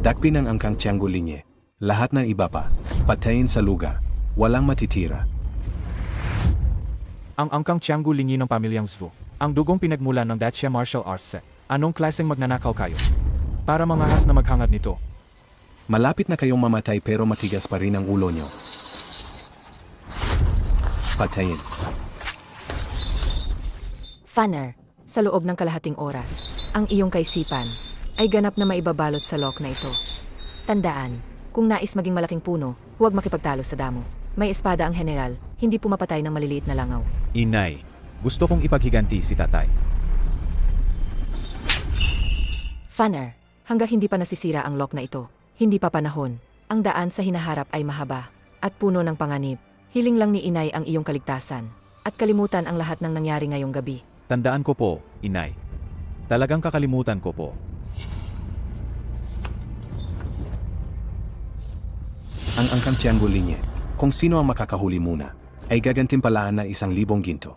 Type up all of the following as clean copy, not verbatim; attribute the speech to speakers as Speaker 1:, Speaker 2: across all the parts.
Speaker 1: Dakpin ang angkang Tianggu Linye. Lahat ng iba pa, patayin sa lugar. Walang matitira.
Speaker 2: Ang angkang Tianggu Linyi ng pamilyang Zhou. Ang dugong pinagmulan ng Dacia Martial Arts Set. Anong klaseng magnanakaw kayo? Para mamahas na maghangad nito.
Speaker 1: Malapit na kayong mamatay pero matigas pa rin ang ulo nyo. Patayin.
Speaker 3: Funner, sa loob ng kalahating oras, ang iyong kaisipan ay ganap na maibabalot sa lock na ito. Tandaan, kung nais maging malaking puno, huwag makipagtalo sa damo. May espada ang general, hindi pumapatay ng maliliit na langaw.
Speaker 4: Inay, gusto kong ipaghiganti si tatay.
Speaker 3: Funner, hanggang hindi pa nasisira ang lock na ito, hindi pa panahon. Ang daan sa hinaharap ay mahaba at puno ng panganib. Hiling lang ni Inay ang iyong kaligtasan at kalimutan ang lahat ng nangyari ngayong gabi.
Speaker 4: Tandaan ko po, Inay. Talagang kakalimutan ko po.
Speaker 1: Ang angkang Tianggu Linye, kung sino ang makakahuli muna, ay gagantimpalaan na 1,000 ginto.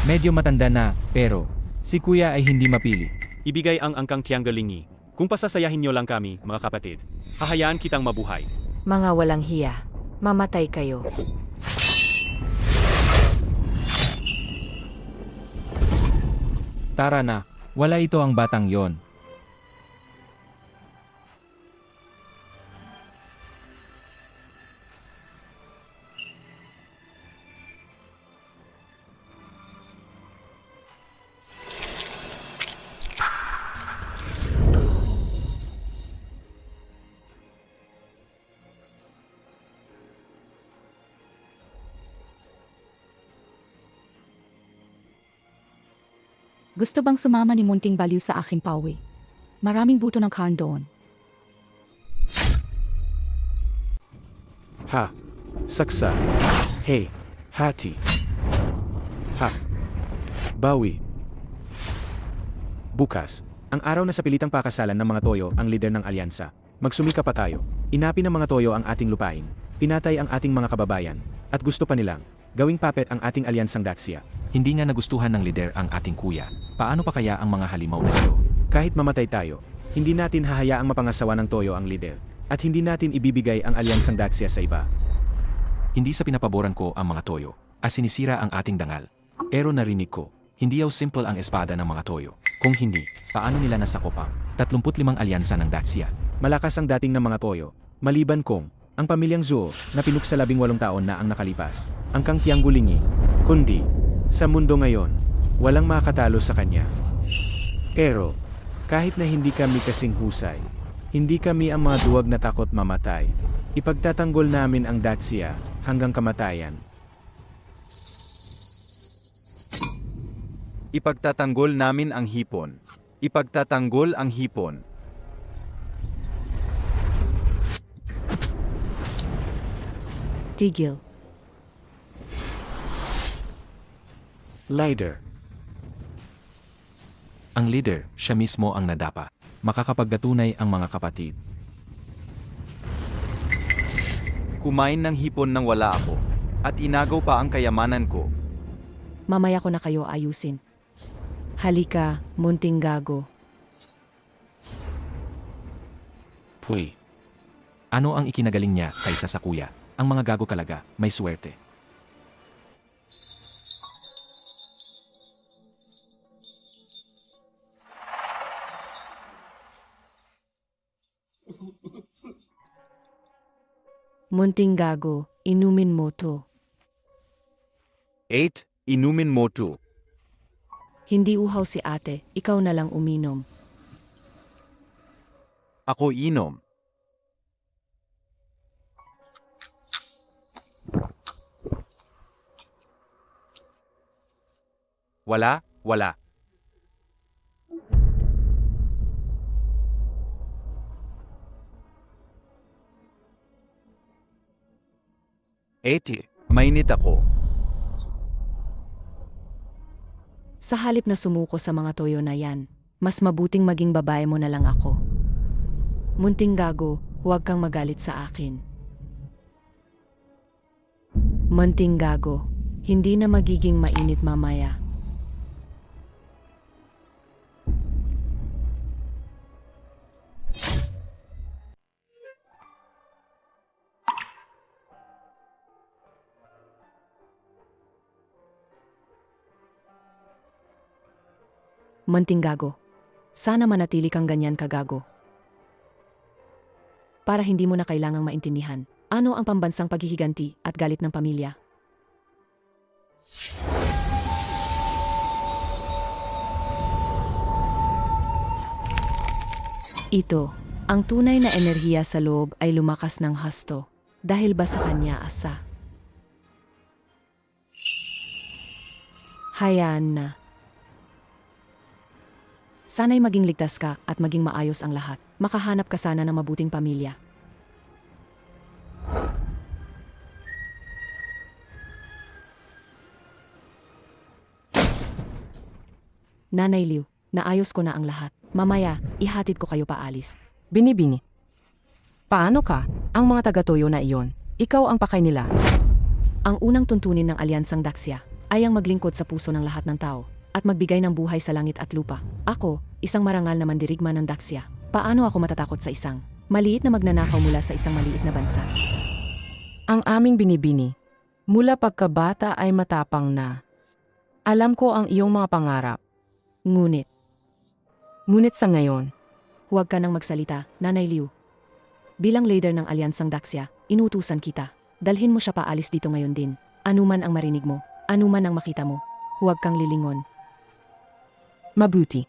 Speaker 2: Medyo matanda na, pero si kuya ay hindi mapili.
Speaker 5: Ibigay ang angkang Tianggu Linyi. Kung pasasayahin niyo lang kami, mga kapatid, hahayaan kitang mabuhay.
Speaker 3: Mga walang hiya, mamatay kayo.
Speaker 2: Tara na, wala ito ang batang yon.
Speaker 6: Gusto bang sumama ni Munting Baliw sa aking pauwi? Maraming buto ng karn doon.
Speaker 5: Ha. Saksa. Hey. Hati. Ha. Bawi. Bukas, ang araw na sa pilitang pakasalan ng mga toyo ang lider ng alyansa. Magsumika pa tayo. Inapi ng mga toyo ang ating lupain. Pinatay ang ating mga kababayan. At gusto pa nilang gawing puppet ang ating alyansang Dacia.
Speaker 7: Hindi nga nagustuhan ng lider ang ating kuya. Paano pa kaya ang mga halimaw na ito?
Speaker 5: Kahit mamatay tayo, hindi natin hahayaang mapangasawa ng toyo ang lider. At hindi natin ibibigay ang alyansang Dacia sa iba.
Speaker 7: Hindi sa pinapaboran ko ang mga toyo, as sinisira ang ating dangal. Pero narinig ko, hindi yaw simple ang espada ng mga toyo. Kung hindi, paano nila nasakop ang 35 alyansa ng Dacia?
Speaker 5: Malakas ang dating ng mga toyo, maliban kung ang pamilyang Zhou na pinuksa 18 taon na ang nakalipas, ang kang Tianggu Linyi, kundi sa mundo ngayon, walang makatalo sa kanya. Pero, kahit na hindi kami kasing husay, hindi kami ang mga duwag na takot mamatay, ipagtatanggol namin ang Dacia hanggang kamatayan.
Speaker 4: Ipagtatanggol namin ang hipon. Ipagtatanggol ang hipon.
Speaker 3: Tigil.
Speaker 5: Leader.
Speaker 7: Ang leader, siya mismo ang nadapa. Makakapagdatunay ang mga kapatid.
Speaker 4: Kumain ng hipon nang wala ako. At inagaw pa ang kayamanan ko.
Speaker 3: Mamaya ko na kayo ayusin. Halika, munting gago.
Speaker 7: Puy. Ano ang ikinagaling niya kaysa sa kuya? Ang mga gago talaga, may swerte.
Speaker 3: Munting gago, inumin mo to.
Speaker 4: 8. Inumin mo to.
Speaker 3: Hindi uhaw si ate, ikaw na lang uminom.
Speaker 4: Ako inom. Wala, wala. Mainit ako.
Speaker 3: Sa halip na sumuko sa mga toyo na yan, mas mabuting maging babae mo na lang ako. Munting gago, huwag kang magalit sa akin. Munting gago, Hindi na magiging mainit mamaya. Manting gago. Sana manatili kang ganyan kagago. Para hindi mo na kailangang maintindihan ano ang pambansang paghihiganti at galit ng pamilya. Ito, ang tunay na enerhiya sa loob ay lumakas ng hasto dahil ba sa kanya asa. Hayaan na. Sana'y maging ligtas ka at maging maayos ang lahat. Makahanap ka sana ng mabuting pamilya. Nanay Liu, naayos ko na ang lahat. Mamaya, ihatid ko kayo paalis.
Speaker 8: Binibini. Paano ka? Ang mga taga-toyo na iyon, ikaw ang pakay nila.
Speaker 3: Ang unang tuntunin ng Alyansang Daxia ay ang maglingkod sa puso ng lahat ng tao at magbigay ng buhay sa langit at lupa. Ako, isang marangal na mandirigma ng Daxia. Paano ako matatakot sa isang maliit na magnanakaw mula sa isang maliit na bansa?
Speaker 8: Ang aming binibini, mula pagkabata ay matapang na. Alam ko ang iyong mga pangarap. Ngunit sa ngayon,
Speaker 3: Huwag ka nang magsalita, Nanay Liu. Bilang leader ng Alyansang Daxia, inutusan kita. Dalhin mo siya paalis dito ngayon din. Anuman ang marinig mo, anuman ang makita mo, huwag kang lilingon.
Speaker 8: mabuti.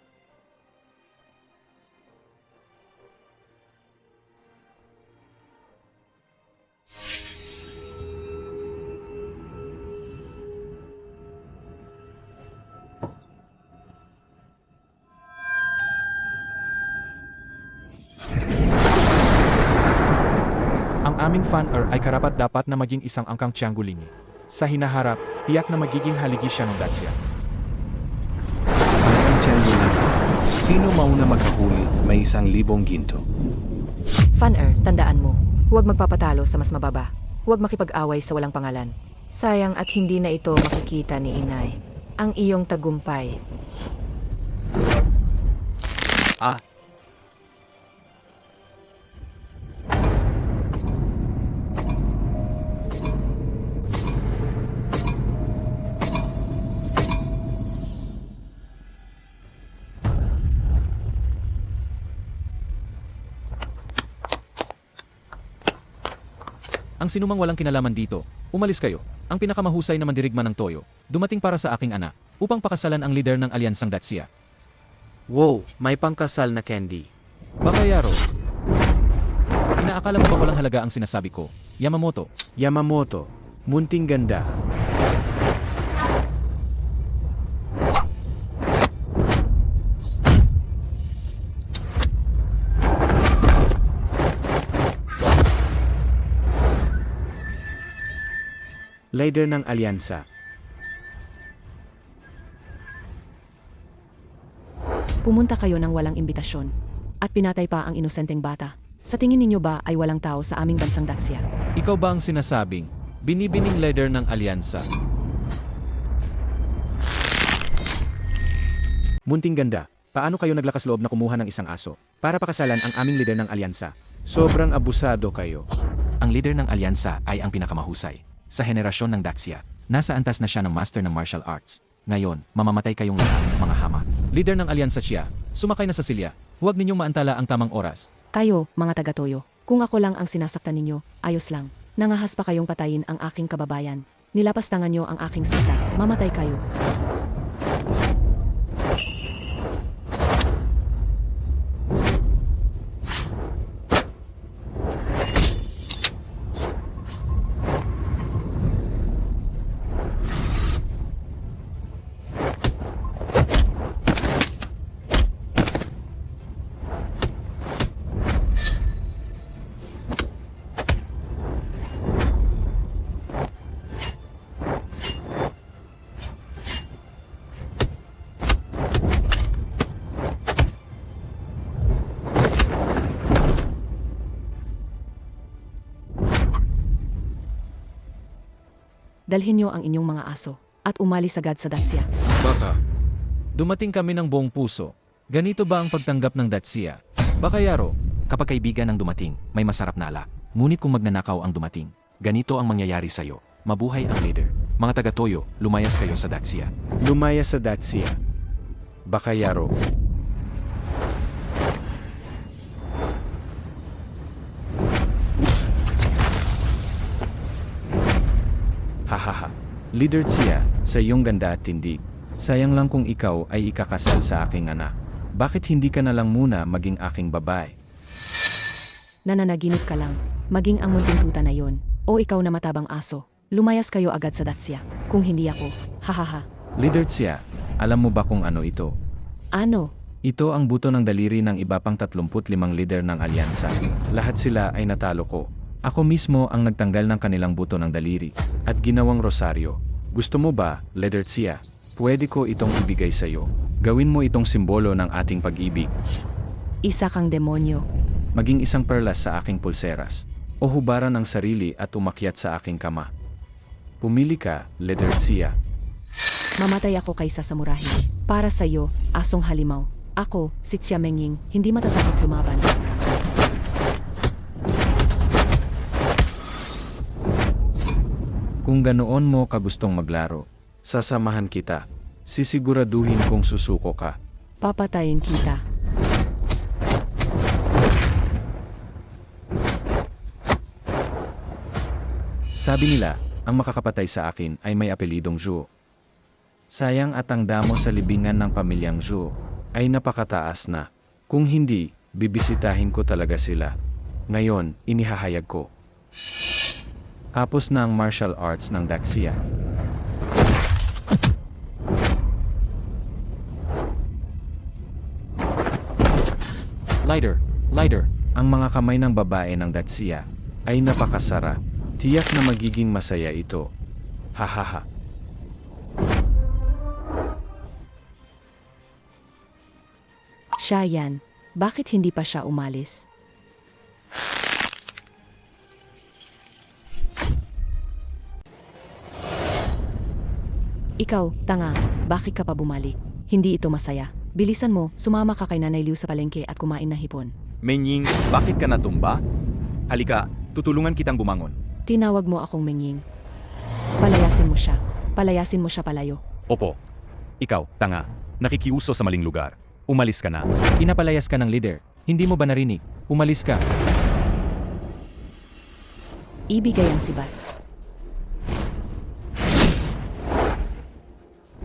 Speaker 2: Ang aming fan-er ay karapat-dapat na maging isang angkang Tianggulingi. Sa hinaharap, tiyak na magiging haligi siya ng Daxia.
Speaker 1: Angkang Tianggulingi. Sino mauna makahuli, may 1,000 ginto.
Speaker 3: Fan-er, tandaan mo, huwag magpapatalo sa mas mababa. Huwag makipag-away sa walang pangalan. Sayang at hindi na ito makikita ni Inay. Ang iyong tagumpay.
Speaker 4: Ah,
Speaker 7: Ang sinumang walang kinalaman dito, umalis kayo. Ang pinakamahusay na mandirigma ng toyo, dumating para sa aking anak, upang pakasalan ang leader ng Alyansang Daxia.
Speaker 5: Wow, may pangkasal na candy.
Speaker 7: Bakayaro. Inaakala mo ba walang halaga ang sinasabi ko? Yamamoto.
Speaker 5: Yamamoto, munting ganda. Leader ng alyansa.
Speaker 3: Pumunta kayo ng walang imbitasyon. At pinatay pa ang inosenteng bata. Sa tingin ninyo ba ay walang tao sa aming bansang Daxia?
Speaker 7: Ikaw ba ang sinasabing, binibining leader ng alyansa?
Speaker 5: Munting ganda, paano kayo naglakas loob na kumuha ng isang aso para pakasalan ang aming leader ng alyansa? Sobrang abusado kayo.
Speaker 7: Ang leader ng alyansa ay ang pinakamahusay. Sa henerasyon ng Daxia, nasa antas na siya ng master ng martial arts. Ngayon, mamamatay kayong lahat, mga hama. Leader ng alyansa siya, sumakay na sa silya. Huwag ninyong maantala ang tamang oras.
Speaker 3: Kayo, mga taga-toyo, kung ako lang ang sinasaktan ninyo, ayos lang. Nangahas pa kayong patayin ang aking kababayan. Nilapastangan nyo ang aking sita, mamatay kayo. dalhin niyo ang inyong mga aso at umalis agad sa Dacia.
Speaker 5: Baka. Dumating kami ng buong puso. Ganito ba ang pagtanggap ng Dacia? Baka Yaro,
Speaker 7: Kapag kaibigan ang dumating, may masarap na alak. Ngunit kung magnanakaw ang dumating, ganito ang mangyayari sa'yo. Mabuhay ang leader. Mga taga-Toyo, lumayas kayo sa Dacia.
Speaker 5: lumaya sa Dacia. Baka Yaro. Hahaha. Leader Tia, sa iyong ganda at tindig. Sayang lang kung ikaw ay ikakasal sa aking anak. Bakit hindi ka na lang muna maging aking babae?
Speaker 3: Nananaginip ka lang. Maging ang munting tuta na yon. O ikaw na matabang aso. Lumayas kayo agad sa Dacia. Kung hindi ako, hahaha.
Speaker 5: Leader Tia, alam mo ba kung ano ito?
Speaker 3: Ano?
Speaker 5: Ito ang buto ng daliri ng iba pang 35 leader ng alyansa. Lahat sila ay natalo ko. Ako mismo ang nagtanggal ng kanilang buto ng daliri at ginawang rosaryo. Gusto mo ba, Leader Tia? Pwede ko itong ibigay sa iyo. Gawin mo itong simbolo ng ating pag-ibig.
Speaker 3: Isa kang demonyo.
Speaker 5: Maging isang perlas sa aking pulseras. O hubaran ang sarili at umakyat sa aking kama. Pumili ka, Leader Tia.
Speaker 3: Mamatay ako kaysa sa murahin. Para sa iyo, asong halimaw. Ako, si Tia Mengying, hindi matatakot lumaban.
Speaker 5: Kung ganoon mo kagustong maglaro, sasamahan kita. Sisiguraduhin kong susuko ka.
Speaker 3: Papatayin kita.
Speaker 5: Sabi nila, ang makakapatay sa akin ay may apelidong Zhu. Sayang at ang damo sa libingan ng pamilyang Zhu ay napakataas na. Kung hindi, bibisitahin ko talaga sila. Ngayon, inihahayag ko. Tapos na ang martial arts ng Dacia.
Speaker 7: Lighter.
Speaker 5: Ang mga kamay ng babae ng Dacia ay napakasara. Tiyak na magiging masaya ito. Hahaha.
Speaker 3: Siya yan. Bakit hindi pa siya umalis? Ikaw, tanga, bakit ka pa bumalik? Hindi ito masaya. Bilisan mo, sumama ka kay Nanay Liu sa palengke at kumain ng hipon.
Speaker 4: Menying, bakit ka natumba? Halika, tutulungan kitang bumangon.
Speaker 3: Tinawag mo akong Mengying. Palayasin mo siya. Palayasin mo siya palayo.
Speaker 9: Opo. Ikaw, tanga. Nakikiuso sa maling lugar. Umalis ka na.
Speaker 2: Pinapalayas ka ng leader. Hindi mo ba narinig? Umalis ka.
Speaker 3: Ibigay ang sibat.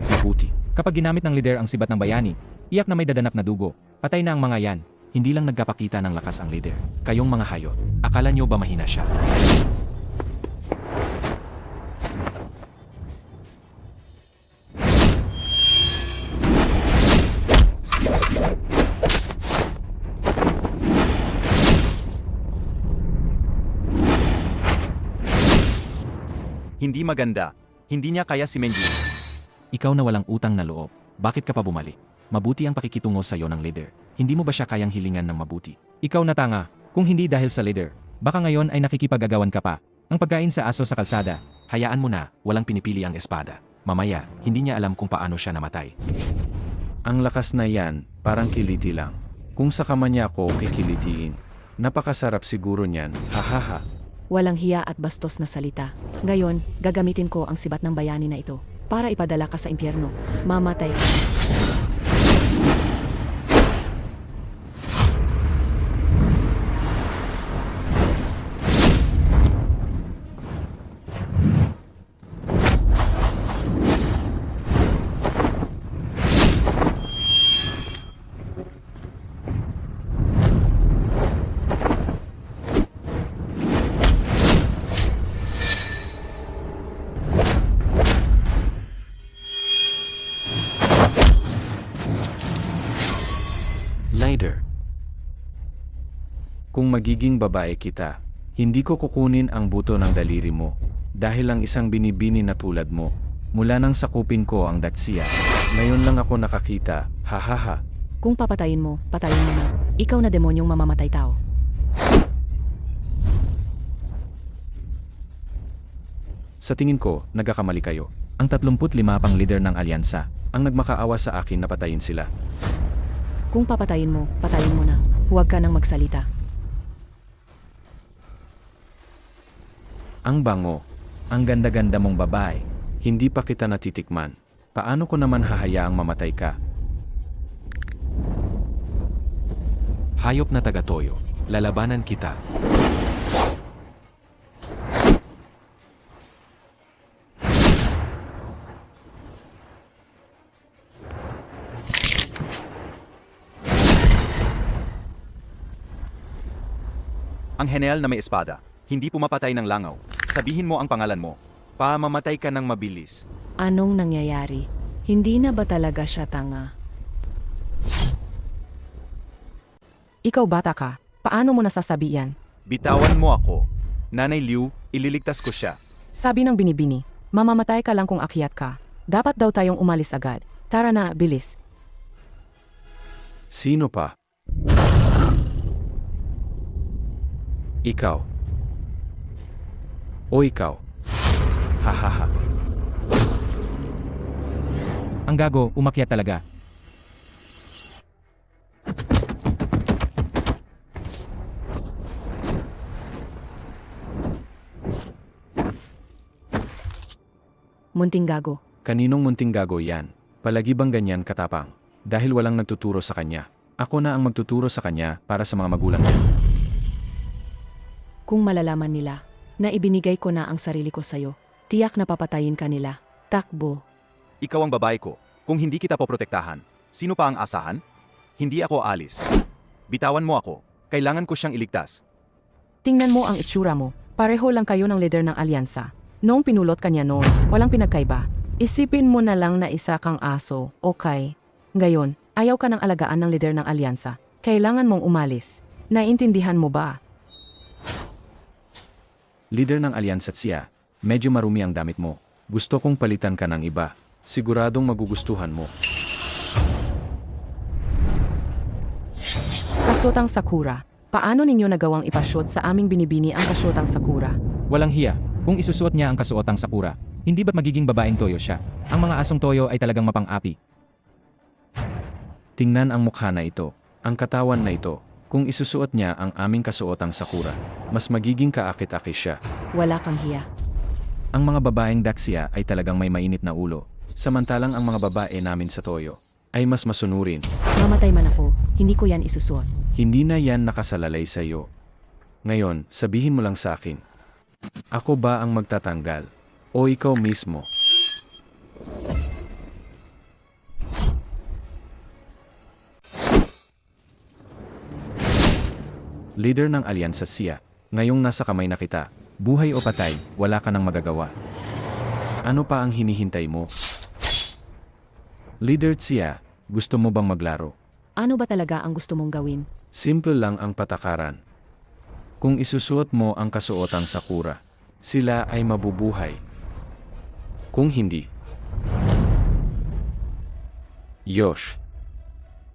Speaker 2: Mabuti. Kapag ginamit ng leader ang sibat ng bayani, iyak na may dadanap na dugo. Patay na ang mga yan.
Speaker 7: Hindi lang nagkapakita ng lakas ang leader. Kayong mga hayop, akala nyo ba mahina siya?
Speaker 4: Hindi maganda. Hindi niya kaya si Menying.
Speaker 7: Ikaw na walang utang na loob, bakit ka pa bumalik? Mabuti ang pakikitungo sa iyo ng leader. Hindi mo ba siya kayang hilingan ng mabuti?
Speaker 2: Ikaw na tanga. Kung hindi dahil sa leader, baka ngayon ay nakikipag-agawan ka pa. Ang pagkain sa aso sa kalsada.
Speaker 7: Hayaan mo na, walang pinipili ang espada. Mamaya, hindi niya alam kung paano siya namatay.
Speaker 5: Ang lakas na yan, parang kiliti lang. Kung sa kama niya ako kikilitiin. Napakasarap siguro niyan, hahaha.
Speaker 3: Walang hiya at bastos na salita. Ngayon, gagamitin ko ang sibat ng bayani na ito para ipadala ka sa impyerno. Mamatay ka.
Speaker 7: Lighter.
Speaker 5: Kung magiging babae kita, hindi ko kukunin ang buto ng daliri mo. Dahil ang isang binibini na tulad mo, mula nang sakupin ko ang Dacia. Ngayon lang ako nakakita, hahaha.
Speaker 3: Kung papatayin mo, patayin mo na. Ikaw na demonyong mamamatay tao.
Speaker 5: Sa tingin ko, nagkakamali kayo. Ang 35 pang leader ng alyansa, ang nagmakaawa sa akin na patayin sila.
Speaker 3: Kung papatayin mo na. Huwag ka nang magsalita.
Speaker 5: Ang bango, ang ganda-ganda mong babae, hindi pa kita natitikman. Paano ko naman hahayaang mamatay ka?
Speaker 7: Hayop na taga-toyo, lalabanan kita.
Speaker 4: Ang Henel na may espada, hindi pumapatay ng langaw. Sabihin mo ang pangalan mo. Pamamatay ka ng mabilis.
Speaker 3: Anong nangyayari? Hindi na ba talaga siya tanga?
Speaker 8: Ikaw bata ka, paano mo nasasabi yan?
Speaker 4: Bitawan mo ako. Nanay Liu, ililigtas ko siya.
Speaker 8: Sabi ng binibini, mamamatay ka lang kung akyat ka. Dapat daw tayong umalis agad. Tara na, bilis.
Speaker 5: Sino pa? Ikaw. O ikaw. Hahaha.
Speaker 2: Ang gago, umakyat talaga.
Speaker 3: Munting gago.
Speaker 5: Kaninong munting gago yan? Palagi bang ganyan katapang? Dahil walang nagtuturo sa kanya. Ako na ang magtuturo sa kanya para sa mga magulang niya.
Speaker 3: Kung malalaman nila na ibinigay ko na ang sarili ko sa'yo, tiyak na papatayin ka nila. Takbo.
Speaker 4: Ikaw ang babae ko. Kung hindi kita poprotektahan, sino pa ang asahan? Hindi ako alis. Bitawan mo ako. Kailangan ko siyang iligtas.
Speaker 8: Tingnan mo ang itsura mo. Pareho lang kayo ng leader ng alyansa. Noong pinulot kanya noon, walang pinagkaiba. Isipin mo na lang na isa kang aso, okay? Ngayon, ayaw ka ng alagaan ng leader ng alyansa. Kailangan mong umalis. Naintindihan mo ba?
Speaker 5: Leader ng alyansa siya, medyo marumi ang damit mo. Gusto kong palitan ka ng iba. Siguradong magugustuhan mo.
Speaker 8: Kasotang Sakura. Paano ninyo nagawang ipashoot sa aming binibini ang kasotang Sakura?
Speaker 2: Walang hiya. Kung isusuot niya ang kasuotang sakura, hindi ba't magiging babaeng toyo siya? Ang mga asong toyo ay talagang mapang-api.
Speaker 5: Tingnan ang mukha na ito, ang katawan na ito. Kung isusuot niya ang aming kasuotang sakura, mas magiging kaakit-akit siya.
Speaker 3: Wala kang hiya.
Speaker 5: Ang mga babaeng daksya ay talagang may mainit na ulo. Samantalang ang mga babae namin sa toyo ay mas masunurin.
Speaker 3: Mamatay man ako, hindi ko yan isusuot.
Speaker 5: Hindi na yan nakasalalay sa iyo. Ngayon, sabihin mo lang sa akin. Ako ba ang magtatanggal? O ikaw mismo? Leader ng alyansa siya. Ngayong nasa kamay na kita. Buhay o patay, wala ka nang magagawa. Ano pa ang hinihintay mo? Leader siya, gusto mo bang maglaro?
Speaker 3: Ano ba talaga ang gusto mong gawin?
Speaker 5: Simple lang ang patakaran. Kung isusuot mo ang kasuotang sakura, sila ay mabubuhay. Kung hindi, Yosh,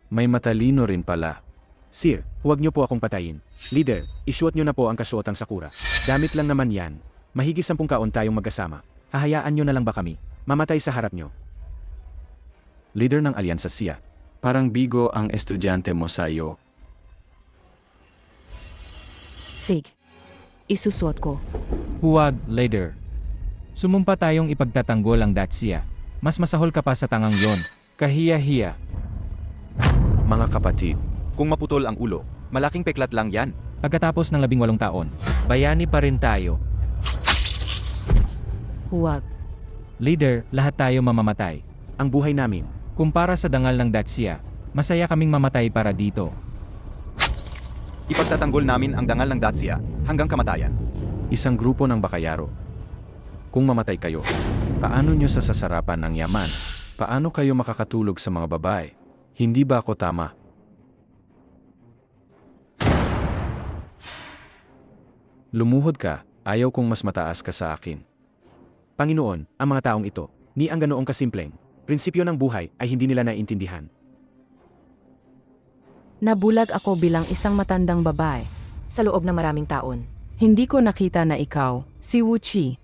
Speaker 5: may matalino rin pala.
Speaker 9: Sir, huwag niyo po akong patayin. Leader, isuot niyo na po ang kasuotang sakura. Damit lang naman yan. Mahigit 10 kaon tayong magkasama. Hahayaan niyo na lang ba kami? Mamatay sa harap niyo.
Speaker 5: Leader ng alyansa siya. Parang bigo ang estudyante mo sa iyo.
Speaker 3: Sig. Isusuot ko.
Speaker 2: Huwag, leader. Sumumpa tayong ipagtatanggol ang Dacia. Mas masahol ka pa sa tangang yon. Kahiya-hiya.
Speaker 5: Mga kapatid,
Speaker 4: Kung maputol ang ulo, malaking peklat lang yan.
Speaker 2: Pagkatapos ng 18 taon, bayani pa rin tayo.
Speaker 3: Huwag.
Speaker 2: Leader, lahat tayo mamamatay.
Speaker 9: Ang buhay namin.
Speaker 2: Kumpara sa dangal ng Dacia, masaya kaming mamatay para dito.
Speaker 4: Ipagtatanggol namin ang dangal ng Dacia hanggang kamatayan.
Speaker 5: isang grupo ng bakayaro. Kung mamatay kayo, paano nyo sa sasarapan ng yaman? Paano kayo makakatulog sa mga babae? Hindi ba ako tama? Lumuhod ka, ayaw kong mas mataas ka sa akin.
Speaker 9: Panginoon, ang mga taong ito, ni ang ganoong kasimpleng, prinsipyo ng buhay ay hindi nila naiintindihan.
Speaker 8: Nabulag ako bilang isang matandang babae.
Speaker 3: Sa loob ng maraming taon.
Speaker 8: Hindi ko nakita na ikaw, si Wu Chi,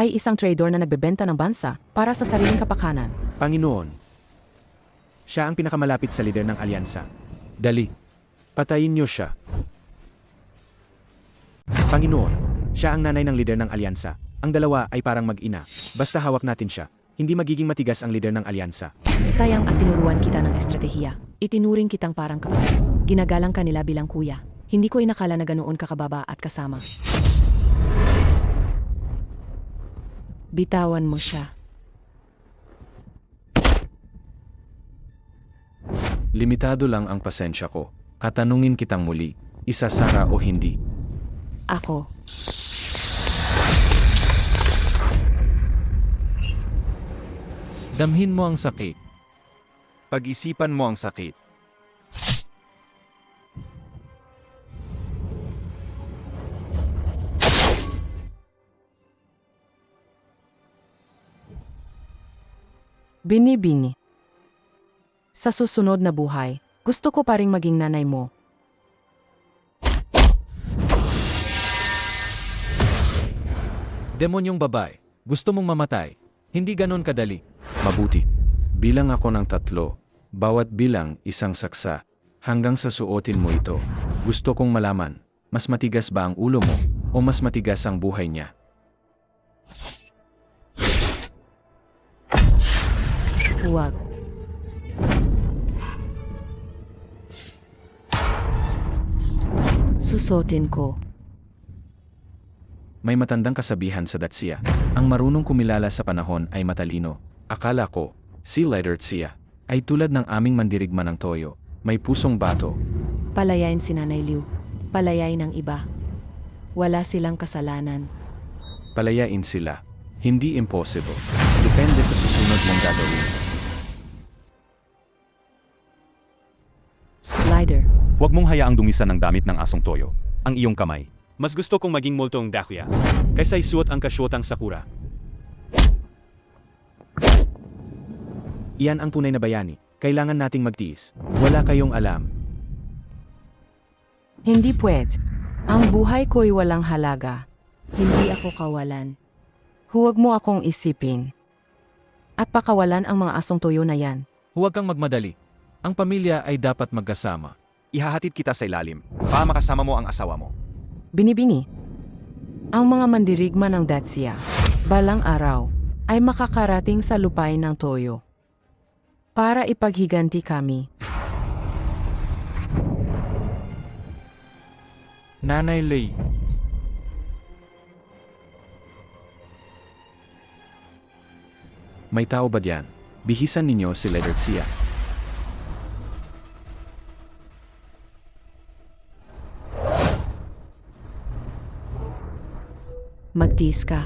Speaker 8: ay isang trader na nagbebenta ng bansa para sa sariling kapakanan.
Speaker 5: Panginoon, siya ang pinakamalapit sa lider ng alyansa. Dali, patayin niyo siya. Panginoon, siya ang nanay ng lider ng alyansa. Ang dalawa ay parang mag-ina. Basta hawak natin siya, hindi magiging matigas ang lider ng alyansa.
Speaker 3: Sayang at tinuruan kita ng estratehiya. Itinuring kitang parang kapatid. Ginagalang ka nila bilang kuya. Hindi ko inakala na ganoon kakababa at kasama. Bitawan mo siya.
Speaker 1: Limitado lang ang pasensya ko. At tanungin kitang muli, isasara o hindi.
Speaker 3: Ako.
Speaker 7: Damhin mo ang sakit.
Speaker 4: Pag-isipan mo ang sakit.
Speaker 8: Bini-bini. Sa susunod na buhay, gusto ko pa ring maging nanay mo.
Speaker 7: Demonyong babae, gusto mong mamatay. Hindi ganon kadali.
Speaker 1: Mabuti. Bilang ako ng 3, bawat bilang isang saksa. Hanggang sa suotin mo ito. Gusto kong malaman, mas matigas ba ang ulo mo o mas matigas ang buhay niya?
Speaker 3: Huwag. Susutin ko.
Speaker 1: May matandang kasabihan sa Dacia. Ang marunong kumilala sa panahon ay matalino. Akala ko, si Leader Tia ay tulad ng aming mandirigma ng toyo. May pusong bato.
Speaker 3: Palayain si Nanay Liu. Palayain ng iba. Wala silang kasalanan.
Speaker 1: Palayain sila. Hindi impossible. Depende sa susunod mong gagawin.
Speaker 3: Glider.
Speaker 4: Huwag mong hayaang dumisan ng damit ng asong toyo. Ang iyong kamay.
Speaker 5: Mas gusto kong maging multong Dakuya kaysa isuot ang kasyotang Sakura. Iyan ang tunay na bayani. Kailangan nating magtiis. Wala kayong alam.
Speaker 8: Hindi pwede. Ang buhay ko'y walang halaga.
Speaker 3: Hindi ako kawalan.
Speaker 8: Huwag mo akong isipin. At pakawalan ang mga asong tuyo na yan.
Speaker 7: Huwag kang magmadali. Ang pamilya ay dapat magkasama.
Speaker 4: Ihahatid kita sa ilalim. Para makasama mo ang asawa mo.
Speaker 8: Bini-bini. Ang mga mandirigma ng Dacia, balang araw, ay makakarating sa lupain ng toyo. Para ipaghiganti kami.
Speaker 2: Nanay Lei.
Speaker 1: May tao ba diyan? Bihisan ninyo si Leader Tia.
Speaker 3: Magtiis ka.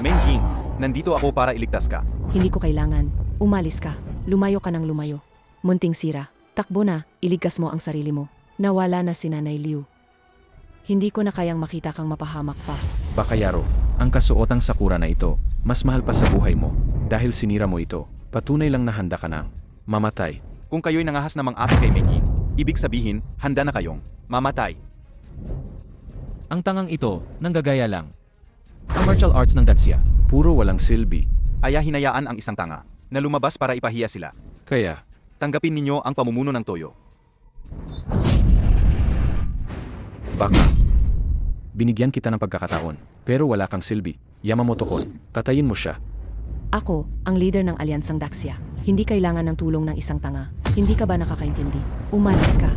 Speaker 4: Menjing, nandito ako para iligtas ka.
Speaker 3: Hindi ko kailangan. Umalis ka. Lumayo ka ng lumayo. Munting sira. Takbo na, iligtas mo ang sarili mo. Nawala na si Nanay Liu. Hindi ko na kayang makita kang mapahamak pa.
Speaker 1: Bakayaro, ang kasuotang Sakura na ito, mas mahal pa sa buhay mo. Dahil sinira mo ito, patunay lang na handa ka nang mamatay.
Speaker 4: Kung kayo'y nangahas na mang-ate kay Menjing, ibig sabihin, handa na kayong mamatay.
Speaker 7: Ang tangang ito, nanggagaya lang. Ang martial arts ng Dacia.
Speaker 1: Puro walang silbi.
Speaker 4: Aya hinayaan ang isang tanga na lumabas para ipahiya sila.
Speaker 1: Kaya,
Speaker 4: Tanggapin ninyo ang pamumuno ng toyo.
Speaker 1: baka. Binigyan kita ng pagkakataon, pero wala kang silbi. Yamamoto-kun, patayin mo siya.
Speaker 3: Ako, ang leader ng alyansang Dacia. Hindi kailangan ng tulong ng isang tanga. Hindi ka ba nakakaintindi? Umalis ka.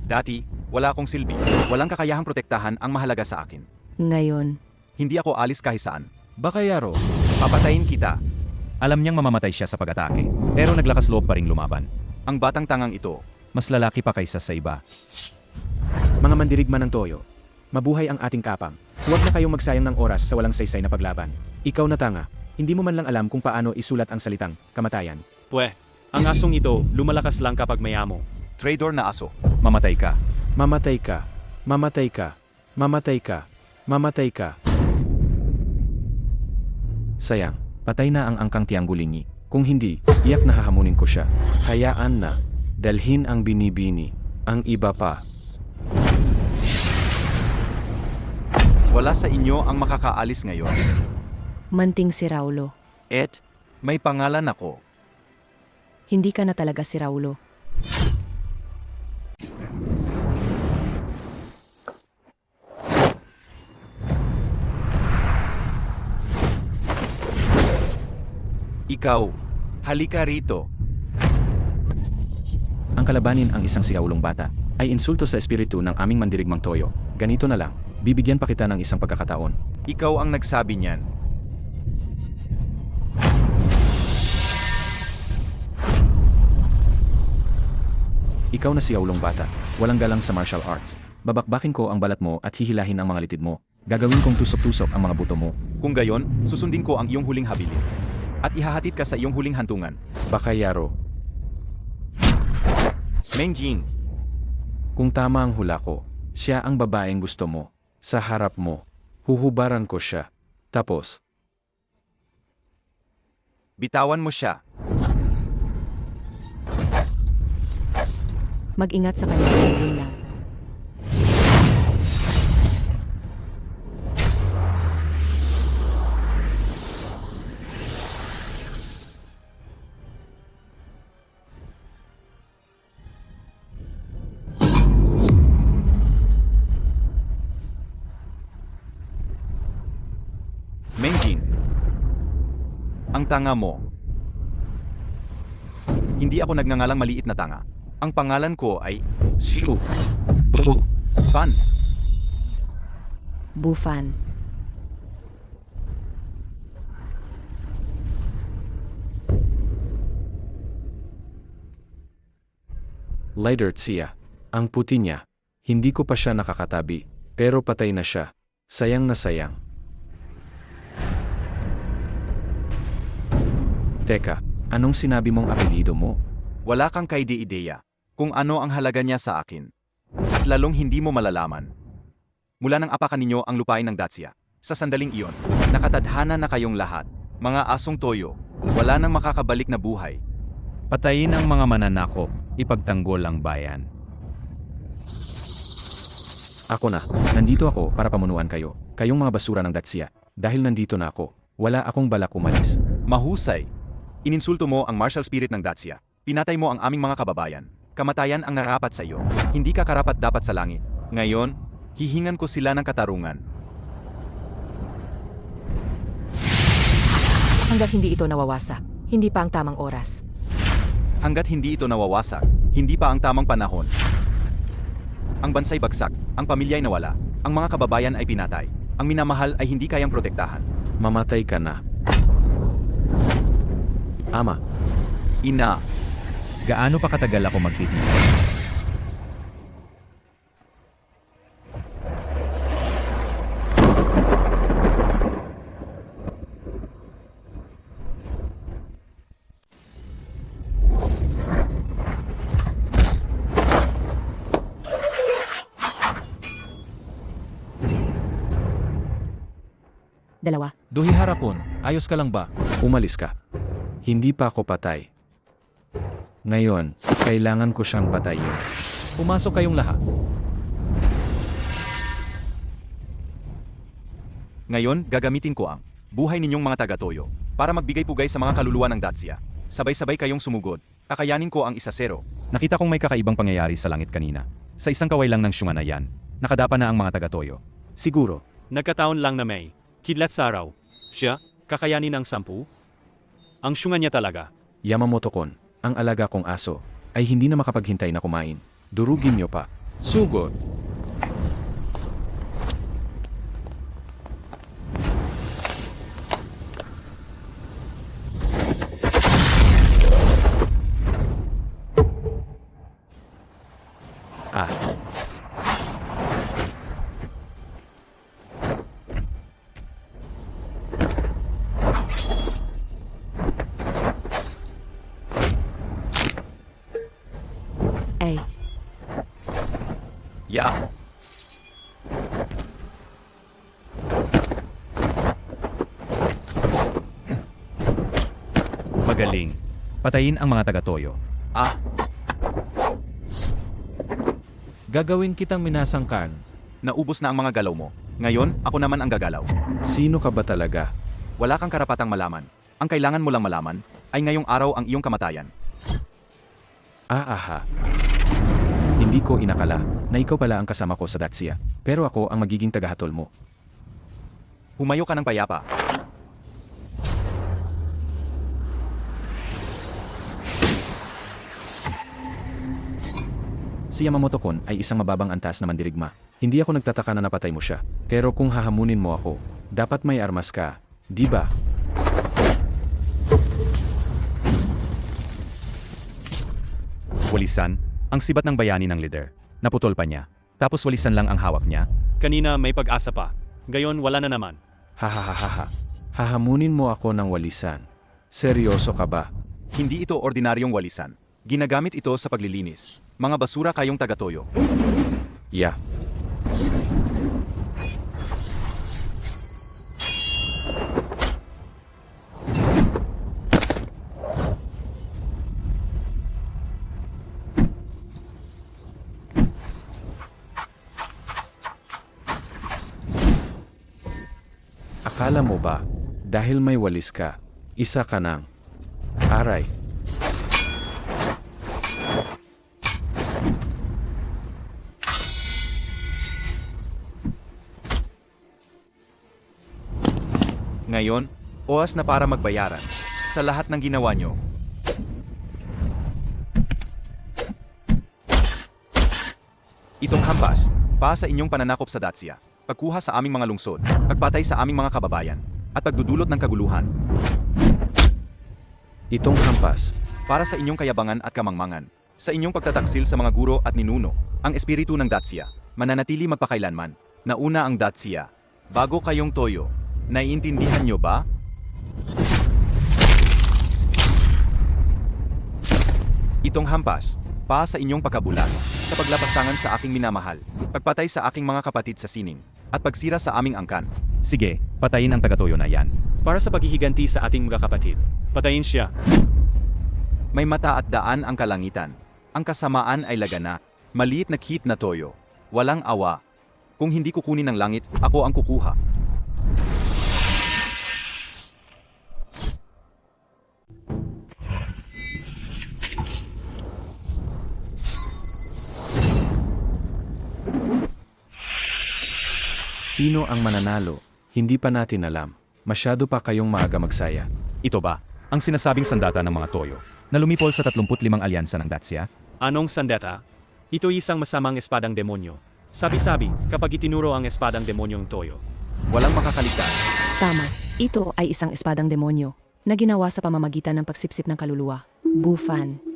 Speaker 4: Dati, wala akong silbi. Walang kakayahang protektahan ang mahalaga sa akin.
Speaker 3: Ngayon,
Speaker 4: Hindi ako alis kahit saan.
Speaker 7: Bakayaro,
Speaker 4: Papatayin kita. Alam niyang mamamatay siya sa pag-atake, pero naglakas loob pa ring lumaban. Ang batang tangang ito, mas lalaki pa kaysa sa iba.
Speaker 5: Mga mandirigma ng toyo, mabuhay ang ating kapam. Huwag na kayong magsayang ng oras sa walang saysay na paglaban. Ikaw na tanga, hindi mo man lang alam kung paano isulat ang salitang kamatayan.
Speaker 9: Pwe, ang asong ito lumalakas lang kapag may amo.
Speaker 4: Traitor na aso. Mamatay ka.
Speaker 5: Mamatay ka. Mamatay ka. Mamatay ka. Mamatay ka.
Speaker 1: Sayang, patay na ang angkang Tianggulingi. Kung hindi, iyak na hahamunin ko siya. Hayaan na. Dalhin ang binibini. Ang iba pa.
Speaker 4: Wala sa inyo ang makakaalis ngayon.
Speaker 3: Manting si Raulo.
Speaker 4: Et, may pangalan ako.
Speaker 3: Hindi ka na talaga si Raulo.
Speaker 4: Ikaw, halika rito.
Speaker 1: Ang kalabanin ang isang sigaulong bata ay insulto sa espiritu ng aming mandirigmang toyo. Ganito na lang, bibigyan pa kita ng isang pagkakataon.
Speaker 4: Ikaw ang nagsabi niyan.
Speaker 1: Ikaw na sigaulong bata, walang galang sa martial arts. Babakbakin ko ang balat mo at hihilahin ang mga litid mo. Gagawin kong tusok-tusok ang mga buto mo.
Speaker 4: Kung gayon, susundin ko ang iyong huling habilin. At ihahatid ka sa iyong huling hantungan.
Speaker 1: Baka Yaro,
Speaker 4: Mengjing,
Speaker 1: kung tama ang hula ko, siya ang babaeng gusto mo. Sa harap mo, huhubaran ko siya. Tapos,
Speaker 4: bitawan mo siya.
Speaker 3: Mag-ingat sa kanya, yun lang.
Speaker 4: Mengjin, ang tanga mo. Hindi ako nagngangalang maliit na tanga. Ang pangalan ko ay Siu Fan.
Speaker 3: Bufan.
Speaker 1: Lider siya. Ang puti niya. Hindi ko pa siya nakakatabi. Pero patay na siya. Sayang na sayang. Teka, anong sinabi mong apelyido mo?
Speaker 4: Wala kang kaide-ideya kung ano ang halaga niya sa akin. At lalong hindi mo malalaman. Mula nang apakan ninyo ang lupain ng Dacia, sa sandaling iyon, nakatadhana na kayong lahat. Mga asong toyo, wala nang makakabalik na buhay.
Speaker 10: Patayin ang mga mananakop, ipagtanggol ang bayan.
Speaker 1: Ako na. Nandito ako para pamunuan kayo. Kayong mga basura ng Dacia. Dahil nandito na ako, wala akong balak umalis.
Speaker 4: Mahusay. Ininsulto mo ang martial spirit ng Dacia. Pinatay mo ang aming mga kababayan. Kamatayan ang narapat sa iyo. Hindi ka karapat dapat sa langit. Ngayon, hihingan ko sila ng katarungan.
Speaker 3: Hanggang hindi ito nawawasak, hindi pa ang tamang oras.
Speaker 4: Hanggat hindi ito nawawasak, hindi pa ang tamang panahon. Ang bansa'y bagsak, ang pamilya'y nawala, ang mga kababayan ay pinatay. Ang minamahal ay hindi kayang protektahan.
Speaker 1: Mamatay ka na. Ama,
Speaker 4: Ina,
Speaker 10: Gaano pa katagal ako magtitinda?
Speaker 3: Dalawa.
Speaker 7: Duhi harapon, ayos ka lang ba?
Speaker 1: umalis ka. Hindi pa ako patay. Ngayon, kailangan ko siyang patayin.
Speaker 7: Pumasok kayong lahat.
Speaker 4: ngayon gagamitin ko ang buhay ninyong mga taga-toyo para magbigay pugay sa mga kaluluwa ng Dacia. Sabay-sabay kayong sumugod. Kakayanin ko ang 1-0.
Speaker 10: Nakita kong may kakaibang pangyayari sa langit kanina. Sa isang kaway lang ng syunga na yan, nakadapa na ang mga taga-toyo.
Speaker 5: Siguro.
Speaker 11: Nagkataon lang na may kidlat sa araw. Siya, kakayanin ang 10. Ang syunga niya talaga.
Speaker 1: Yamamoto-kun, ang alaga kong aso, ay hindi na makapaghintay na kumain. Durugin niyo pa. Sugod! Ah.
Speaker 3: Ay,
Speaker 4: Yeah.
Speaker 10: Magaling. Patayin ang mga taga-toyo.
Speaker 4: Ah,
Speaker 1: Gagawin kitang minasangkan.
Speaker 4: naubos na ang mga galaw mo. Ngayon, ako naman ang gagalaw.
Speaker 1: Sino ka ba talaga?
Speaker 4: Wala kang karapatang malaman. Ang kailangan mo lang malaman ay ngayong araw ang iyong kamatayan.
Speaker 1: Aha. Hindi ko inakala na ikaw pala ang kasama ko sa Dacia. Pero ako ang magiging tagahatol mo.
Speaker 4: Humayo ka ng payapa.
Speaker 1: Si Yamamoto-kun ay isang mababang antas na mandirigma. Hindi ako nagtataka na napatay mo siya. Pero kung hahamunin mo ako, dapat may armas ka, di ba?
Speaker 10: Walisan, ang sibat ng bayani ng leader. Naputol pa niya. Tapos walisan lang ang hawak niya.
Speaker 11: Kanina may pag-asa pa. Gayon wala na naman.
Speaker 1: Hahaha. Hahamunin mo ako ng walisan. Seryoso ka ba?
Speaker 4: Hindi ito ordinaryong walisan. Ginagamit ito sa paglilinis. Mga basura kayong taga-toyo.
Speaker 1: Yeah. Akala mo ba, dahil may walis ka, isa ka ng aray?
Speaker 4: Ngayon, oras na para magbayaran sa lahat ng ginawa nyo. Itong hampas, pa sa inyong pananakop sa Dacia, pagkuha sa aming mga lungsod, pagpatay sa aming mga kababayan, at pagdudulot ng kaguluhan.
Speaker 1: Itong hampas,
Speaker 4: Para sa inyong kayabangan at kamangmangan, sa inyong pagtataksil sa mga guro at ninuno, ang espiritu ng Dacia, mananatili magpakailanman. Nauna ang Dacia, bago kayong toyo. Naiintindihan nyo ba? Itong hampas, pa sa inyong pagkabulag, sa paglapastangan sa aking minamahal, pagpatay sa aking mga kapatid sa sining, at pagsira sa aming angkan.
Speaker 10: Sige, patayin ang taga-toyo na yan.
Speaker 11: Para sa paghihiganti sa ating mga kapatid. Patayin siya.
Speaker 4: May mata at daan ang kalangitan. Ang kasamaan ay lagana. Maliit na kit na toyo. Walang awa. Kung hindi kukunin ng langit, ako ang kukuha.
Speaker 1: sino ang mananalo? Hindi pa natin alam. Masyado pa kayong maaga magsaya.
Speaker 10: Ito ba, ang sinasabing sandata ng mga toyo, na lumipol sa 35 alyansa ng Dacia?
Speaker 11: Anong sandata? Ito isang masamang espadang demonyo. Sabi-sabi, kapag itinuro ang espadang demonyong toyo.
Speaker 4: Walang makakaligtas.
Speaker 3: Tama, ito ay isang espadang demonyo na ginawa sa pamamagitan ng pagsipsip ng kaluluwa. Bufan.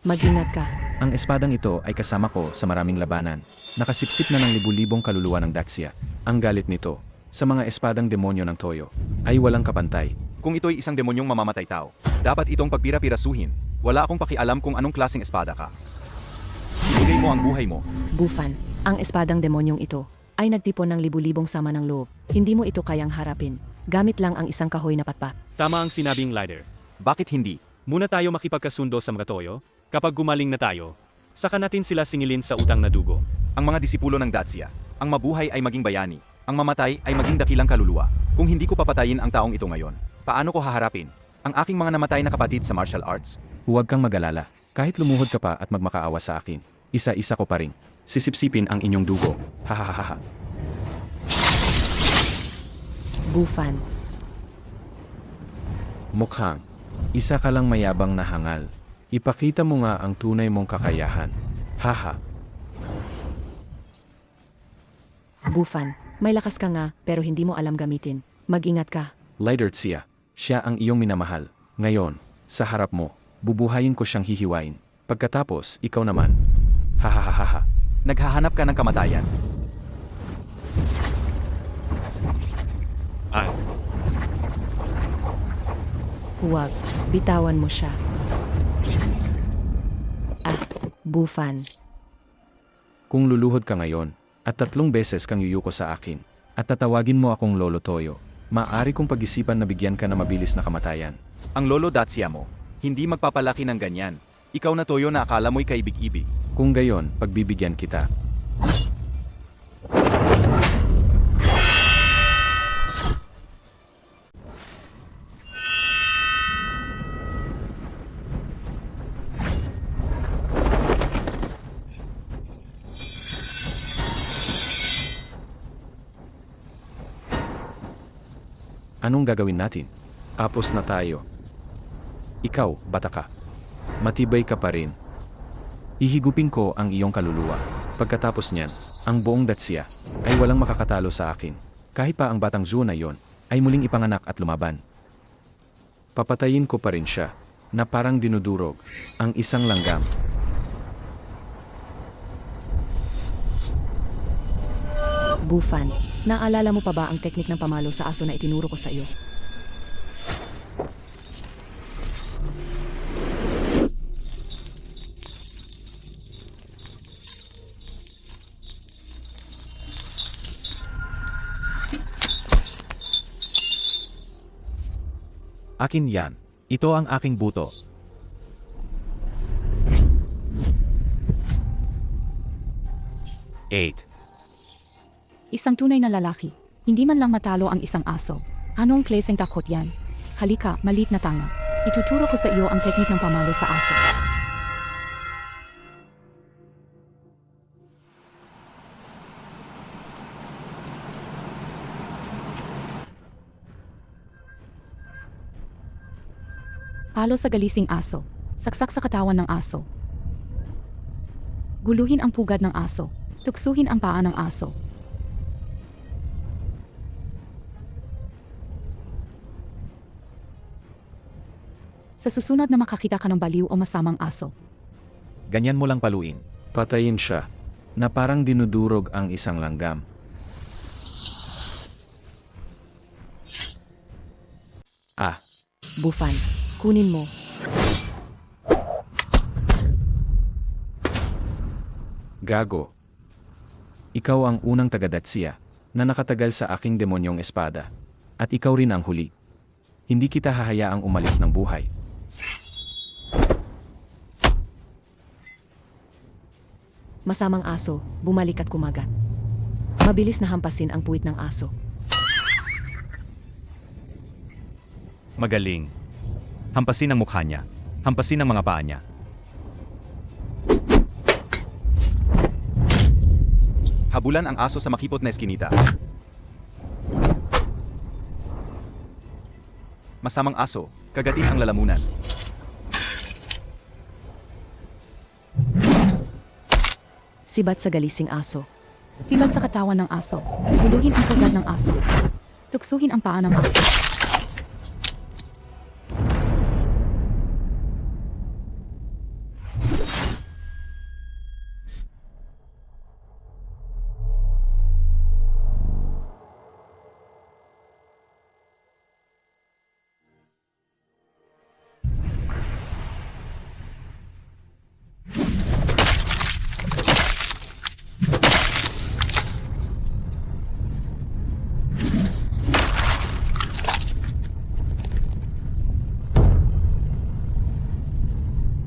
Speaker 3: Mag-ingat ka.
Speaker 1: Ang espadang ito ay kasama ko sa maraming labanan. Nakasipsip na ng libu-libong kaluluwa ng Dacia. Ang galit nito sa mga espadang demonyo ng toyo ay walang kapantay.
Speaker 4: Kung ito'y isang demonyong mamamatay tao, dapat itong pagpira-pirasuhin. Wala akong pakialam kung anong klaseng espada ka. Ibigay mo ang buhay mo.
Speaker 3: Bufan, ang espadang demonyong ito ay nagtipon ng libu-libong sama ng loob. Hindi mo ito kayang harapin. Gamit lang ang isang kahoy na patpat.
Speaker 11: Tama ang sinabing leader.
Speaker 4: Bakit hindi?
Speaker 11: Muna tayo makipagkasundo sa mga toyo. Kapag gumaling na tayo, saka natin sila singilin sa utang na dugo.
Speaker 4: Ang mga disipulo ng Dacia, ang mabuhay ay maging bayani, ang mamatay ay maging dakilang kaluluwa. Kung hindi ko papatayin ang taong ito ngayon, paano ko haharapin ang aking mga namatay na kapatid sa martial arts?
Speaker 1: Huwag kang mag-alala. Kahit lumuhod ka pa at magmakaawa sa akin, isa-isa ko pa rin. Sisipsipin ang inyong dugo. Hahaha.
Speaker 3: Bufan.
Speaker 1: Mukhang, isa ka lang mayabang na hangal. Ipakita mo nga ang tunay mong kakayahan. Haha.
Speaker 3: Bufan, may lakas ka nga pero hindi mo alam gamitin. Mag-ingat ka.
Speaker 1: Leader Tia, siya ang iyong minamahal. Ngayon, sa harap mo, bubuhayin ko siyang hihiwain. Pagkatapos, ikaw naman. Hahaha.
Speaker 4: Naghahanap ka ng kamatayan.
Speaker 3: Huwag. Bitawan mo siya. Bufan.
Speaker 1: Kung luluhod ka ngayon, at 3 beses kang yuyuko sa akin, at tatawagin mo akong Lolo Toyo, maaari kong pag-isipan na bigyan ka na mabilis na kamatayan.
Speaker 4: Ang Lolo Dacia mo, hindi magpapalaki ng ganyan. Ikaw na Toyo na akala mo'y kaibig-ibig.
Speaker 1: Kung gayon, pagbibigyan kita. Anong gagawin natin? Apos na tayo. Ikaw, bata ka. Matibay ka pa rin. Ihigupin ko ang iyong kaluluwa. Pagkatapos niyan, ang buong Dacia ay walang makakatalo sa akin. Kahit pa ang batang Zuo na yon ay muling ipanganak at lumaban. Papatayin ko pa rin siya, na parang dinudurog, ang isang langgam.
Speaker 3: Bufan, naalala mo pa ba ang teknik ng pamalo sa aso na itinuro ko sa iyo?
Speaker 10: Akin yan. Ito ang aking buto. Eight.
Speaker 6: Isang tunay na lalaki. Hindi man lang matalo ang isang aso. Anong klaseng takot yan? Halika, malit na tanga. Ituturo ko sa iyo ang teknik ng pamalo sa aso. Palo sa galising aso. Saksak sa katawan ng aso. Guluhin ang pugad ng aso. Tuksuhin ang paa ng aso. Sa susunod na makakita ka ng baliw o masamang aso,
Speaker 10: Ganyan mo lang paluin.
Speaker 1: Patayin siya, na parang dinudurog ang isang langgam. Ah,
Speaker 3: Bufan, kunin mo.
Speaker 1: gago. Ikaw ang unang taga-Dacia na nakatagal sa aking demonyong espada. At ikaw rin ang huli. Hindi kita hahayaang umalis ng buhay.
Speaker 3: Masamang aso, bumalik at kumagat. Mabilis na hampasin ang puwit ng aso.
Speaker 10: Magaling. Hampasin ang mukha niya. Hampasin ang mga paa niya.
Speaker 4: Habulan ang aso sa makipot na eskinita. Masamang aso, kagatin ang lalamunan.
Speaker 3: Sibat sa galising aso.
Speaker 6: sibat sa katawan ng aso. Guluhin ang pugad ng aso. Tuksuhin ang paa ng aso.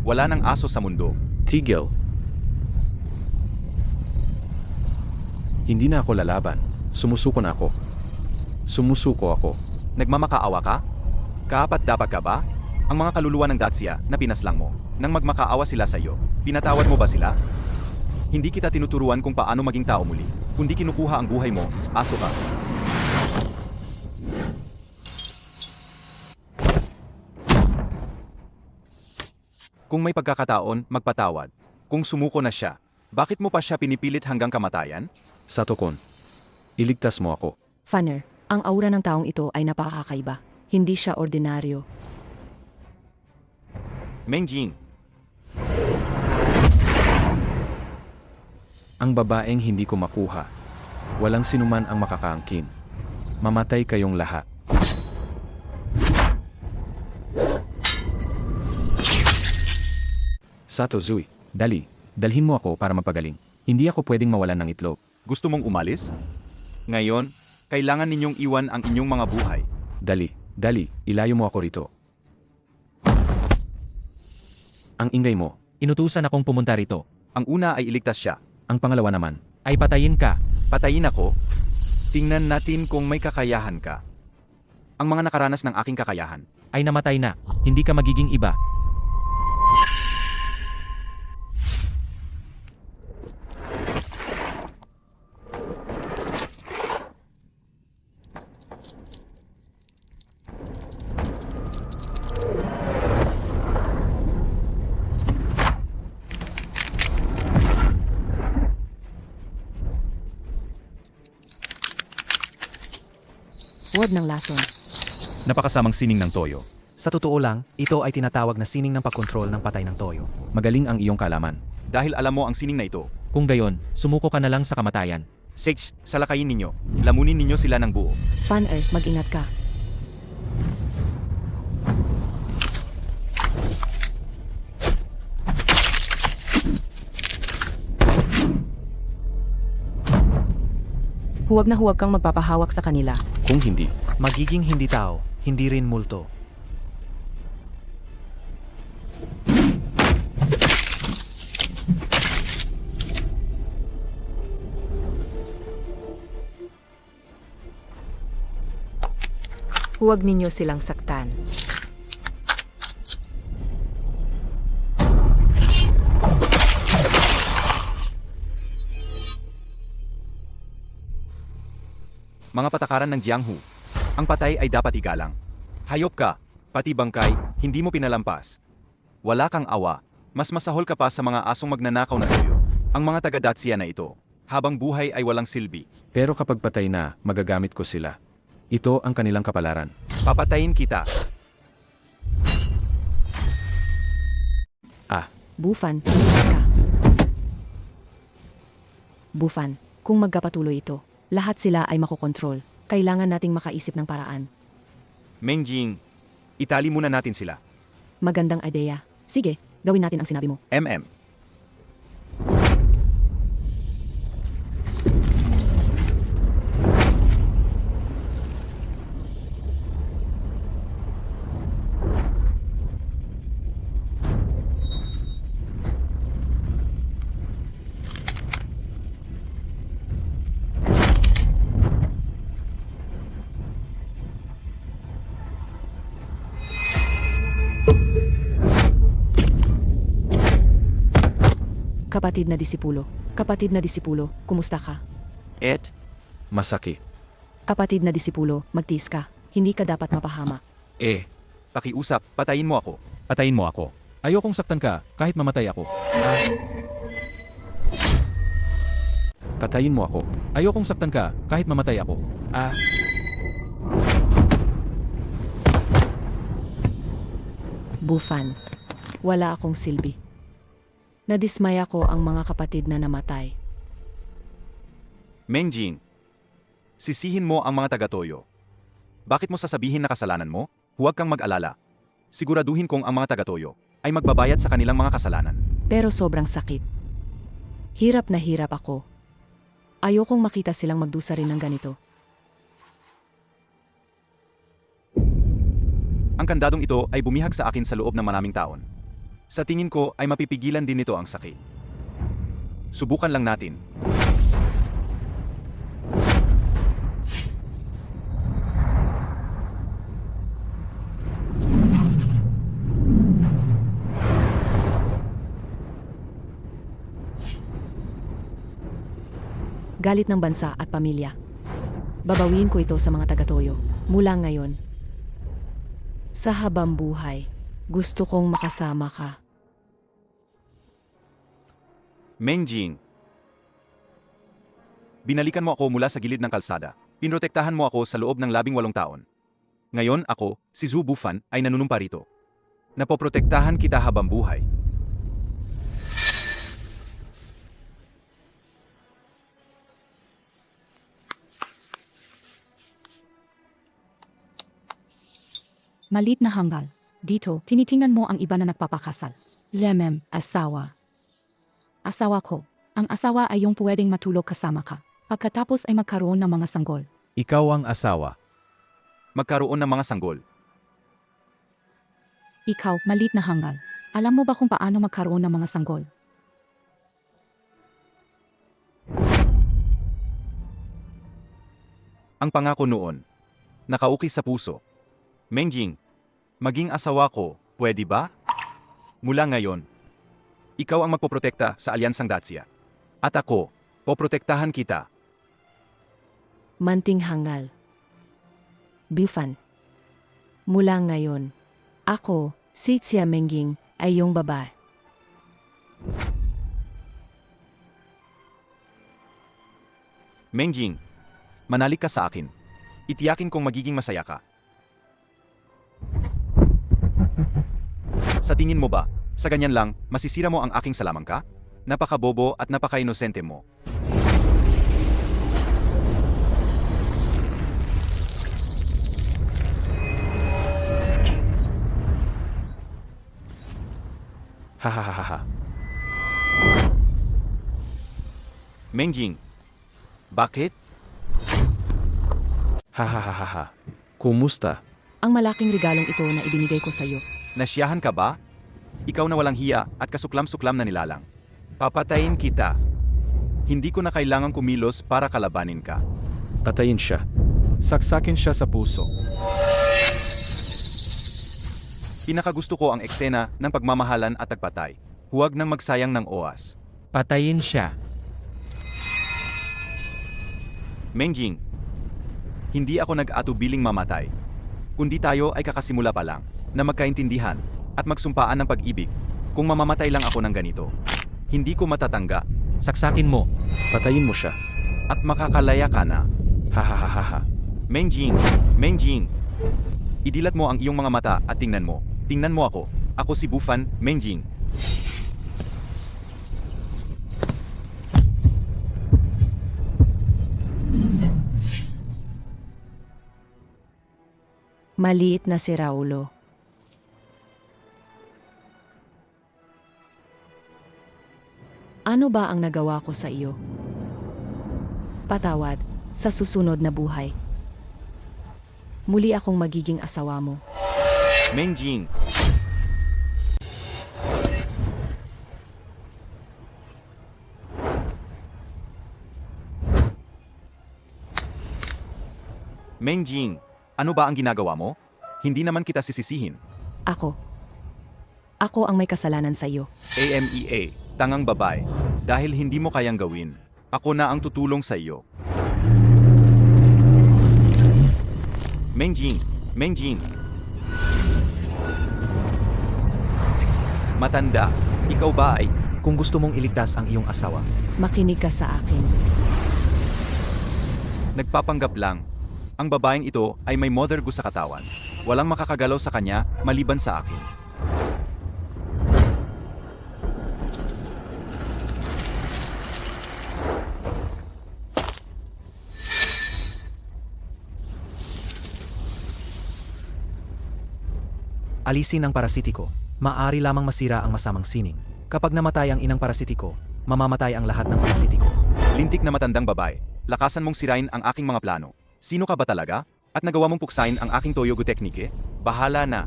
Speaker 4: Wala ng aso sa mundo.
Speaker 1: Tigil. Hindi na ako lalaban. Sumusuko na ako. Sumusuko ako.
Speaker 4: Nagmamakaawa ka? Kaapat-dapat ka ba? Ang mga kaluluwa ng Dacia na pinaslang mo, nang magmakaawa sila sa iyo, pinatawad mo ba sila? Hindi kita tinuturuan kung paano maging tao muli, kundi kinukuha ang buhay mo, aso ka. Kung may pagkakataon, magpatawad. Kung sumuko na siya, bakit mo pa siya pinipilit hanggang kamatayan?
Speaker 1: Satokon. Iligtas mo ako.
Speaker 3: Funner, ang aura ng taong ito ay napakakaiba. Hindi siya ordinaryo.
Speaker 4: Mengjing,
Speaker 1: Ang babaeng hindi ko makuha. Walang sinuman ang makakaangkin. Mamatay kayong lahat. Sato Zui, dali. Dalhin mo ako para mapagaling. Hindi ako pwedeng mawalan ng itlog.
Speaker 4: Gusto mong umalis? Ngayon, kailangan ninyong iwan ang inyong mga buhay.
Speaker 1: Dali, ilayo mo ako rito. Ang ingay mo.
Speaker 7: Inutusan akong pumunta rito.
Speaker 4: Ang una ay iligtas siya.
Speaker 1: Ang pangalawa naman.
Speaker 7: Ay patayin ka.
Speaker 4: Patayin ako. Tingnan natin kung may kakayahan ka. Ang mga nakaranas ng aking kakayahan.
Speaker 7: Ay namatay na. Hindi ka magiging iba.
Speaker 3: Huwag ng lason.
Speaker 10: Napakasamang sining ng toyo.
Speaker 12: Sa totoo lang, ito ay tinatawag na sining ng pagkontrol ng patay ng toyo.
Speaker 1: Magaling ang iyong kalaman.
Speaker 4: Dahil alam mo ang sining na ito.
Speaker 7: Kung gayon, sumuko ka na lang sa kamatayan.
Speaker 4: Sage, salakayin ninyo. Lamunin ninyo sila ng buo.
Speaker 3: Fan Earth, mag-ingat ka.
Speaker 8: Huwag na huwag kang magpapahawak sa kanila.
Speaker 1: Kung hindi,
Speaker 12: Magiging hindi tao, hindi rin multo.
Speaker 3: Huwag ninyo silang saktan.
Speaker 4: Mga patakaran ng Jianghu. Ang patay ay dapat igalang. Hayop ka, pati bangkay, hindi mo pinalampas. Wala kang awa, mas masahol ka pa sa mga asong magnanakaw na tuyo. Ang mga taga-Dacia na ito, habang buhay ay walang silbi.
Speaker 1: pero kapag patay na, magagamit ko sila. Ito ang kanilang kapalaran.
Speaker 4: Papatayin kita.
Speaker 3: Bufan, ingat ka. Bufan, kung magkapatuloy ito, lahat sila ay makokontrol. Kailangan nating makaisip ng paraan.
Speaker 4: Mengjing, itali muna natin sila.
Speaker 3: Magandang ideya. Sige, gawin natin ang sinabi mo.
Speaker 4: MM.
Speaker 3: Kapatid na disipulo, kumusta ka?
Speaker 1: Masakit.
Speaker 3: Kapatid na disipulo, magtiis ka. Hindi ka dapat mapahamak.
Speaker 4: Pakiusap, patayin mo ako.
Speaker 10: Patayin mo ako.
Speaker 7: Ayokong saktan ka, kahit mamatay ako.
Speaker 1: Patayin mo ako.
Speaker 7: Ayokong saktan ka, kahit mamatay ako.
Speaker 3: Bufan, wala akong silbi. Nadismaya ko ang mga kapatid na namatay.
Speaker 4: Mengjing, sisihin mo ang mga taga-toyo. Bakit mo sasabihin na kasalanan mo? Huwag kang mag-alala. Siguraduhin kong ang mga taga-toyo ay magbabayad sa kanilang mga kasalanan.
Speaker 3: Pero sobrang sakit. Hirap na hirap ako. Ayokong makita silang magdusa rin ng ganito.
Speaker 4: Ang kandadong ito ay bumihag sa akin sa loob ng maraming taon. Sa tingin ko ay mapipigilan din nito ang sakit. Subukan lang natin.
Speaker 3: Galit ng bansa at pamilya. Babawiin ko ito sa mga taga-toyo. Mula ngayon, sa habang buhay, gusto kong makasama ka.
Speaker 4: Mengjing, binalikan mo ako mula sa gilid ng kalsada. Pinrotektahan mo ako sa loob ng 18 taon. Ngayon ako, si Zhu Bufan, ay nanunumpa rito. Napoprotektahan kita habang buhay.
Speaker 6: Malit na hanggal. Dito, tinitingnan mo ang iba na nagpapakasal. Lemem, asawa. Asawa ko. Ang asawa ay yung pwedeng matulog kasama ka. Pagkatapos ay magkaroon ng mga sanggol.
Speaker 10: Ikaw ang asawa.
Speaker 4: Magkaroon ng mga sanggol.
Speaker 6: Ikaw, malit na hangal. Alam mo ba kung paano magkaroon ng mga sanggol?
Speaker 4: Ang pangako noon. Nakaukit sa puso. Mengjing, maging asawa ko, pwede ba? Mula ngayon, ikaw ang magpoprotekta sa Alyansang Dacia. At ako, poprotektahan kita.
Speaker 3: Manting hangal. Bufan. Mula ngayon, ako, si Xia Mengjing, ay iyong babae.
Speaker 4: Mengjing, manalik ka sa akin. Itiyakin kong magiging masaya ka. Sa tingin mo ba, sa ganyan lang, masisira mo ang aking salamangka? Napakabobo at napaka-inosente mo.
Speaker 1: Hahaha.
Speaker 4: Mengjing, bakit?
Speaker 1: Hahaha. Kumusta?
Speaker 3: Ang malaking regalong ito na ibinigay ko sa iyo.
Speaker 4: Nasiyahan ka ba? Ikaw na walang hiya at kasuklam-suklam na nilalang. Papatayin kita. Hindi ko na kailangang kumilos para kalabanin ka.
Speaker 1: Patayin siya.
Speaker 2: Saksakin siya sa puso.
Speaker 4: Pinakagusto ko ang eksena ng pagmamahalan at tagpatay. Huwag nang magsayang ng oras.
Speaker 5: Patayin siya.
Speaker 4: Mengjing, hindi ako nag-atubiling mamatay. Kundi tayo ay kakasimula pa lang na magkaintindihan at magsumpaan ng pag-ibig. Kung mamamatay lang ako ng ganito, hindi ko matatangga
Speaker 5: Saksakin mo.
Speaker 1: Patayin mo siya.
Speaker 4: at makakalaya ka na.
Speaker 1: Hahaha.
Speaker 4: Mengjing, Mengjing, idilat mo ang iyong mga mata at tingnan mo. Tingnan mo ako. Ako si Bufan, Mengjing.
Speaker 3: Maliit na si Raulo. Ano ba ang nagawa ko sa iyo? Patawad sa susunod na buhay. Muli akong magiging asawa mo.
Speaker 4: Mengjing, Mengjing, ano ba ang ginagawa mo? Hindi naman kita sisisihin.
Speaker 3: Ako. Ako ang may kasalanan sa iyo.
Speaker 4: AMEA, tangang babae. Dahil hindi mo kayang gawin, ako na ang tutulong sa iyo. Mengjing, Mengjing. Matanda, ikaw ba ay...
Speaker 12: Kung gusto mong iligtas ang iyong asawa,
Speaker 3: Makinig ka sa akin.
Speaker 4: Nagpapanggap lang. Ang babaeng ito ay may mothergo sa katawan. Walang makakagalaw sa kanya maliban sa akin.
Speaker 12: alisin ang parasitiko. Maaari lamang masira ang masamang sining. Kapag namatay ang inang parasitiko, mamamatay ang lahat ng parasitiko.
Speaker 4: Lintik na matandang babae, lakasan mong sirain ang aking mga plano. Sino ka ba talaga? At nagawa mong puksain ang aking Toyogo teknike? Bahala na.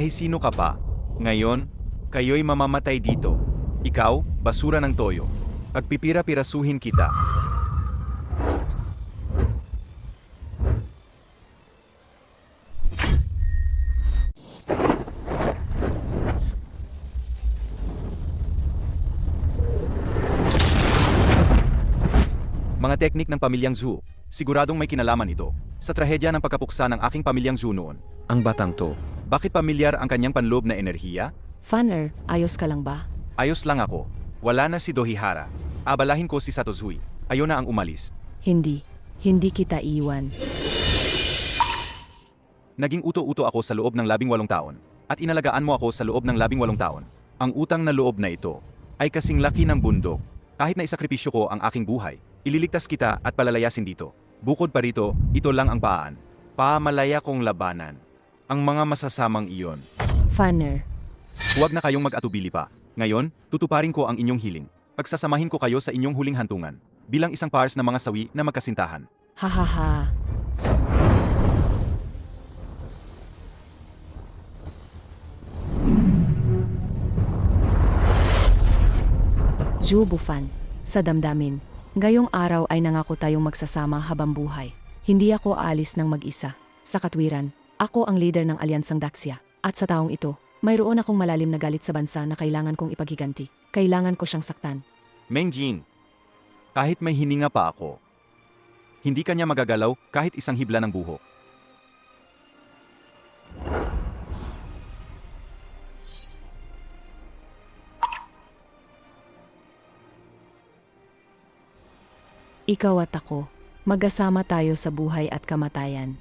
Speaker 4: Sino ka pa? Ngayon, kayo'y mamamatay dito. Ikaw, basura ng toyo. Pagpipira-pirasuhin kita. Mga teknik ng pamilyang Zhu, siguradong may kinalaman ito sa trahedya ng pagkapuksa ng aking pamilyang Zhu noon.
Speaker 1: Ang batang to.
Speaker 4: Bakit pamilyar ang kanyang panloob na enerhiya?
Speaker 3: Funner, ayos ka lang ba?
Speaker 4: Ayos lang ako. Wala na si Dohihara. Abalahin ko si Satozui. Ayaw na ang umalis.
Speaker 3: Hindi. Hindi kita iwan.
Speaker 4: Naging uto-uto ako sa loob ng 18 taon. At inalagaan mo ako sa loob ng 18 taon. Ang utang na loob na ito ay kasing laki ng bundok. Kahit na isakripisyo ko ang aking buhay, ililigtas kita at palalayasin dito. Bukod pa rito, ito lang ang paan. Pamalaya kong labanan. Ang mga masasamang iyon.
Speaker 3: Funner,
Speaker 4: Huwag na kayong mag-atubili pa. Ngayon, tutuparin ko ang inyong hiling. Pagsasamahin ko kayo sa inyong huling hantungan, bilang isang pars ng mga sawi na magkasintahan.
Speaker 3: Hahaha. Zhu Bufan, sa damdamin. Ngayong araw ay nangako tayong magsasama habang buhay. Hindi ako aalis ng mag-isa. Sa katwiran, ako ang leader ng Alyansang Daxia. At sa taong ito, mayroon akong malalim na galit sa bansa na kailangan kong ipaghiganti. Kailangan ko siyang saktan.
Speaker 4: Mengjing, kahit may hininga pa ako, hindi kanya magagalaw kahit isang hibla ng buhok.
Speaker 3: Ikaw at ako, magkasama tayo sa buhay at kamatayan.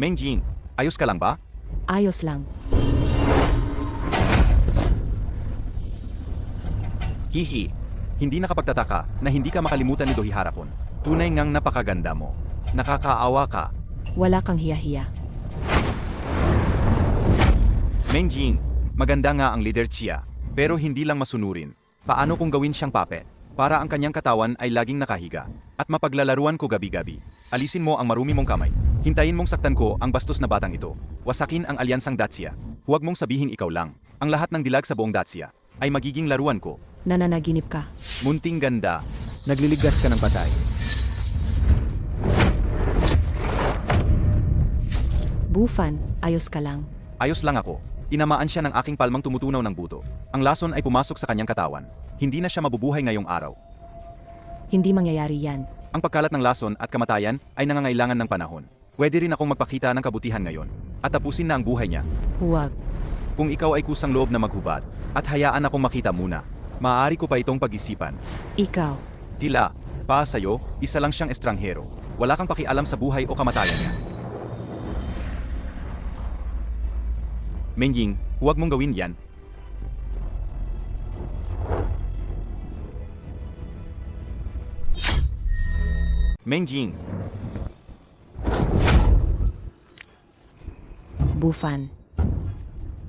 Speaker 4: Mengjing, ayos ka lang ba?
Speaker 3: Ayos lang.
Speaker 4: Hihi, hindi nakapagtataka na hindi ka makalimutan ni Dohiharakon. Tunay ngang napakaganda mo. Nakakaawa ka.
Speaker 3: Wala kang hiya-hiya.
Speaker 4: Mengjing, maganda nga ang leader Chia, pero hindi lang masunurin. Paano kung gawin siyang puppet? Para ang kanyang katawan ay laging nakahiga. At mapaglalaruan ko gabi-gabi. Alisin mo ang marumi mong kamay. Hintayin mong saktan ko ang bastos na batang ito. Wasakin ang Alyansang Daxia. Huwag mong sabihin ikaw lang. Ang lahat ng dilag sa buong Daxia ay magiging laruan ko.
Speaker 3: Nananaginip ka.
Speaker 4: Munting ganda.
Speaker 5: Nagliligas ka ng patay.
Speaker 3: Bufan, ayos ka lang.
Speaker 4: Ayos lang ako. Tinamaan siya ng aking palmang tumutunaw ng buto. Ang lason ay pumasok sa kanyang katawan. Hindi na siya mabubuhay ngayong araw.
Speaker 3: Hindi mangyayari yan.
Speaker 4: Ang pagkalat ng lason at kamatayan ay nangangailangan ng panahon. Pwede rin akong magpakita ng kabutihan ngayon at tapusin na ang buhay niya.
Speaker 3: Huwag.
Speaker 4: Kung ikaw ay kusang loob na maghubad at hayaan akong makita muna, maaari ko pa itong pag-isipan.
Speaker 3: Ikaw.
Speaker 4: Tila, pa sa'yo, isa lang siyang estranghero. Wala kang pakialam sa buhay o kamatayan niya. Mengjing, huwag mong gawin yan. Mengjing,
Speaker 3: Bufan.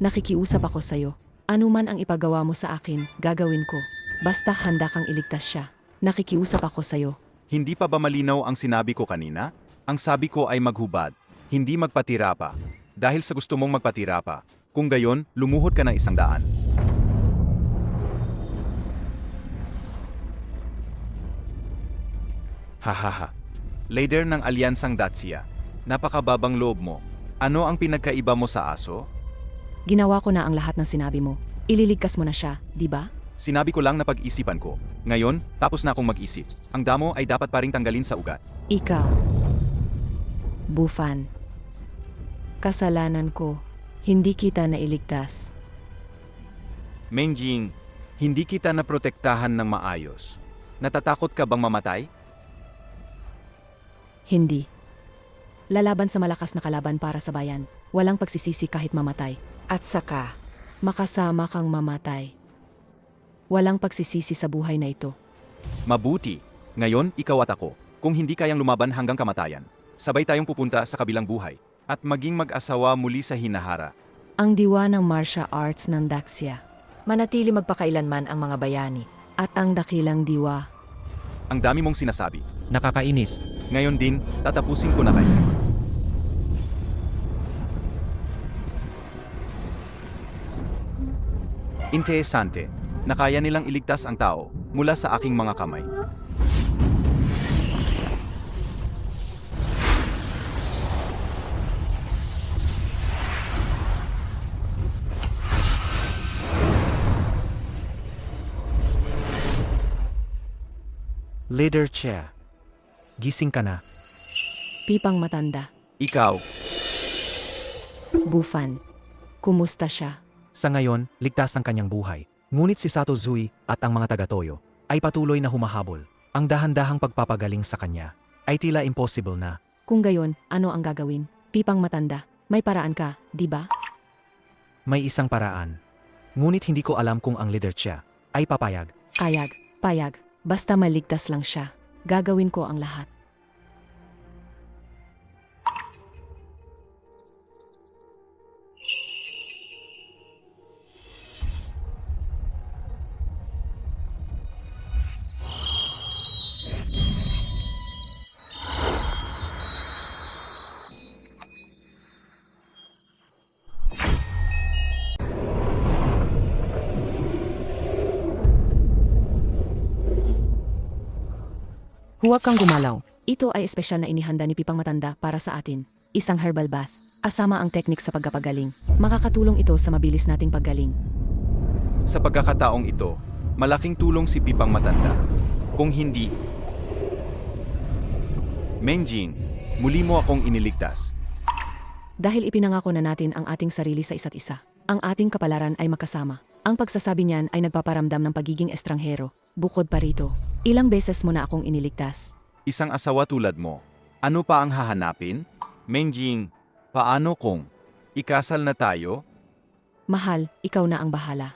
Speaker 3: Nakikiusap ako sa'yo. Ano man ang ipagawa mo sa akin, gagawin ko. Basta handa kang iligtas siya. Nakikiusap ako sa'yo.
Speaker 4: hindi pa ba malinaw ang sinabi ko kanina? Ang sabi ko ay maghubad, hindi magpatira pa. Dahil sa gusto mong magpatira pa. Kung gayon, lumuhod ka ng 100. Hahaha. Leader ng Alyansang Daxia. Napakababang loob mo. Ano ang pinagkaiba mo sa aso?
Speaker 3: Ginawa ko na ang lahat ng sinabi mo. Ililigtas mo na siya, di ba?
Speaker 4: Sinabi ko lang na pag-isipan ko. Ngayon, tapos na akong mag-isip. Ang damo ay dapat pa ring tanggalin sa ugat.
Speaker 3: Ikaw. Bufan. Kasalanan ko. Hindi kita nailigtas.
Speaker 4: Mengjing, hindi kita naprotektahan ng maayos. Natatakot ka bang mamatay?
Speaker 3: Hindi. Lalaban sa malakas na kalaban para sa bayan. Walang pagsisisi kahit mamatay. At saka, makasama kang mamatay. Walang pagsisisi sa buhay na ito.
Speaker 4: Mabuti. Ngayon, ikaw at ako. Kung hindi kayang lumaban hanggang kamatayan, sabay tayong pupunta sa kabilang buhay at maging mag-asawa muli sa hinahara.
Speaker 3: Ang diwa ng martial arts ng Daxia. Manatili magpakailanman ang mga bayani. At ang dakilang diwa.
Speaker 4: Ang dami mong sinasabi.
Speaker 7: Nakakainis.
Speaker 4: Ngayon din, tatapusin ko na kayo. Interesante. Nakaya nilang iligtas ang tao mula sa aking mga kamay.
Speaker 12: Leader Chia, gising ka na.
Speaker 3: Pipang matanda.
Speaker 4: Ikaw,
Speaker 3: Bufan. Kumusta siya?
Speaker 12: Sa ngayon, ligtas ang kanyang buhay. Ngunit si Sato Zui at ang mga taga-Toyo ay patuloy na humahabol. Ang dahan-dahang pagpapagaling sa kanya ay tila impossible na.
Speaker 3: Kung gayon, ano ang gagawin? Pipang matanda. May paraan ka, di ba?
Speaker 12: May isang paraan. Ngunit hindi ko alam kung ang Leader Chia ay papayag.
Speaker 3: Payag. Basta maligtas lang siya. Gagawin ko ang lahat.
Speaker 8: Huwag kang gumalaw.
Speaker 3: Ito ay espesyal na inihanda ni Pipang Matanda para sa atin. Isang herbal bath. Asama ang teknik sa pagkapagaling. Makakatulong ito sa mabilis nating paggaling.
Speaker 4: Sa pagkakataong ito, malaking tulong si Pipang Matanda. Kung hindi, Mengjing, muli mo akong iniligtas.
Speaker 3: Dahil ipinangako na natin ang ating sarili sa isa't isa. Ang ating kapalaran ay makasama. Ang pagsasabi niyan ay nagpaparamdam ng pagiging estranghero. Bukod pa rito, ilang beses mo na akong iniligtas.
Speaker 4: Isang asawa tulad mo, ano pa ang hahanapin? Mengjing, paano kung ikasal na tayo?
Speaker 3: Mahal, ikaw na ang bahala.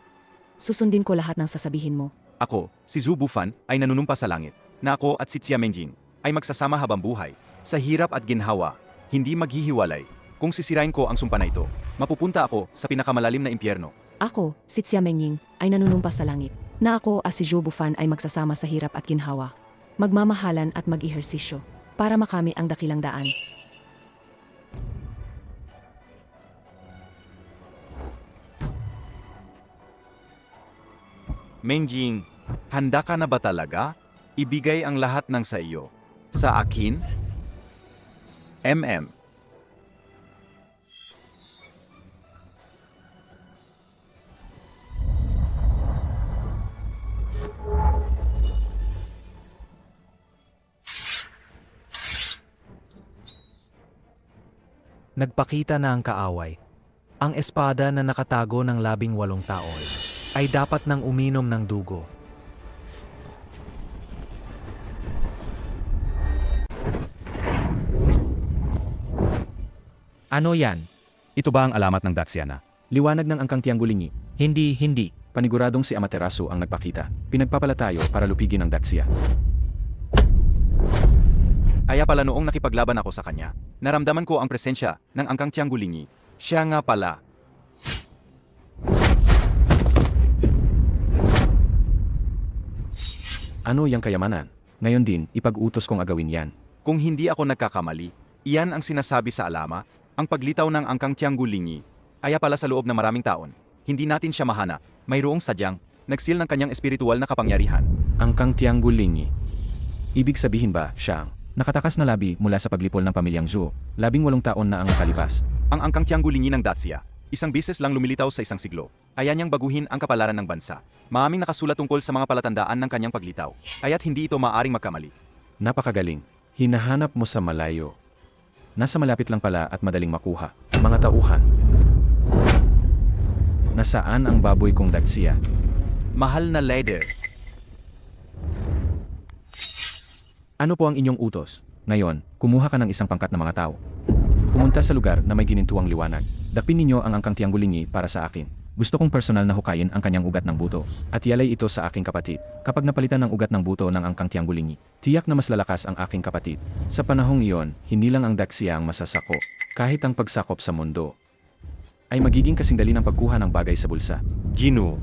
Speaker 3: Susundin ko lahat ng sasabihin mo.
Speaker 4: Ako, si Zhu Bufan, ay nanunumpa sa langit, na ako at si Xia Mengjing ay magsasama habang buhay. Sa hirap at ginhawa, hindi maghihiwalay. Kung sisirain ko ang sumpa na ito, mapupunta ako sa pinakamalalim na impyerno.
Speaker 3: Ako, si Xia Mengying, ay nanunumpa sa langit, na ako as si Zhu Bufan ay magsasama sa hirap at ginhawa. Magmamahalan at mag-ehersisyo, para makami ang dakilang daan.
Speaker 4: Mengjing, handa ka na ba talaga? Ibigay ang lahat ng sa iyo. Sa akin? MM.
Speaker 12: Nagpakita na ang kaaway. Ang espada na nakatago ng 18 taon ay dapat nang uminom ng dugo.
Speaker 10: Ano yan? Ito ba ang alamat ng Daxiana?
Speaker 5: Liwanag ng angkang Tianggulingi.
Speaker 7: Hindi.
Speaker 1: Paniguradong si Amaterasu ang nagpakita. Pinagpapala tayo para lupigin ang Daxia.
Speaker 4: Kaya pala noong nakipaglaban ako sa kanya, naramdaman ko ang presensya ng angkang Tianggulingi. Siya nga pala.
Speaker 1: Ano yang kayamanan? Ngayon din, ipag-utos kong agawin yan.
Speaker 4: Kung hindi ako nagkakamali, iyan ang sinasabi sa alama, ang paglitaw ng angkang Tianggulingi. Kaya pala sa loob ng maraming taon, hindi natin siya mahana, mayroong sadyang nagsil ng kanyang espiritual na kapangyarihan.
Speaker 1: Angkang Tianggulingi. Ibig sabihin ba, siyang nakatakas na labi mula sa paglipol ng pamilyang Zhou, 18 taon na ang nakalipas.
Speaker 4: Ang angkang Tianggulingi ng Daxia, isang bises lang lumilitaw sa isang siglo. Kaya niyang baguhin ang kapalaran ng bansa. Maaming nakasulat tungkol sa mga palatandaan ng kanyang paglitaw, kaya't hindi ito maaring magkamali.
Speaker 1: Napakagaling. Hinahanap mo sa malayo. Nasa malapit lang pala at madaling makuha. Mga tauhan. Nasaan ang baboy kong Daxia?
Speaker 4: Mahal na leader.
Speaker 1: Ano po ang inyong utos? Ngayon, kumuha ka ng isang pangkat na mga tao. Pumunta sa lugar na may ginintuang liwanag. Dakpin ninyo ang angkang Tianggulingi para sa akin. Gusto kong personal na hukayin ang kanyang ugat ng buto. At yalay ito sa aking kapatid. Kapag napalitan ng ugat ng buto ng angkang Tianggulingi, tiyak na mas lalakas ang aking kapatid. Sa panahong iyon, hindi lang ang Daxia ang masasako. Kahit ang pagsakop sa mundo ay magiging kasing dali ng pagkuha ng bagay sa bulsa.
Speaker 4: Ginoo.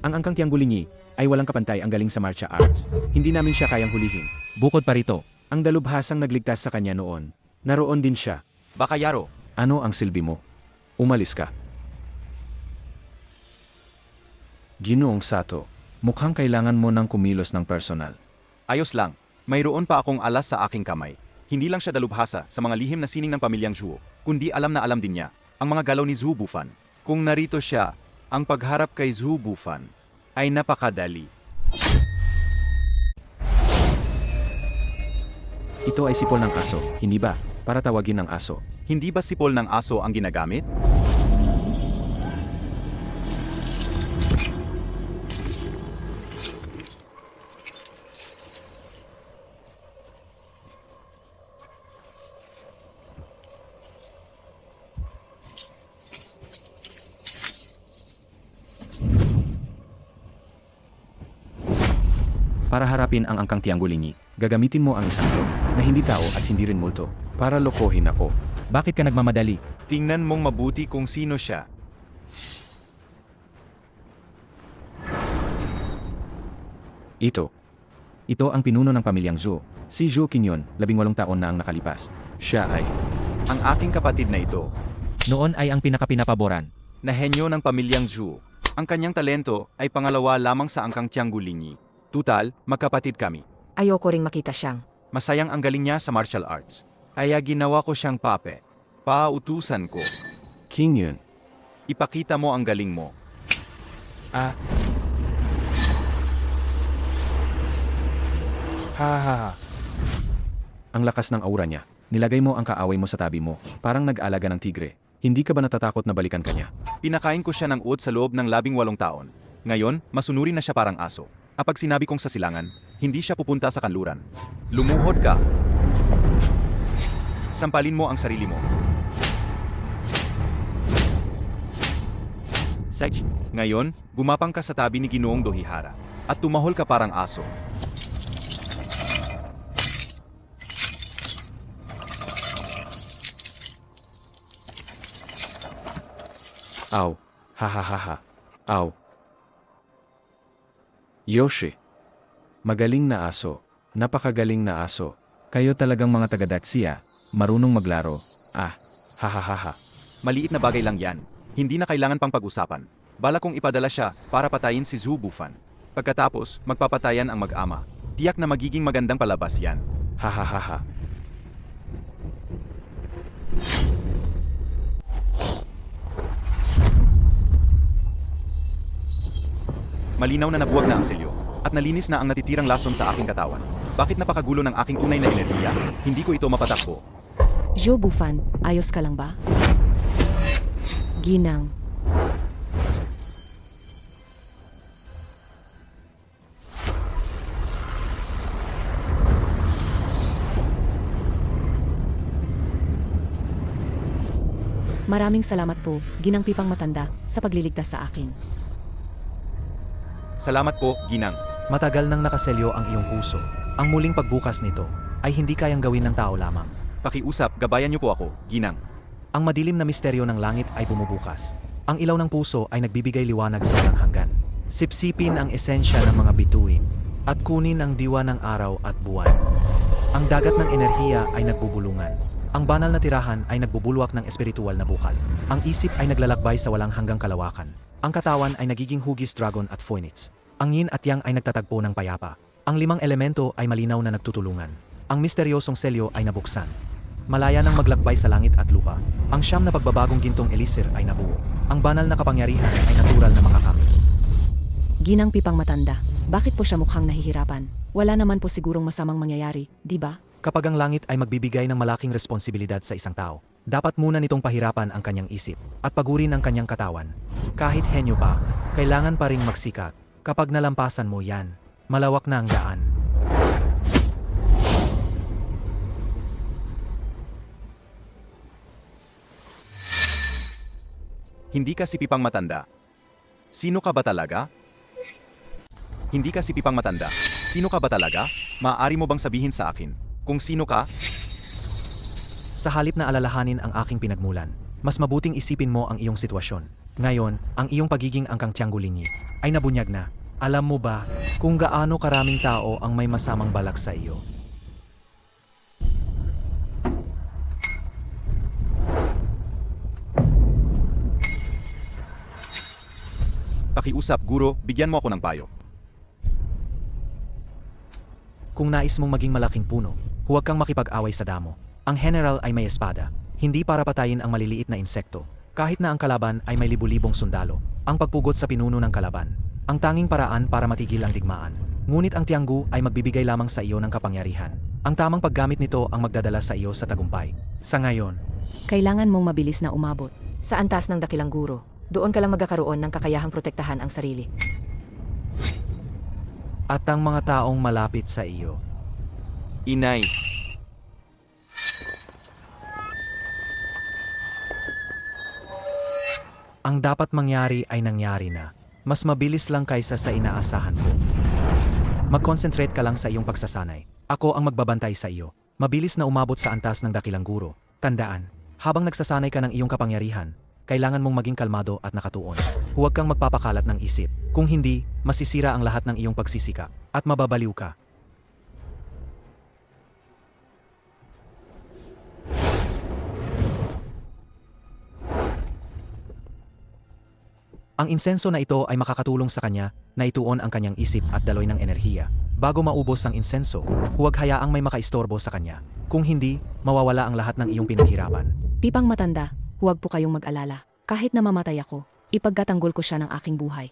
Speaker 5: Ang angkang Tianggulingi ay walang kapantay ang galing sa martial arts. Hindi namin siya kayang hulihin.
Speaker 7: Bukod pa rito,
Speaker 5: Ang dalubhasang nagligtas sa kanya noon, naroon din siya.
Speaker 4: Bakayaro.
Speaker 1: Ano ang silbi mo? Umalis ka. Ginoong Sato, mukhang kailangan mo ng kumilos ng personal.
Speaker 4: Ayos lang. Mayroon pa akong alas sa aking kamay. Hindi lang siya dalubhasa sa mga lihim na sining ng pamilyang Zhuo, kundi alam na alam din niya ang mga galaw ni Zhu Bufan. Kung narito siya, ang pagharap kay Zhu Bufan ay napakadali.
Speaker 1: Ito ay sipol ng aso, hindi ba? Para tawagin ng aso.
Speaker 4: Hindi ba sipol ng aso ang ginagamit?
Speaker 1: Para harapin ang angkang Tianggulingi, gagamitin mo ang isang clone na hindi tao at hindi rin multo para lokohin ako.
Speaker 5: Bakit ka nagmamadali?
Speaker 4: Tingnan mong mabuti kung sino siya.
Speaker 1: Ito ang pinuno ng pamilyang Zhou. Si Zhou Qingyun, 18 taon na ang nakalipas. Siya ay
Speaker 4: Ang aking kapatid na ito,
Speaker 5: Noon ay ang pinakapinapaboran.
Speaker 4: na henyo ng pamilyang Zhu. Ang kanyang talento ay pangalawa lamang sa angkang Tianggulingi. Tutal, magkapatid kami.
Speaker 3: Ayoko ring makita siyang.
Speaker 4: Masayang ang galing niya sa martial arts. Kaya ginawa ko siyang pape. Pautusan ko.
Speaker 1: Qingyun.
Speaker 4: Ipakita mo ang galing mo.
Speaker 2: Ha ha ha.
Speaker 1: Ang lakas ng aura niya. Nilagay mo ang kaaway mo sa tabi mo, parang nag-aalaga ng tigre. Hindi ka ba natatakot na balikan kanya?
Speaker 4: Pinakain ko siya ng oat sa loob ng 18 taon. Ngayon, masunurin na siya parang aso. Kapag sinabi kong sa silangan, hindi siya pupunta sa kanluran. Lumuhod ka. Sampalin mo ang sarili mo. Sech, ngayon, gumapang ka sa tabi ni Ginoong Dohihara at tumahol ka parang aso.
Speaker 1: Aw. Ha. Aw. Yoshi. Magaling na aso. Napakagaling na aso. Kayo talagang mga taga-Dacia. Marunong maglaro. Ha.
Speaker 4: Maliit na bagay lang yan. Hindi na kailangan pang pag-usapan. Bala kong ipadala siya para patayin si Zhu Bufan. Pagkatapos, magpapatayan ang mag-ama. Tiyak na magiging magandang palabas yan.
Speaker 1: Ha.
Speaker 4: Malinaw na nabuwag na ang selyo, at nalinis na ang natitirang lason sa aking katawan. Bakit napakagulo ng aking tunay na enerhiya? Hindi ko ito mapatakbo.
Speaker 3: Zhou Bufan, ayos ka lang ba? Ginang. Maraming salamat po, Ginang Pipang Matanda, sa pagliligtas sa akin.
Speaker 4: Salamat po, Ginang.
Speaker 12: Matagal nang nakaselyo ang iyong puso. Ang muling pagbukas nito ay hindi kayang gawin ng tao lamang.
Speaker 4: Pakiusap, gabayan niyo po ako, Ginang.
Speaker 12: Ang madilim na misteryo ng langit ay bumubukas. Ang ilaw ng puso ay nagbibigay liwanag sa walang hanggan. Sipsipin ang esensya ng mga bituin at kunin ang diwa ng araw at buwan. Ang dagat ng enerhiya ay nagbubulungan. Ang banal na tirahan ay nagbubulwak ng espiritual na bukal. Ang isip ay naglalakbay sa walang hanggang kalawakan. Ang katawan ay nagiging hugis dragon at phoenix. Ang yin at yang ay nagtatagpo ng payapa. Ang 5 elemento ay malinaw na nagtutulungan. Ang misteryosong selyo ay nabuksan. Malaya nang maglakbay sa langit at lupa. Ang 9 na pagbabagong gintong elisir ay nabuo. Ang banal na kapangyarihan ay natural na makakamit.
Speaker 3: Ginang Pipang Matanda, bakit po siya mukhang nahihirapan? Wala naman po sigurong masamang mangyayari, di ba?
Speaker 12: Kapag ang langit ay magbibigay ng malaking responsibilidad sa isang tao, dapat muna nitong pahirapan ang kanyang isip at pagurin ang kanyang katawan. Kahit henyo pa, kailangan pa ring magsikat. Kapag nalampasan mo yan, malawak na ang daan.
Speaker 4: Hindi ka si Pipang Matanda. Sino ka ba talaga? Hindi ka si Pipang Matanda. Sino ka ba talaga? Maaari mo bang sabihin sa akin kung sino ka?
Speaker 12: Sa halip na alalahanin ang aking pinagmulan, mas mabuting isipin mo ang iyong sitwasyon. Ngayon, ang iyong pagiging angkang Tianggulingi ay nabunyag na. Alam mo ba kung gaano karaming tao ang may masamang balak sa iyo?
Speaker 4: Pakiusap, guro, bigyan mo ako ng payo.
Speaker 12: Kung nais mong maging malaking puno, huwag kang makipag-away sa damo. Ang general ay may espada, hindi para patayin ang maliliit na insekto. Kahit na ang kalaban ay may libu-libong sundalo, ang pagpugot sa pinuno ng kalaban, ang tanging paraan para matigil ang digmaan. Ngunit ang Tianggu ay magbibigay lamang sa iyo ng kapangyarihan. Ang tamang paggamit nito ang magdadala sa iyo sa tagumpay. Sa ngayon,
Speaker 3: Kailangan mong mabilis na umabot. Sa antas ng dakilang guro, doon ka lang magkakaroon ng kakayahang protektahan ang sarili.
Speaker 12: at ang mga taong malapit sa iyo.
Speaker 4: Inay.
Speaker 12: Ang dapat mangyari ay nangyari na. Mas mabilis lang kaysa sa inaasahan ko. Mag-concentrate ka lang sa iyong pagsasanay. Ako ang magbabantay sa iyo. Mabilis na umabot sa antas ng dakilang guro. Tandaan, habang nagsasanay ka ng iyong kapangyarihan, kailangan mong maging kalmado at nakatuon. Huwag kang magpapakalat ng isip. Kung hindi, masisira ang lahat ng iyong pagsisika at mababaliw ka. Ang insenso na ito ay makakatulong sa kanya na ituon ang kanyang isip at daloy ng enerhiya. Bago maubos ang insenso, huwag hayaang may makaistorbo sa kanya. Kung hindi, mawawala ang lahat ng iyong pinaghirapan.
Speaker 3: Pipang matanda, huwag po kayong mag-alala. Kahit na mamatay ako, ipagtatanggol ko siya ng aking buhay.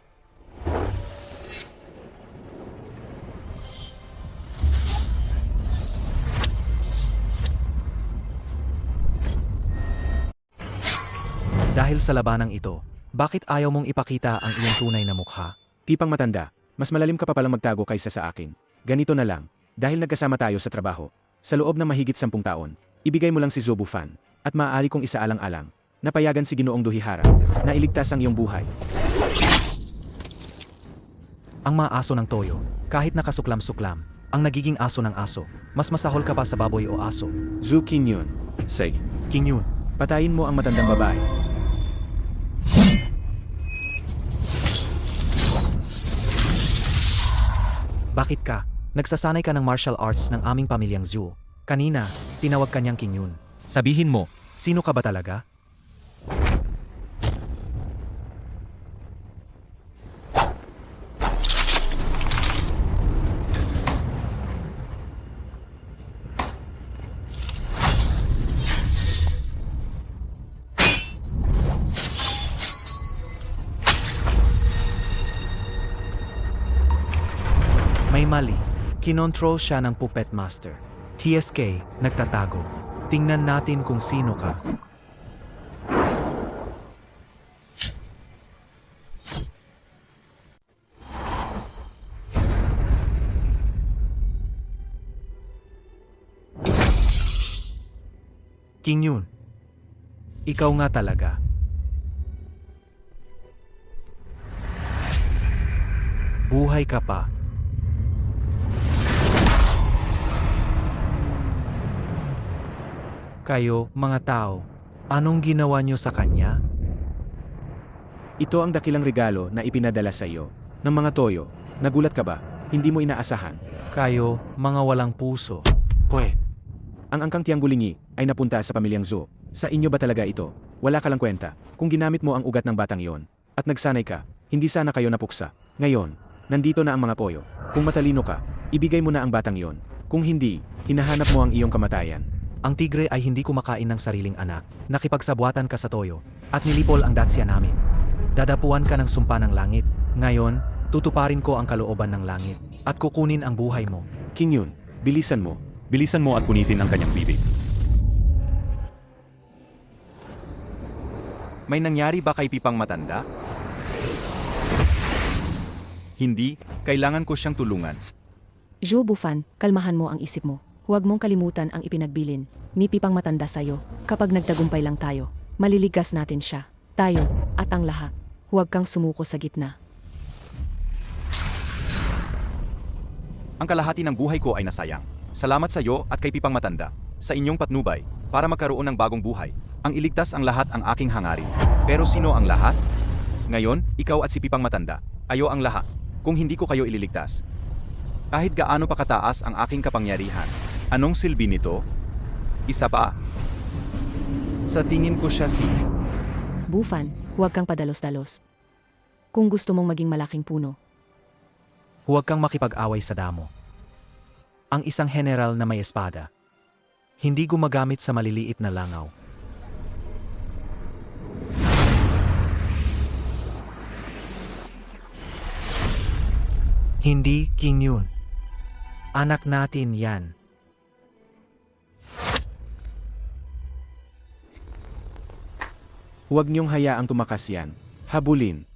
Speaker 12: Dahil sa labanang ito, bakit ayaw mong ipakita ang iyong tunay na mukha?
Speaker 5: Pipang matanda, mas malalim ka pa palang magtago kaysa sa akin. Ganito na lang, dahil nagkasama tayo sa trabaho, sa loob ng mahigit 10 taon, ibigay mo lang si Zobufan, at maaari kong isaalang-alang, napayagan si Ginoong Duhihara, na iligtas ang iyong buhay.
Speaker 12: Ang mga aso ng toyo, kahit nakasuklam-suklam, ang nagiging aso ng aso, mas masahol ka pa sa baboy o aso.
Speaker 1: Zhu Qingyun. Sige.
Speaker 12: King Yun,
Speaker 5: Patayin mo ang matandang babae.
Speaker 12: bakit ka? Nagsasanay ka ng martial arts ng aming pamilyang Zhu. Kanina, tinawag ka niyang King Yun.
Speaker 10: Sabihin mo,
Speaker 12: Sino ka ba talaga? May mali. Kinontrol siya ng Puppet Master. TSK, nagtatago. Tingnan natin kung sino ka. King Yun. Ikaw nga talaga. Buhay ka pa. Kayo, mga tao, anong ginawa niyo sa kanya?
Speaker 5: Ito ang dakilang regalo na ipinadala sa iyo ng mga toyo. Nagulat ka ba? Hindi mo inaasahan.
Speaker 12: Kayo, mga walang puso. Pwe,
Speaker 5: Ang angkang Tianggulingi ay napunta sa pamilyang Zhou. Sa inyo ba talaga ito? Wala ka lang kwenta. Kung ginamit mo ang ugat ng batang iyon at nagsanay ka, hindi sana kayo napuksa. Ngayon, nandito na ang mga poyo. Kung matalino ka, ibigay mo na ang batang iyon. Kung hindi, hinahanap mo ang iyong kamatayan.
Speaker 12: ang tigre ay hindi kumakain ng sariling anak. Nakipagsabwatan ka sa toyo, at nilipol ang datsya namin. Dadapuan ka ng sumpa ng langit. Ngayon, tutuparin ko ang kalooban ng langit, at kukunin ang buhay mo.
Speaker 5: King Yun, bilisan mo.
Speaker 10: bilisan mo at punitin ang kanyang bibig.
Speaker 4: May nangyari ba kay Pipang Matanda? Hindi, kailangan ko siyang tulungan.
Speaker 3: Zhu Bufan, kalmahan mo ang isip mo. Huwag mong kalimutan ang ipinagbilin ni Pipang Matanda sa'yo. Kapag nagtagumpay lang tayo, maliligas natin siya. Tayo, at ang lahat. Huwag kang sumuko sa gitna.
Speaker 4: Ang kalahati ng buhay ko ay nasayang. Salamat sa iyo at kay Pipang Matanda, sa inyong patnubay, para magkaroon ng bagong buhay. Ang iligtas ang lahat ang aking hangarin. Pero sino ang lahat? Ngayon, ikaw at si Pipang Matanda, ayo ang lahat. Kung hindi ko kayo ililigtas. Kahit gaano pa kataas ang aking kapangyarihan, anong silbi nito? Isa pa. Sa tingin ko siya si...
Speaker 3: Bufan, huwag kang padalos-dalos. Kung gusto mong maging malaking puno,
Speaker 12: Huwag kang makipag-away sa damo. Ang isang general na may espada, hindi gumagamit sa maliliit na langaw. Hindi King Yun. Anak natin yan.
Speaker 5: Huwag niyong hayaang tumakas yan. Habulin.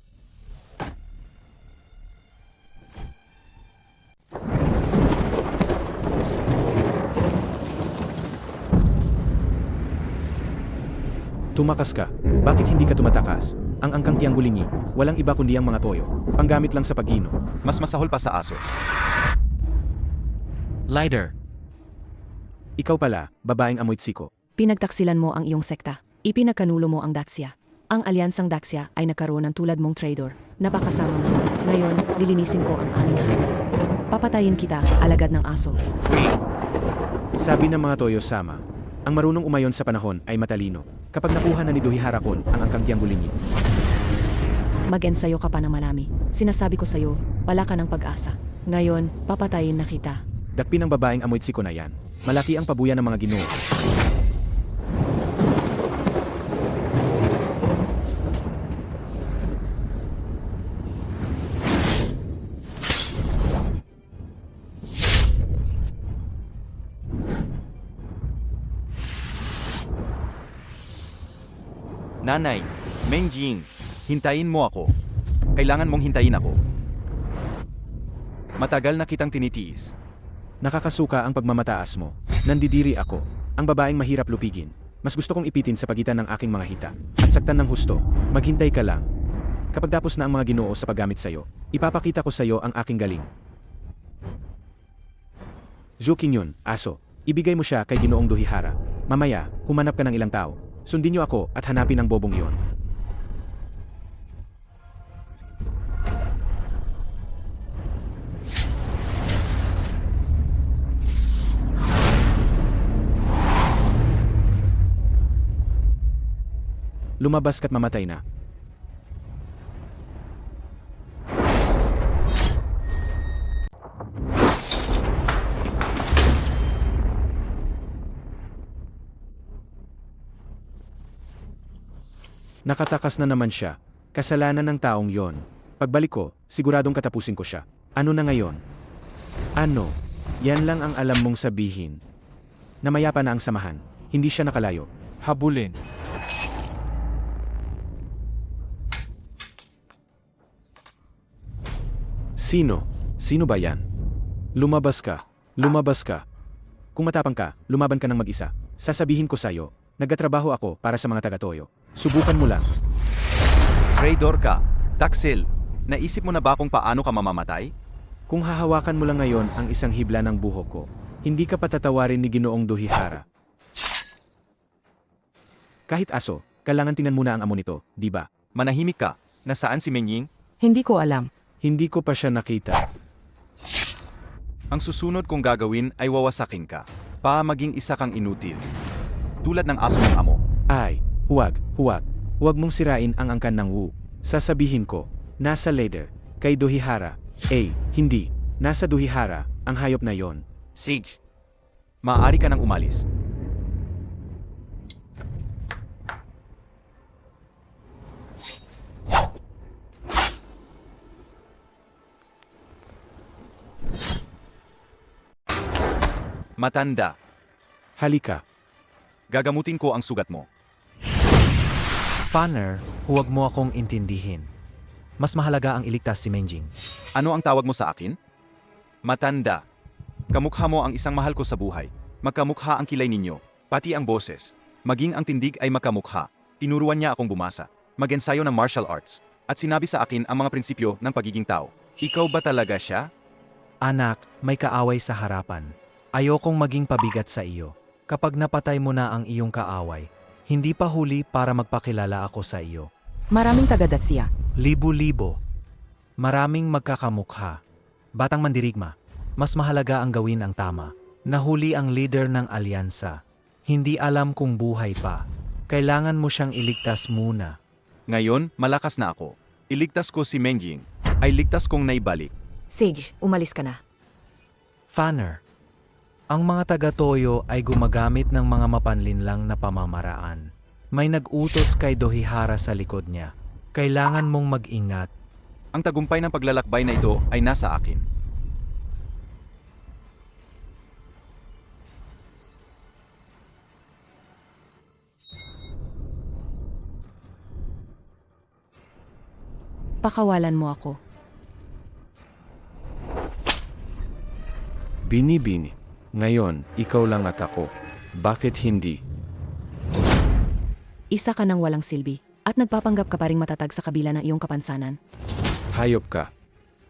Speaker 5: Tumakas ka. Bakit hindi ka tumatakas? Ang angkang Tianggulingi, walang iba kundi ang mga toyo. Panggamit lang sa pagino.
Speaker 4: Mas masahol pa sa aso.
Speaker 7: Leader,
Speaker 5: Ikaw pala, babaeng amoy tsiko.
Speaker 3: Pinagtaksilan mo ang iyong sekta. Ipinagkanulo mo ang Dacia. Ang alyansang Dacia ay nagkaroon ng tulad mong traitor. Napakasama mo. Ngayon, lilinisin ko ang aming hanay. Papatayin kita, alagad ng aso.
Speaker 5: Sabi ng mga toyo sama, ang marunong umayon sa panahon ay matalino. Kapag nakuha na ni Dohihara Kon ang angkang Tianggulingi,
Speaker 3: Mag-ensayo ka pa ng marami. Sinasabi ko sa'yo, wala ka ng pag-asa. Ngayon, papatayin na kita.
Speaker 5: dakpin ng babaeng amoy tsiko na yan. Malaki ang pabuya ng mga ginoo.
Speaker 4: Nanay, Mengjing, hintayin mo ako. Kailangan mong hintayin ako. Matagal na kitang tinitiis.
Speaker 5: Nakakasuka ang pagmamataas mo. Nandidiri ako, ang babaeng mahirap lupigin. Mas gusto kong ipitin sa pagitan ng aking mga hita. At saktan ng husto, maghintay ka lang. Kapag tapos na ang mga ginoo sa paggamit sa'yo, ipapakita ko sa'yo ang aking galing. Zhu Qingyun, aso, ibigay mo siya kay Ginoong Dohihara. Mamaya, humanap ka ng ilang tao. Sundin niyo ako at hanapin ang bobong iyon. Lumabas ka't mamatay na. Nakatakas na naman siya. Kasalanan ng taong yon. Pagbalik ko, siguradong katapusin ko siya. Ano na ngayon? Ano? Yan lang ang alam mong sabihin. Namayapa na ang samahan. Hindi siya nakalayo.
Speaker 2: Habulin.
Speaker 5: Sino? Sino ba yan? Lumabas ka. Lumabas ka. Kung matapang ka, lumaban ka ng mag-isa. Sasabihin ko sa'yo, nagtatrabaho ako para sa mga taga-toyo. Subukan mo lang.
Speaker 4: Traidor ka. Taksil, naisip mo na ba kung paano ka mamamatay?
Speaker 5: Kung hahawakan mo lang ngayon ang isang hibla ng buhok ko, hindi ka patatawarin ni Ginoong Dohihara. Kahit aso, kailangan tingnan muna ang amo nito, di ba?
Speaker 4: Manahimik ka. Nasaan si Mengjing?
Speaker 8: Hindi ko alam.
Speaker 5: Hindi ko pa siya nakita.
Speaker 4: Ang susunod kong gagawin ay wawasakin ka. Maging isa kang inutil. Tulad ng aso ng amo.
Speaker 5: Ay, huwag. Huwag mong sirain ang angkan ng Wu. Sasabihin ko, nasa leader, kay Dohihara. Hindi. Nasa Dohihara, ang hayop na yon.
Speaker 4: Sage, maaari ka nang umalis. Matanda,
Speaker 5: Halika.
Speaker 4: gagamutin ko ang sugat mo.
Speaker 12: Fanner, huwag mo akong intindihin. Mas mahalaga ang iligtas si Mengjing.
Speaker 4: Ano ang tawag mo sa akin? Matanda. Kamukha mo ang isang mahal ko sa buhay. Magkamukha ang kilay ninyo, pati ang boses. Maging ang tindig ay magkamukha. Tinuruan niya akong bumasa, mag-ensayo ng martial arts, at sinabi sa akin ang mga prinsipyo ng pagiging tao. Ikaw ba talaga siya?
Speaker 12: Anak, may kaaway sa harapan. Ayokong maging pabigat sa iyo. Kapag napatay mo na ang iyong kaaway, hindi pa huli para magpakilala ako sa iyo.
Speaker 8: Maraming taga-Dacia.
Speaker 12: Libo-libo. Maraming magkakamukha. Batang mandirigma, mas mahalaga ang gawin ang tama. Nahuli ang leader ng alyansa. Hindi alam kung buhay pa. Kailangan mo siyang iligtas muna.
Speaker 4: Ngayon, malakas na ako. Iligtas ko si Mengjing, ay ligtas kong naibalik.
Speaker 3: Sage, umalis ka na.
Speaker 12: Fanner, ang mga taga-toyo ay gumagamit ng mga mapanlinlang na pamamaraan. May nag-utos kay Dohihara sa likod niya. Kailangan mong mag-ingat.
Speaker 4: Ang tagumpay ng paglalakbay na ito ay nasa akin.
Speaker 3: Pakawalan mo ako.
Speaker 1: Bini-bini. Ngayon, ikaw lang at ako. Bakit hindi?
Speaker 3: Isa ka ng walang silbi, at nagpapanggap ka pa ring matatag sa kabila ng iyong kapansanan.
Speaker 1: Hayop ka.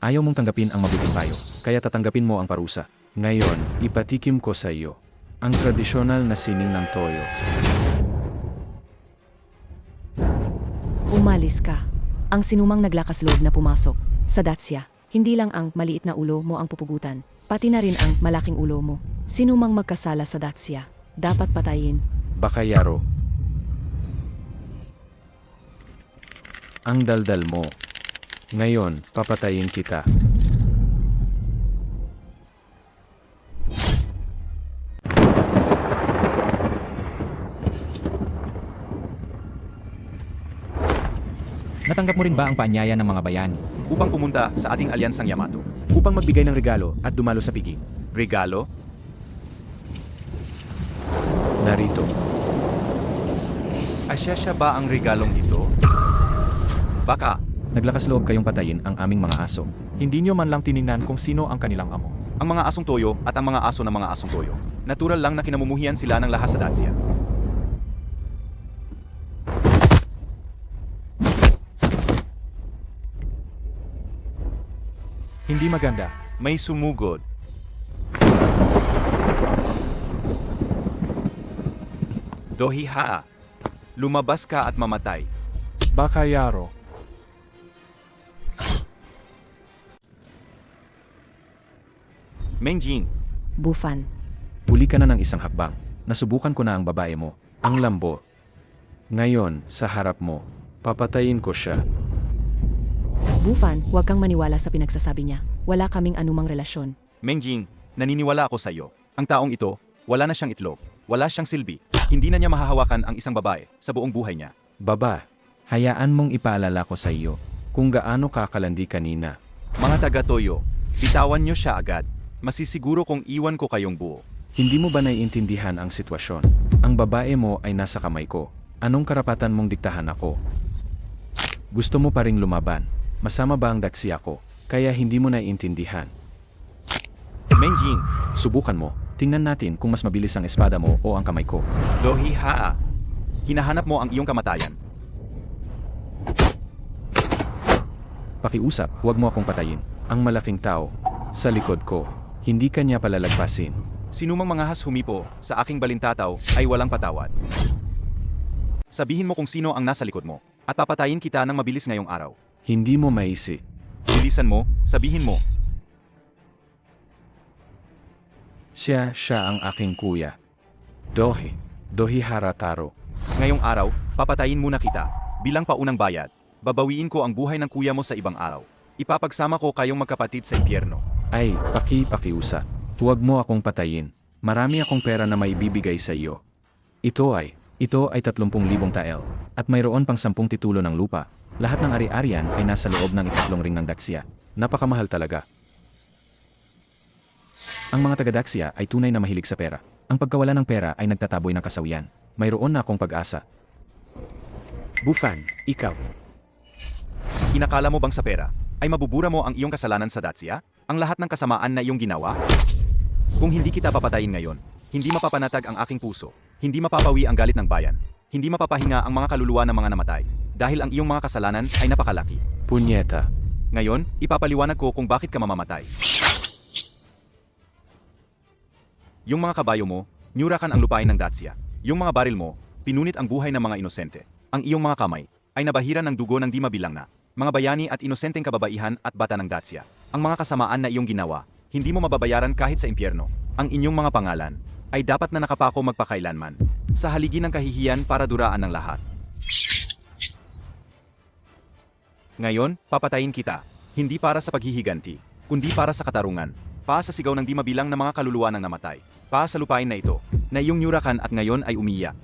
Speaker 1: Ayaw mong tanggapin ang mabuting payo, kaya tatanggapin mo ang parusa. Ngayon, ipatikim ko sa iyo ang tradisyonal na sining ng toyo.
Speaker 3: Umalis ka. Ang sinumang naglakas loob na pumasok sa Dacia, hindi lang ang maliit na ulo mo ang pupugutan, pati na rin ang malaking ulo mo. Sinumang magkasala sa Dacia, dapat patayin.
Speaker 1: Bakayaro. Ang daldal mo. Ngayon, papatayin kita.
Speaker 7: Natanggap mo rin ba ang paanyaya ng mga bayani?
Speaker 4: Upang pumunta sa ating alyansang Yamato.
Speaker 5: Upang magbigay ng regalo at dumalo sa piging.
Speaker 4: Regalo?
Speaker 1: Narito.
Speaker 4: Asya ba ang regalong ito? Baka,
Speaker 1: Naglakas loob kayong patayin ang aming mga aso.
Speaker 2: Hindi nyo man lang tiningnan kung sino ang kanilang amo.
Speaker 4: ang mga asong toyo at ang mga aso ng mga asong toyo. Natural lang na kinamumuhian sila ng lahat sa Dacia.
Speaker 2: Hindi maganda.
Speaker 4: May sumugod. Dohiha. Lumabas ka at mamatay.
Speaker 2: Bakayaro.
Speaker 4: Mengjing.
Speaker 3: Bufan.
Speaker 1: Huli ka na ng isang hakbang. Nasubukan ko na ang babae mo, ang lambo. Ngayon, sa harap mo, papatayin ko siya.
Speaker 3: Bufan, huwag kang maniwala sa pinagsasabi niya. Wala kaming anumang relasyon.
Speaker 4: Mengjing, naniniwala ako sa iyo. Ang taong ito, wala na siyang itlog, wala siyang silbi. Hindi na niya mahahawakan ang isang babae sa buong buhay niya.
Speaker 1: Baba, hayaan mong ipaalala ko sa iyo kung gaano kakalandi kanina.
Speaker 4: Mga taga-toyo, bitawan niyo siya agad. Masisiguro kung iwan ko kayong buo.
Speaker 1: Hindi mo ba naiintindihan ang sitwasyon? Ang babae mo ay nasa kamay ko. Anong karapatan mong diktahan ako? Gusto mo pa ring lumaban? Masama ba ang daksi ako? Kaya hindi mo naiintindihan.
Speaker 4: Mengjing,
Speaker 1: Subukan mo. Tingnan natin kung mas mabilis ang espada mo o ang kamay ko.
Speaker 4: Dohiha. Hinahanap mo ang iyong kamatayan.
Speaker 1: Pakiusap, huwag mo akong patayin. Ang malaking tao, sa likod ko, hindi kanya palalagpasin.
Speaker 4: Sinumang mangahas humipo sa aking balintataw ay walang patawad. Sabihin mo kung sino ang nasa likod mo at papatayin kita ng mabilis ngayong araw.
Speaker 1: Hindi mo maisi.
Speaker 4: Bilisan mo, sabihin mo.
Speaker 1: Siya ang aking kuya. Dohi Harataro.
Speaker 4: Ngayong araw, papatayin muna kita. Bilang paunang bayad, babawiin ko ang buhay ng kuya mo sa ibang araw. Ipapagsama ko kayong magkapatid sa impyerno.
Speaker 1: Ay, pakiusa. Huwag mo akong patayin. Marami akong pera na may bibigay sa iyo. Ito ay 30,000 tael. At mayroon pang 10 titulo ng lupa. Lahat ng ari-arian ay nasa loob ng ikatlong ring ng Dacia. Napakamahal talaga. Ang mga taga-Dacia ay tunay na mahilig sa pera. Ang pagkawala ng pera ay nagtataboy ng kasawian. Mayroon na akong pag-asa.
Speaker 5: Bufan, ikaw.
Speaker 4: Inakala mo bang sa pera ay mabubura mo ang iyong kasalanan sa Dacia? Ang lahat ng kasamaan na iyong ginawa? Kung hindi kita papatayin ngayon, hindi mapapanatag ang aking puso, hindi mapapawi ang galit ng bayan, hindi mapapahinga ang mga kaluluwa ng mga namatay, dahil ang iyong mga kasalanan ay napakalaki.
Speaker 1: Punyeta.
Speaker 4: Ngayon, ipapaliwanag ko kung bakit ka mamamatay. Yung mga kabayo mo, nyurakan ang lupain ng Dacia. Yung mga baril mo, pinunit ang buhay ng mga inosente. Ang iyong mga kamay ay nabahiran ng dugo ng di mabilang na mga bayani at inosenteng kababaihan at bata ng Dacia. Ang mga kasamaan na iyong ginawa, hindi mo mababayaran kahit sa impyerno. Ang inyong mga pangalan ay dapat na nakapako magpakailanman sa haligi ng kahihiyan para duraan ng lahat. Ngayon, papatayin kita, hindi para sa paghihiganti, kundi para sa katarungan, pa sa sigaw ng di mabilang na mga kaluluwa ng namatay, pa sa lupain na ito, na iyong nyurakan at ngayon ay umiiyak.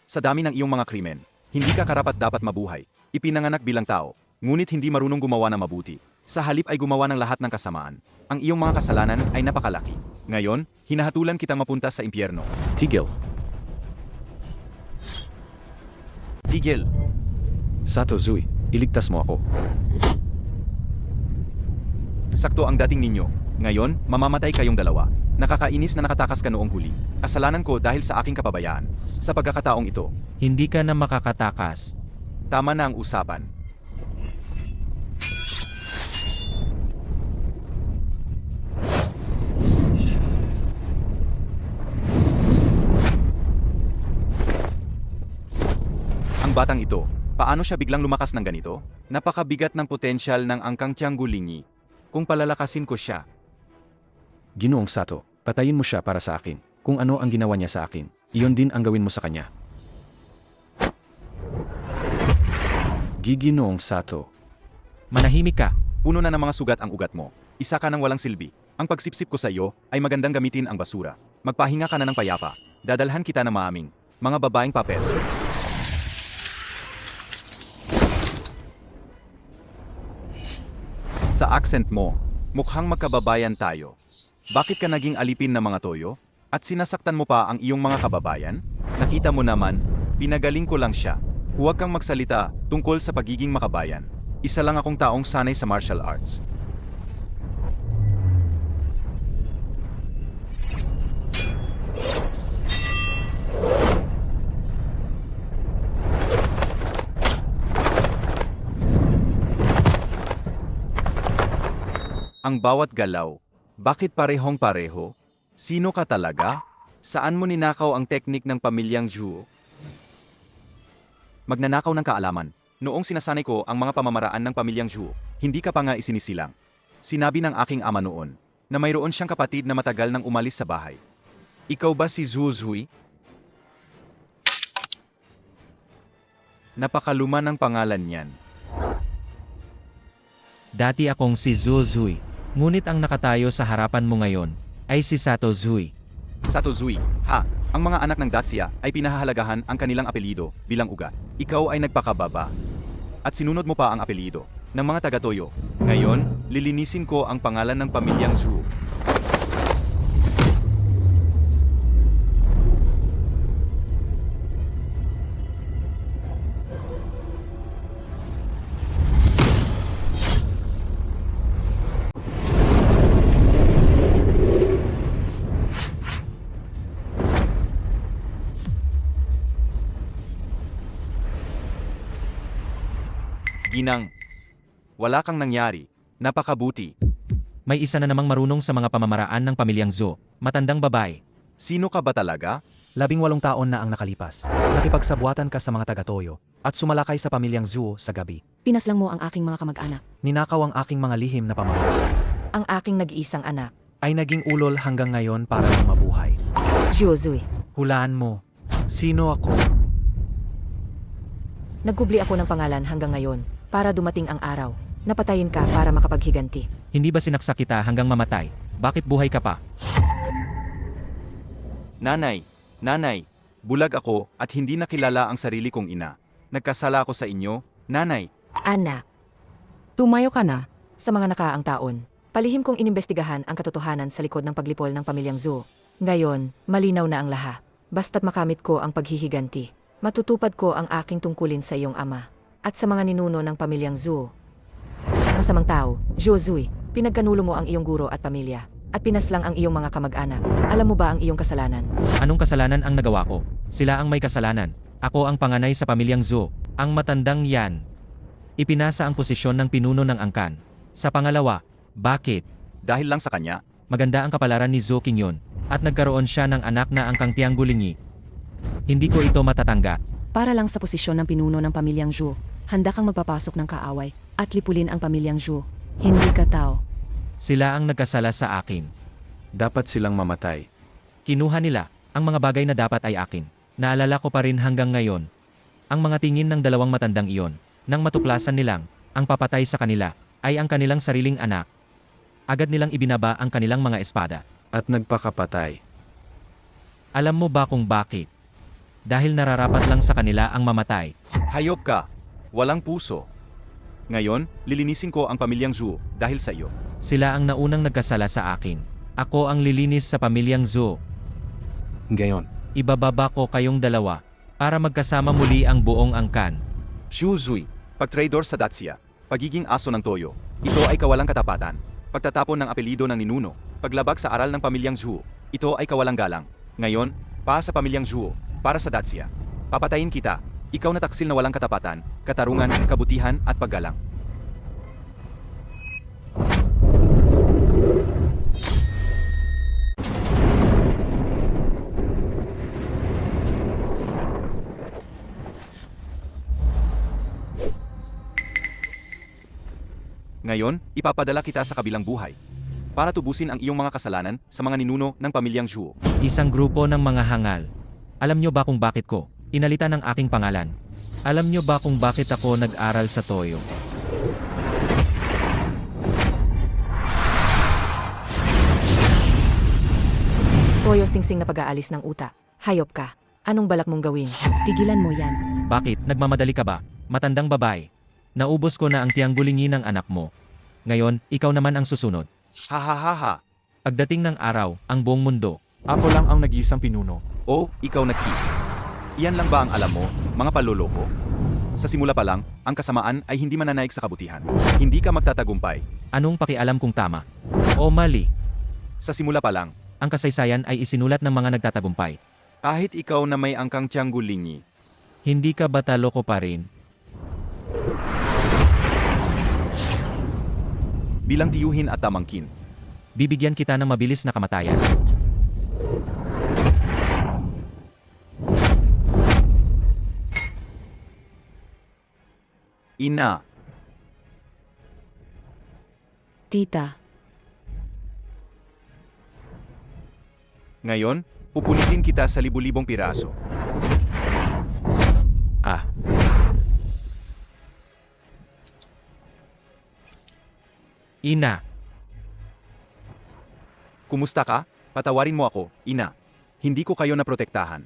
Speaker 4: Sa dami ng iyong mga krimen, hindi ka karapat-dapat mabuhay. Ipinanganak bilang tao, ngunit hindi marunong gumawa ng mabuti. Sa halip ay gumawa ng lahat ng kasamaan. Ang iyong mga kasalanan ay napakalaki. Ngayon, hinahatulan kitang mapunta sa impyerno.
Speaker 1: Tigil.
Speaker 4: Tigil.
Speaker 1: Sato Zui, iligtas mo ako.
Speaker 4: Sakto ang dating ninyo. Ngayon, mamamatay kayong dalawa. Nakakainis na nakatakas ka noong huli. Kasalanan ko dahil sa aking kapabayaan. Sa pagkakataong ito,
Speaker 7: Hindi ka na makakatakas.
Speaker 4: tama na ang usapan. Ang batang ito, paano siya biglang lumakas ng ganito? Napakabigat ng potensyal ng angkang Tianggulingi. Kung palalakasin ko siya,
Speaker 1: Ginoong Sato, patayin mo siya para sa akin. Kung ano ang ginawa niya sa akin, iyon din ang gawin mo sa kanya. Ginoong Sato.
Speaker 7: Manahimik ka.
Speaker 4: puno na ng mga sugat ang ugat mo. Isa ka ng walang silbi. Ang pagsipsip ko sa iyo ay magandang gamitin ang basura. Magpahinga ka na ng payapa. Dadalhan kita na maaming. Mga babaeng papel. Sa accent mo, mukhang magkababayan tayo. Bakit ka naging alipin ng mga toyo? At sinasaktan mo pa ang iyong mga kababayan? Nakita mo naman, pinagaling ko lang siya. Huwag kang magsalita tungkol sa pagiging makabayan. Isa lang akong taong sanay sa martial arts. Ang bawat galaw, bakit parehong pareho? Sino ka talaga? Saan mo ninakaw ang teknik ng pamilyang Zhuo? Magnanakaw ng kaalaman. Noong sinasanay ko ang mga pamamaraan ng pamilyang Zhuo, hindi ka pa nga isinisilang. Sinabi ng aking ama noon na mayroon siyang kapatid na matagal nang umalis sa bahay. Ikaw ba si Zhu Zui? Napakaluma ng pangalan niyan.
Speaker 7: Dati akong si Zhu Zui, ngunit ang nakatayo sa harapan mo ngayon ay si Sato Zui.
Speaker 4: Sato Zui, ha? Ang mga anak ng Dacia ay pinahahalagahan ang kanilang apelido bilang ugat. Ikaw ay nagpakababa. At sinunod mo pa ang apelido ng mga taga-Toyo. Ngayon, lilinisin ko ang pangalan ng pamilyang Zhu. Ginang, wala kang nangyari. Napakabuti.
Speaker 7: May isa na namang marunong sa mga pamamaraan ng pamilyang Zhou, matandang babae.
Speaker 4: Sino ka ba talaga?
Speaker 12: 18 taon na ang nakalipas. Nakipagsabuatan ka sa mga taga-Toyo at sumalakay sa pamilyang Zhuo sa gabi.
Speaker 3: Pinaslang mo ang aking mga kamag-anak.
Speaker 12: Ninakaw ang aking mga lihim na pamamaraan.
Speaker 3: Ang aking nag-iisang anak,
Speaker 12: Ay naging ulol hanggang ngayon para lang mabuhay.
Speaker 3: Zhu Zui.
Speaker 12: Hulaan mo. Sino ako?
Speaker 3: Nagkubli ako ng pangalan hanggang ngayon para dumating ang araw. Napatayin ka para makapaghiganti.
Speaker 7: Hindi ba sinaksak kita hanggang mamatay? Bakit buhay ka pa?
Speaker 4: Nanay, bulag ako at hindi nakilala ang sarili kong ina. Nagkasala ako sa inyo, nanay.
Speaker 3: Anak,
Speaker 8: Tumayo ka na.
Speaker 3: sa mga nakaraang taon, palihim kong inimbestigahan ang katotohanan sa likod ng paglipol ng pamilyang Zhou. Ngayon, malinaw na ang lahat. Basta't makamit ko ang paghihiganti, matutupad ko ang aking tungkulin sa iyong ama at sa mga ninuno ng pamilyang Zhou. Masamang tao, Zhu Zui, pinagkanulo mo ang iyong guro at pamilya at pinaslang ang iyong mga kamag-anak. Alam mo ba ang iyong kasalanan?
Speaker 7: Anong kasalanan ang nagawa ko? Sila ang may kasalanan. Ako ang panganay sa pamilyang Zhou, ang matandang yan. Ipinasa ang posisyon ng pinuno ng angkan. Sa pangalawa, bakit?
Speaker 4: Dahil lang sa kanya,
Speaker 7: Maganda ang kapalaran ni Zhou Qingyon at nagkaroon siya ng anak na angkang Tianggulingi. Hindi ko ito matatanggap.
Speaker 3: Para lang sa posisyon ng pinuno ng pamilyang Zhou, handa kang magpapasok ng kaaway at lipulin ang pamilyang Zhou. Hindi ka tao.
Speaker 7: Sila ang nagkasala sa akin.
Speaker 1: Dapat silang mamatay.
Speaker 7: Kinuha nila ang mga bagay na dapat ay akin. Naalala ko pa rin hanggang ngayon. Ang mga tingin ng dalawang matandang iyon, nang matuklasan nilang ang papatay sa kanila ay ang kanilang sariling anak. Agad nilang ibinaba ang kanilang mga espada.
Speaker 1: At nagpakapatay.
Speaker 7: Alam mo ba kung bakit? Dahil nararapat lang sa kanila ang mamatay.
Speaker 4: hayop ka. Walang puso. Ngayon, lilinisin ko ang pamilyang Zhu dahil sa iyo.
Speaker 7: Sila ang naunang nagkasala sa akin. Ako ang lilinis sa pamilyang Zhou.
Speaker 11: Ngayon,
Speaker 7: Ibababa ko kayong dalawa para magkasama muli ang buong angkan.
Speaker 4: Zhu Zui, pagtraidor sa Dacia, pagiging aso ng Toyo. Ito ay kawalang katapatan. Pagtatapon ng apelido ng ninuno, paglabag sa aral ng pamilyang Zhu. Ito ay kawalang galang. Ngayon, pa sa pamilyang Zhu, para sa Dacia. Papatayin kita. Ikaw na taksil na walang katapatan, katarungan, kabutihan at paggalang. Ngayon, ipapadala kita sa kabilang buhay para tubusin ang iyong mga kasalanan sa mga ninuno ng pamilyang Zhuo.
Speaker 7: Isang grupo ng mga hangal. Alam nyo ba kung bakit ko inalita ng aking pangalan? Alam nyo ba kung bakit ako nag-aral sa Toyo?
Speaker 3: Toyo singsing na pag-aalis ng uta. Hayop ka. Anong balak mong gawin?
Speaker 6: Tigilan mo yan.
Speaker 7: Bakit? Nagmamadali ka ba? Matandang babae. Naubos ko na ang tianggulingi ng anak mo. Ngayon, ikaw naman ang susunod.
Speaker 4: Ha ha ha ha.
Speaker 7: Pagdating ng araw, ang buong mundo.
Speaker 2: Ako lang ang nag-iisang pinuno.
Speaker 4: O, ikaw naghi. Iyan lang ba ang alam mo, mga paloloko? Sa simula pa lang, ang kasamaan ay hindi mananaig sa kabutihan. Hindi ka magtatagumpay.
Speaker 7: Anong pakialam kung tama o mali?
Speaker 4: Sa simula pa lang,
Speaker 7: Ang kasaysayan ay isinulat ng mga nagtatagumpay.
Speaker 4: kahit ikaw na may angkang tianggulingi,
Speaker 7: Hindi ka ba taloko pa rin?
Speaker 4: bilang tiyuhin at tamangkin,
Speaker 7: Bibigyan kita ng mabilis na kamatayan.
Speaker 4: ina,
Speaker 3: Tita,
Speaker 4: ngayon, pupunitin kita sa libu-libong piraso.
Speaker 1: Ah,
Speaker 7: Ina,
Speaker 4: Kumusta ka? Patawarin mo ako, ina. Hindi ko kayo naprotektahan.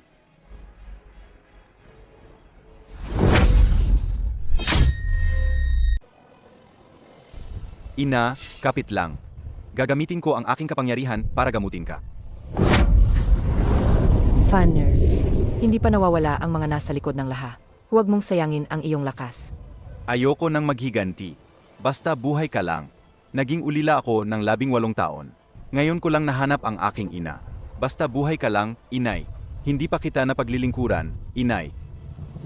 Speaker 4: Ina, kapit lang. Gagamitin ko ang aking kapangyarihan para gamutin ka.
Speaker 3: Fanner. Hindi pa nawawala ang mga nasa likod ng laha. Huwag mong sayangin ang iyong lakas.
Speaker 4: Ayoko nang maghiganti. Basta buhay ka lang. Naging ulila ako ng 18 taon. Ngayon ko lang nahanap ang aking ina. Basta buhay ka lang, inay. Hindi pa kita napaglilingkuran, inay.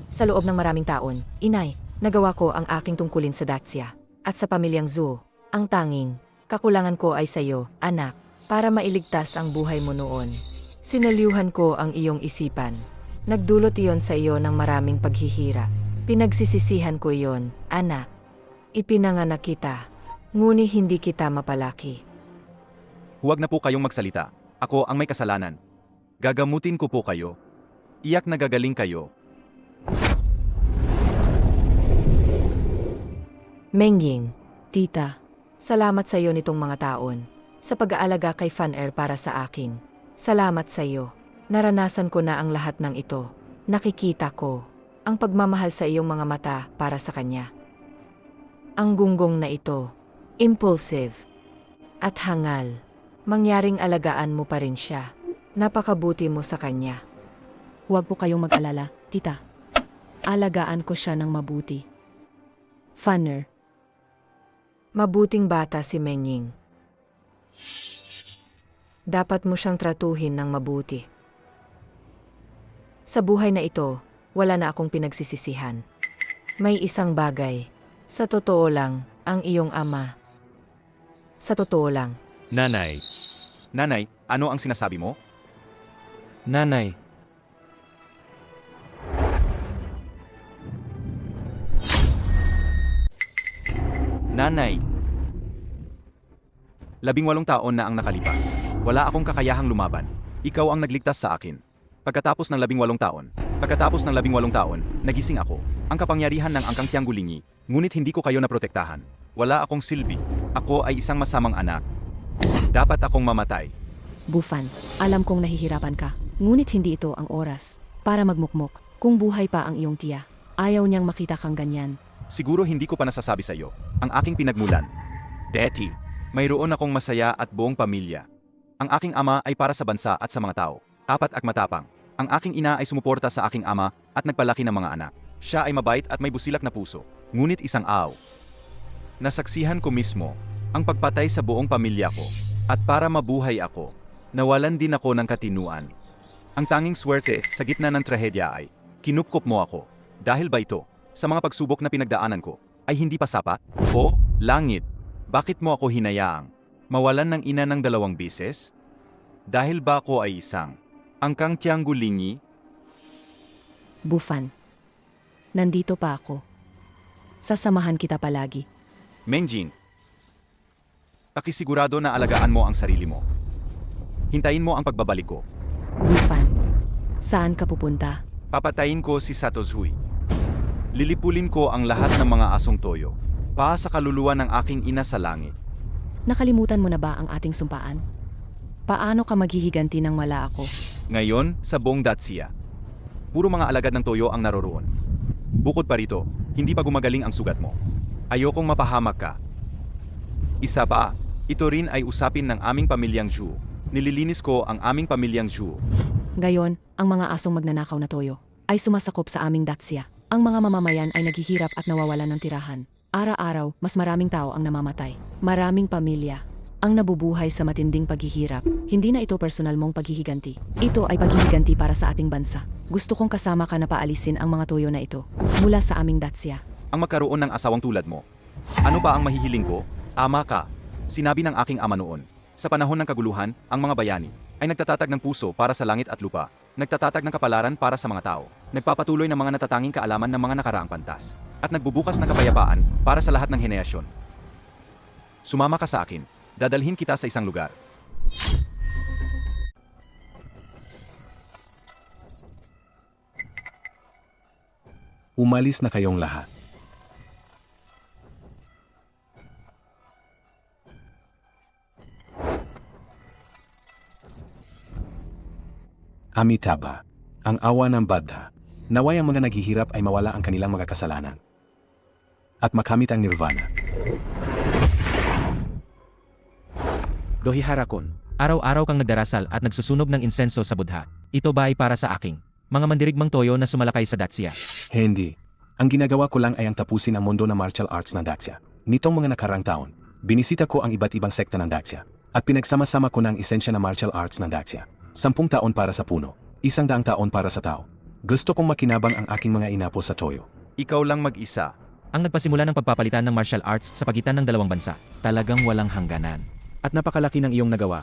Speaker 3: Sa loob ng maraming taon, inay, nagawa ko ang aking tungkulin sa Dacia. At sa pamilyang Zhou, ang tanging kakulangan ko ay sa iyo, anak, para mailigtas ang buhay mo noon. Sinalyuhan ko ang iyong isipan. Nagdulot iyon sa iyo ng maraming paghihira. Pinagsisisihan ko iyon, anak. Ipinanganak kita, ngunit hindi kita mapalaki.
Speaker 4: Huwag na po kayong magsalita. Ako ang may kasalanan. Gagamutin ko po kayo. Iyak na gagaling kayo.
Speaker 3: Mengying, tita, salamat sa iyo nitong mga taon. Sa pag-aalaga kay Fan-er para sa akin. Salamat sa iyo. Naranasan ko na ang lahat ng ito. Nakikita ko ang pagmamahal sa iyong mga mata para sa kanya. Ang gunggong na ito, impulsive at hangal. Mangyaring alagaan mo pa rin siya. Napakabuti mo sa kanya.
Speaker 6: Huwag po kayong mag-alala, tita. Alagaan ko siya ng mabuti. Fanner,
Speaker 3: Mabuting bata si Menying. Dapat mo siyang tratuhin ng mabuti. Sa buhay na ito, wala na akong pinagsisisihan. May isang bagay. Sa totoo lang, ang iyong ama. Sa totoo lang.
Speaker 11: Nanay,
Speaker 4: Nanay, ano ang sinasabi mo?
Speaker 1: nanay,
Speaker 4: Nanay. 18 taon na ang nakalipas. Wala akong kakayahang lumaban. Ikaw ang nagligtas sa akin. Pagkatapos ng 18 taon, nagising ako. Ang kapangyarihan ng angkang tianggulingi, ngunit hindi ko kayo naprotektahan. Wala akong silbi. Ako ay isang masamang anak. Dapat akong mamatay.
Speaker 6: Bufan, alam kong nahihirapan ka. Ngunit hindi ito ang oras para magmukmok. Kung buhay pa ang iyong tiya, ayaw niyang makita kang ganyan.
Speaker 4: Siguro hindi ko pa nasasabi sa iyo ang aking pinagmulan. Daddy, mayroon akong masaya at buong pamilya. Ang aking ama ay para sa bansa at sa mga tao. Tapat at matapang. Ang aking ina ay sumuporta sa aking ama at nagpalaki ng mga anak. Siya ay mabait at may busilak na puso. Ngunit isang aw. Nasaksihan ko mismo ang pagpatay sa buong pamilya ko. At para mabuhay ako, nawalan din ako ng katinuan. Ang tanging swerte sa gitna ng trahedya ay, kinupkop mo ako. Dahil ba ito, sa mga pagsubok na pinagdaanan ko, ay hindi pa sapat? O, langit, bakit mo ako hinayaang mawalan ng ina ng 2 beses? Dahil ba ako ay isang angkang tianggulingi?
Speaker 6: Bufan, nandito pa ako. Sasamahan kita palagi.
Speaker 4: Mengjin, Pakisigurado na alagaan mo ang sarili mo. Hintayin mo ang pagbabalik ko.
Speaker 3: Bufan, saan ka pupunta?
Speaker 4: Papatayin ko si Satozhui. Lilipulin ko ang lahat ng mga asong toyo. Pa sa kaluluwa ng aking ina sa langit.
Speaker 3: Nakalimutan mo na ba ang ating sumpaan? Paano ka maghihiganti nang wala ako?
Speaker 4: Ngayon, sa buong Dacia. Puro mga alagad ng toyo ang naroroon. Bukod pa rito, hindi pa gumagaling ang sugat mo. Ayokong mapahamak ka. Isa pa, ito rin ay usapin ng aming pamilyang Zhu. Nililinis ko ang aming pamilyang Zhu.
Speaker 3: Gayon, ang mga asong magnanakaw na toyo ay sumasakop sa aming Dacia. Ang mga mamamayan ay naghihirap at nawawalan ng tirahan. Araw-araw, mas maraming tao ang namamatay. Maraming pamilya ang nabubuhay sa matinding paghihirap. Hindi na ito personal mong paghihiganti. Ito ay paghihiganti para sa ating bansa. Gusto kong kasama ka na paalisin ang mga toyo na ito mula sa aming Dacia.
Speaker 4: Ang magkaroon ng asawang tulad mo. Ano ba ang mahihiling ko? Ama ka. Sinabi ng aking ama noon. Sa panahon ng kaguluhan, ang mga bayani ay nagtatatag ng puso para sa langit at lupa. Nagtatatag ng kapalaran para sa mga tao. Nagpapatuloy ng mga natatanging kaalaman ng mga nakaraang pantas. At nagbubukas ng kapayapaan para sa lahat ng henerasyon. Sumama ka sa akin. Dadalhin kita sa isang lugar.
Speaker 1: Umalis na kayong lahat. Amitabha, ang awa ng Buddha. Naway ang mga naghihirap ay mawala ang kanilang mga kasalanan at makamit ang nirvana.
Speaker 5: Dohiharakon,
Speaker 7: Araw-araw kang nagdarasal at nagsusunog ng insenso sa Buddha. Ito ba ay para sa aking mga mandirigmang toyo na sumalakay sa Dacia?
Speaker 1: hindi. Ang ginagawa ko lang ay ang tapusin ang mundo ng martial arts ng Dacia. Nitong mga nakarang taon, binisita ko ang iba't ibang sekta ng Dacia at pinagsama-sama ko ng esensya ng martial arts ng Dacia. 10 taon para sa puno, 100 taon para sa tao. Gusto kong makinabang ang aking mga inapo sa toyo.
Speaker 4: Ikaw lang mag-isa.
Speaker 7: Ang nagpasimula ng pagpapalitan ng martial arts sa pagitan ng dalawang bansa. Talagang walang hangganan.
Speaker 5: at napakalaki ng iyong nagawa.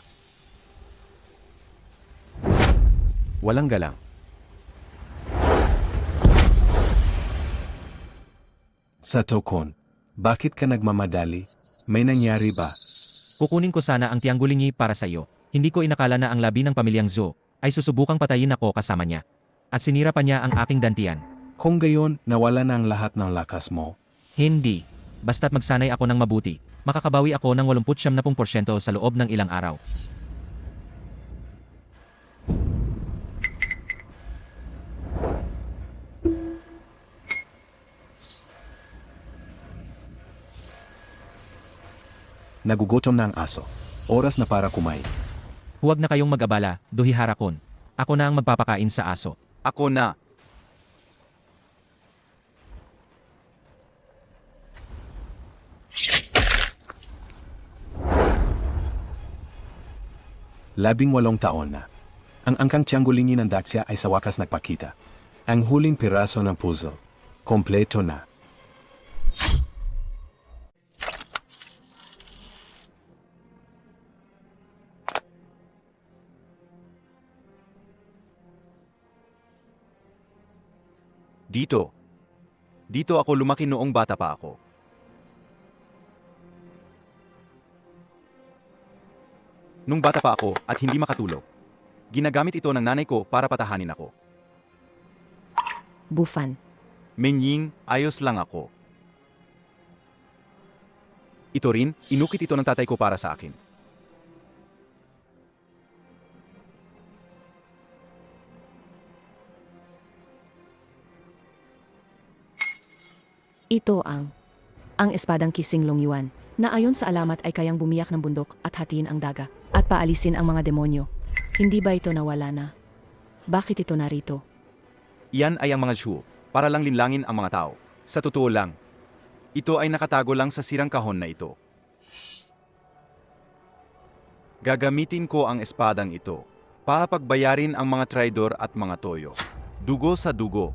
Speaker 1: Walang galang. Sa Tokon, bakit ka nagmamadali? May nangyari ba?
Speaker 7: Kukunin ko sana ang Tianggulingi para sa iyo. Hindi ko inakala na ang labi ng pamilyang Zhou ay susubukang patayin ako kasama niya. At sinira pa niya ang aking dantian.
Speaker 1: Kung gayon, nawala na ang lahat ng lakas mo.
Speaker 7: Hindi. Basta't magsanay ako ng mabuti, makakabawi ako ng 80-70% sa loob ng ilang araw.
Speaker 1: Nagugutom na ang aso. Oras na para kumain.
Speaker 7: Huwag na kayong mag-abala, Dohiharakon. Ako na ang magpapakain sa aso.
Speaker 4: Ako na.
Speaker 1: Labing 8 taon na. Ang angkang Tianggulingi ng Dacia ay sa wakas nagpakita. Ang huling piraso ng puzzle. Kompleto na.
Speaker 4: Dito. Dito ako lumaki noong bata pa ako. Nung bata pa ako at hindi makatulog, ginagamit ito ng nanay ko para patahanin ako.
Speaker 3: Bufan.
Speaker 4: Menying, ayos lang ako. Ito rin, inukit ito ng tatay ko para sa akin.
Speaker 3: Ito ang espadang Kising Longyuan, na ayon sa alamat ay kayang bumiyak ng bundok at hatiin ang daga, at paalisin ang mga demonyo. Hindi ba ito nawala na? Bakit ito narito?
Speaker 4: Iyan ay ang mga Zhou, para lang linlangin ang mga tao. Sa totoo lang, ito ay nakatago lang sa sirang kahon na ito. Gagamitin ko ang espadang ito. Papagbayarin ang mga traidor at mga toyo. Dugo sa dugo.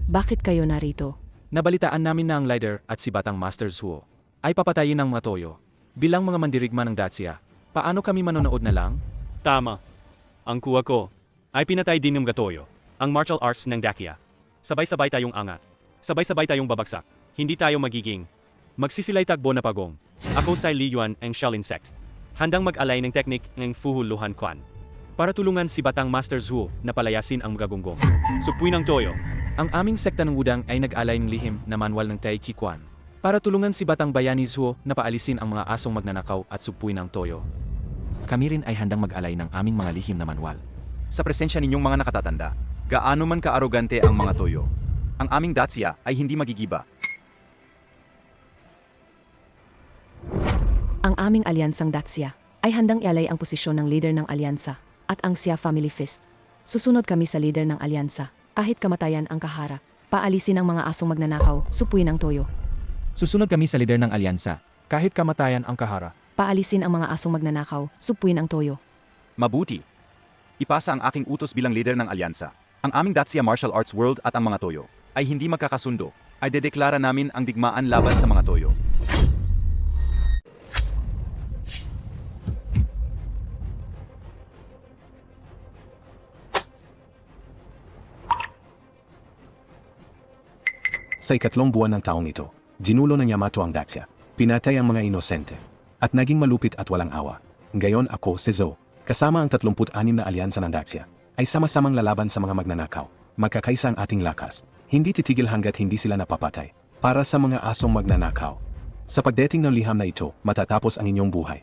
Speaker 3: Bakit kayo narito?
Speaker 5: Nabalitaan namin na ang leader at si Batang Master Zhuo ay papatayin ng mga toyo. Bilang mga mandirigma ng Dacia, paano kami manonood na lang?
Speaker 11: Tama. Ang kuwa ko ay pinatay din ng gatoyo. ang martial arts ng Dacia. Sabay-sabay tayong angat. Sabay-sabay tayong babagsak. Hindi tayo magiging magsisilay tagbo na pagong. Ako si Li Yuan ang Shell Insect. Handang mag-alay ng teknik ng Fuhuluhan Kwan. Para tulungan si Batang Master Zhuo na palayasin ang magagunggong. Supuin ng toyo.
Speaker 1: Ang aming sekta ng Wudang ay nag-alay ng lihim na manual ng Tai Chi Quan para tulungan si Batang Bayani Zhuo na paalisin ang mga asong magnanakaw at supuin ang toyo.
Speaker 7: Kami rin ay handang mag-alay ng aming mga lihim na manual.
Speaker 4: Sa presensya ninyong mga nakatatanda, gaano man kaarogante ang mga toyo, ang aming Dacia ay hindi magigiba.
Speaker 3: Ang aming alyansang Dacia ay handang ialay ang posisyon ng leader ng alyansa at ang Xia Family Fist. Susunod kami sa leader ng alyansa, kahit kamatayan ang kaharap. Paalisin ang mga asong magnanakaw, supuin ang toyo.
Speaker 2: Susunod kami sa lider ng alyansa, kahit kamatayan ang kahara.
Speaker 3: Paalisin ang mga asong magnanakaw, supuin ang toyo.
Speaker 4: Mabuti. Ipasa ang aking utos bilang leader ng alyansa. Ang aming Dacia Martial Arts World at ang mga toyo ay hindi magkakasundo, ay dedeklara namin ang digmaan laban sa mga toyo.
Speaker 7: Sa ikatlong buwan ng taong ito, ginulo ng Yamato ang Dacia. Pinatay ang mga inosente. At naging malupit at walang awa. Ngayon ako, si Zhou, kasama ang 36 na alyansa ng Dacia, ay sama-samang lalaban sa mga magnanakaw. Magkakaisa ang ating lakas. Hindi titigil hanggat hindi sila napapatay. Para sa mga asong magnanakaw. Sa pagdating ng liham na ito, matatapos ang inyong buhay.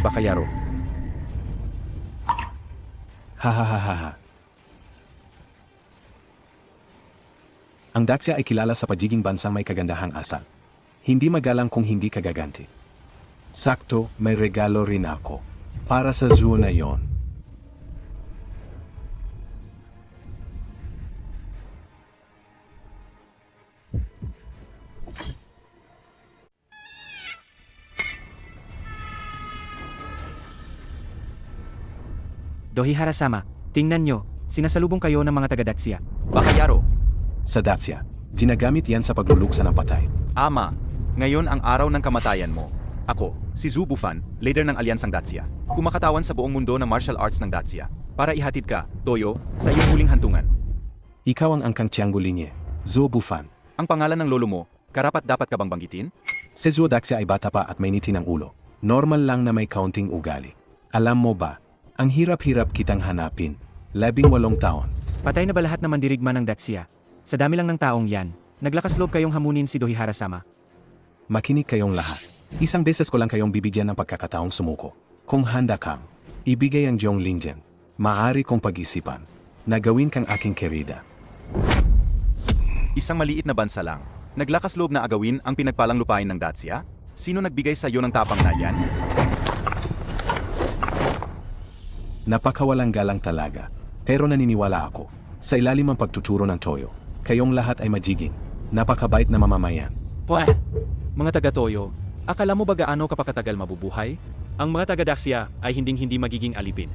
Speaker 1: Bakayaro.
Speaker 7: Ha. Ang Dacia ay kilala sa pagiging bansang may kagandahang asal. Hindi magalang kung hindi kagaganti. Sakto, may regalo rin ako. Para sa zoo na yon.
Speaker 5: Dohihara-sama, tingnan nyo, sinasalubong kayo ng mga taga-Dacia.
Speaker 4: Bakayaro.
Speaker 7: Sa Dacia, ginagamit yan sa pagluluksa ng patay.
Speaker 4: Ama, ngayon ang araw ng kamatayan mo. Ako, si Zhu Bufan, leader ng alyansang Dacia. Kumakatawan sa buong mundo ng martial arts ng Dacia. Para ihatid ka, Toyo, sa iyong huling hantungan.
Speaker 7: Ikaw ang angkang Tianggu Linye, Zhou Bufan.
Speaker 4: Ang pangalan ng lolo mo, karapat-dapat ka bang banggitin?
Speaker 7: Si Zhou Dacia ay bata pa at may niti ng ulo. Normal lang na may kaunting ugali. Alam mo ba, ang hirap-hirap kitang hanapin. 18 taon.
Speaker 5: Patay na ba lahat ng mandirigma ng Dacia? Sa dami lang ng taong yan, naglakas loob kayong hamunin si Dohihara-sama.
Speaker 7: Makinig kayong lahat. Isang beses ko lang kayong bibigyan ng pagkakataong sumuko. Kung handa kang, ibigay ang Jiong Lingjian. Maaari kong pag-isipan na gawin kang aking kerida.
Speaker 4: Isang maliit na bansa lang. Naglakas loob na agawin ang pinagpalang lupain ng Dacia? Sino nagbigay sa iyo ng tapang na yan?
Speaker 7: Napakawalang galang talaga. Pero naniniwala ako. Sa ilalim ang pagtuturo ng Toyo, kayong lahat ay magiging napakabait na mamamayan.
Speaker 1: Pweh! Mga taga-toyo, akala mo ba gaano kapakatagal mabubuhay?
Speaker 11: Ang mga taga-Dacia ay hinding-hindi magiging alipin.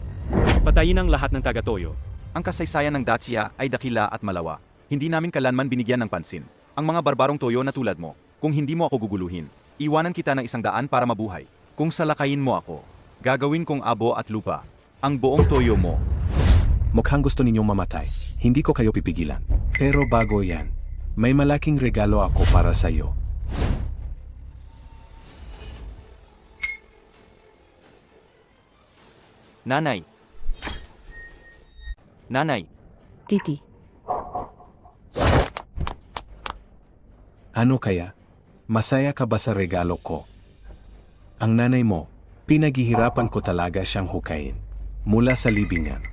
Speaker 11: Patayin ang lahat ng taga-toyo.
Speaker 4: Ang kasaysayan ng Dacia ay dakila at malawa. Hindi namin kalanman binigyan ng pansin. Ang mga barbarong toyo na tulad mo, kung hindi mo ako guguluhin, iwanan kita ng 100 para mabuhay. Kung salakayin mo ako, gagawin kong abo at lupa. Ang buong toyo mo.
Speaker 7: Mukhang gusto ninyong mamatay. Hindi ko kayo pipigilan. Pero bago yan, may malaking regalo ako para sa iyo.
Speaker 4: Nanay. Nanay.
Speaker 3: Titi,
Speaker 7: Ano kaya? Masaya ka ba sa regalo ko? Ang nanay mo, pinaghihirapan ko talaga siyang hukayin. Mula sa libingan.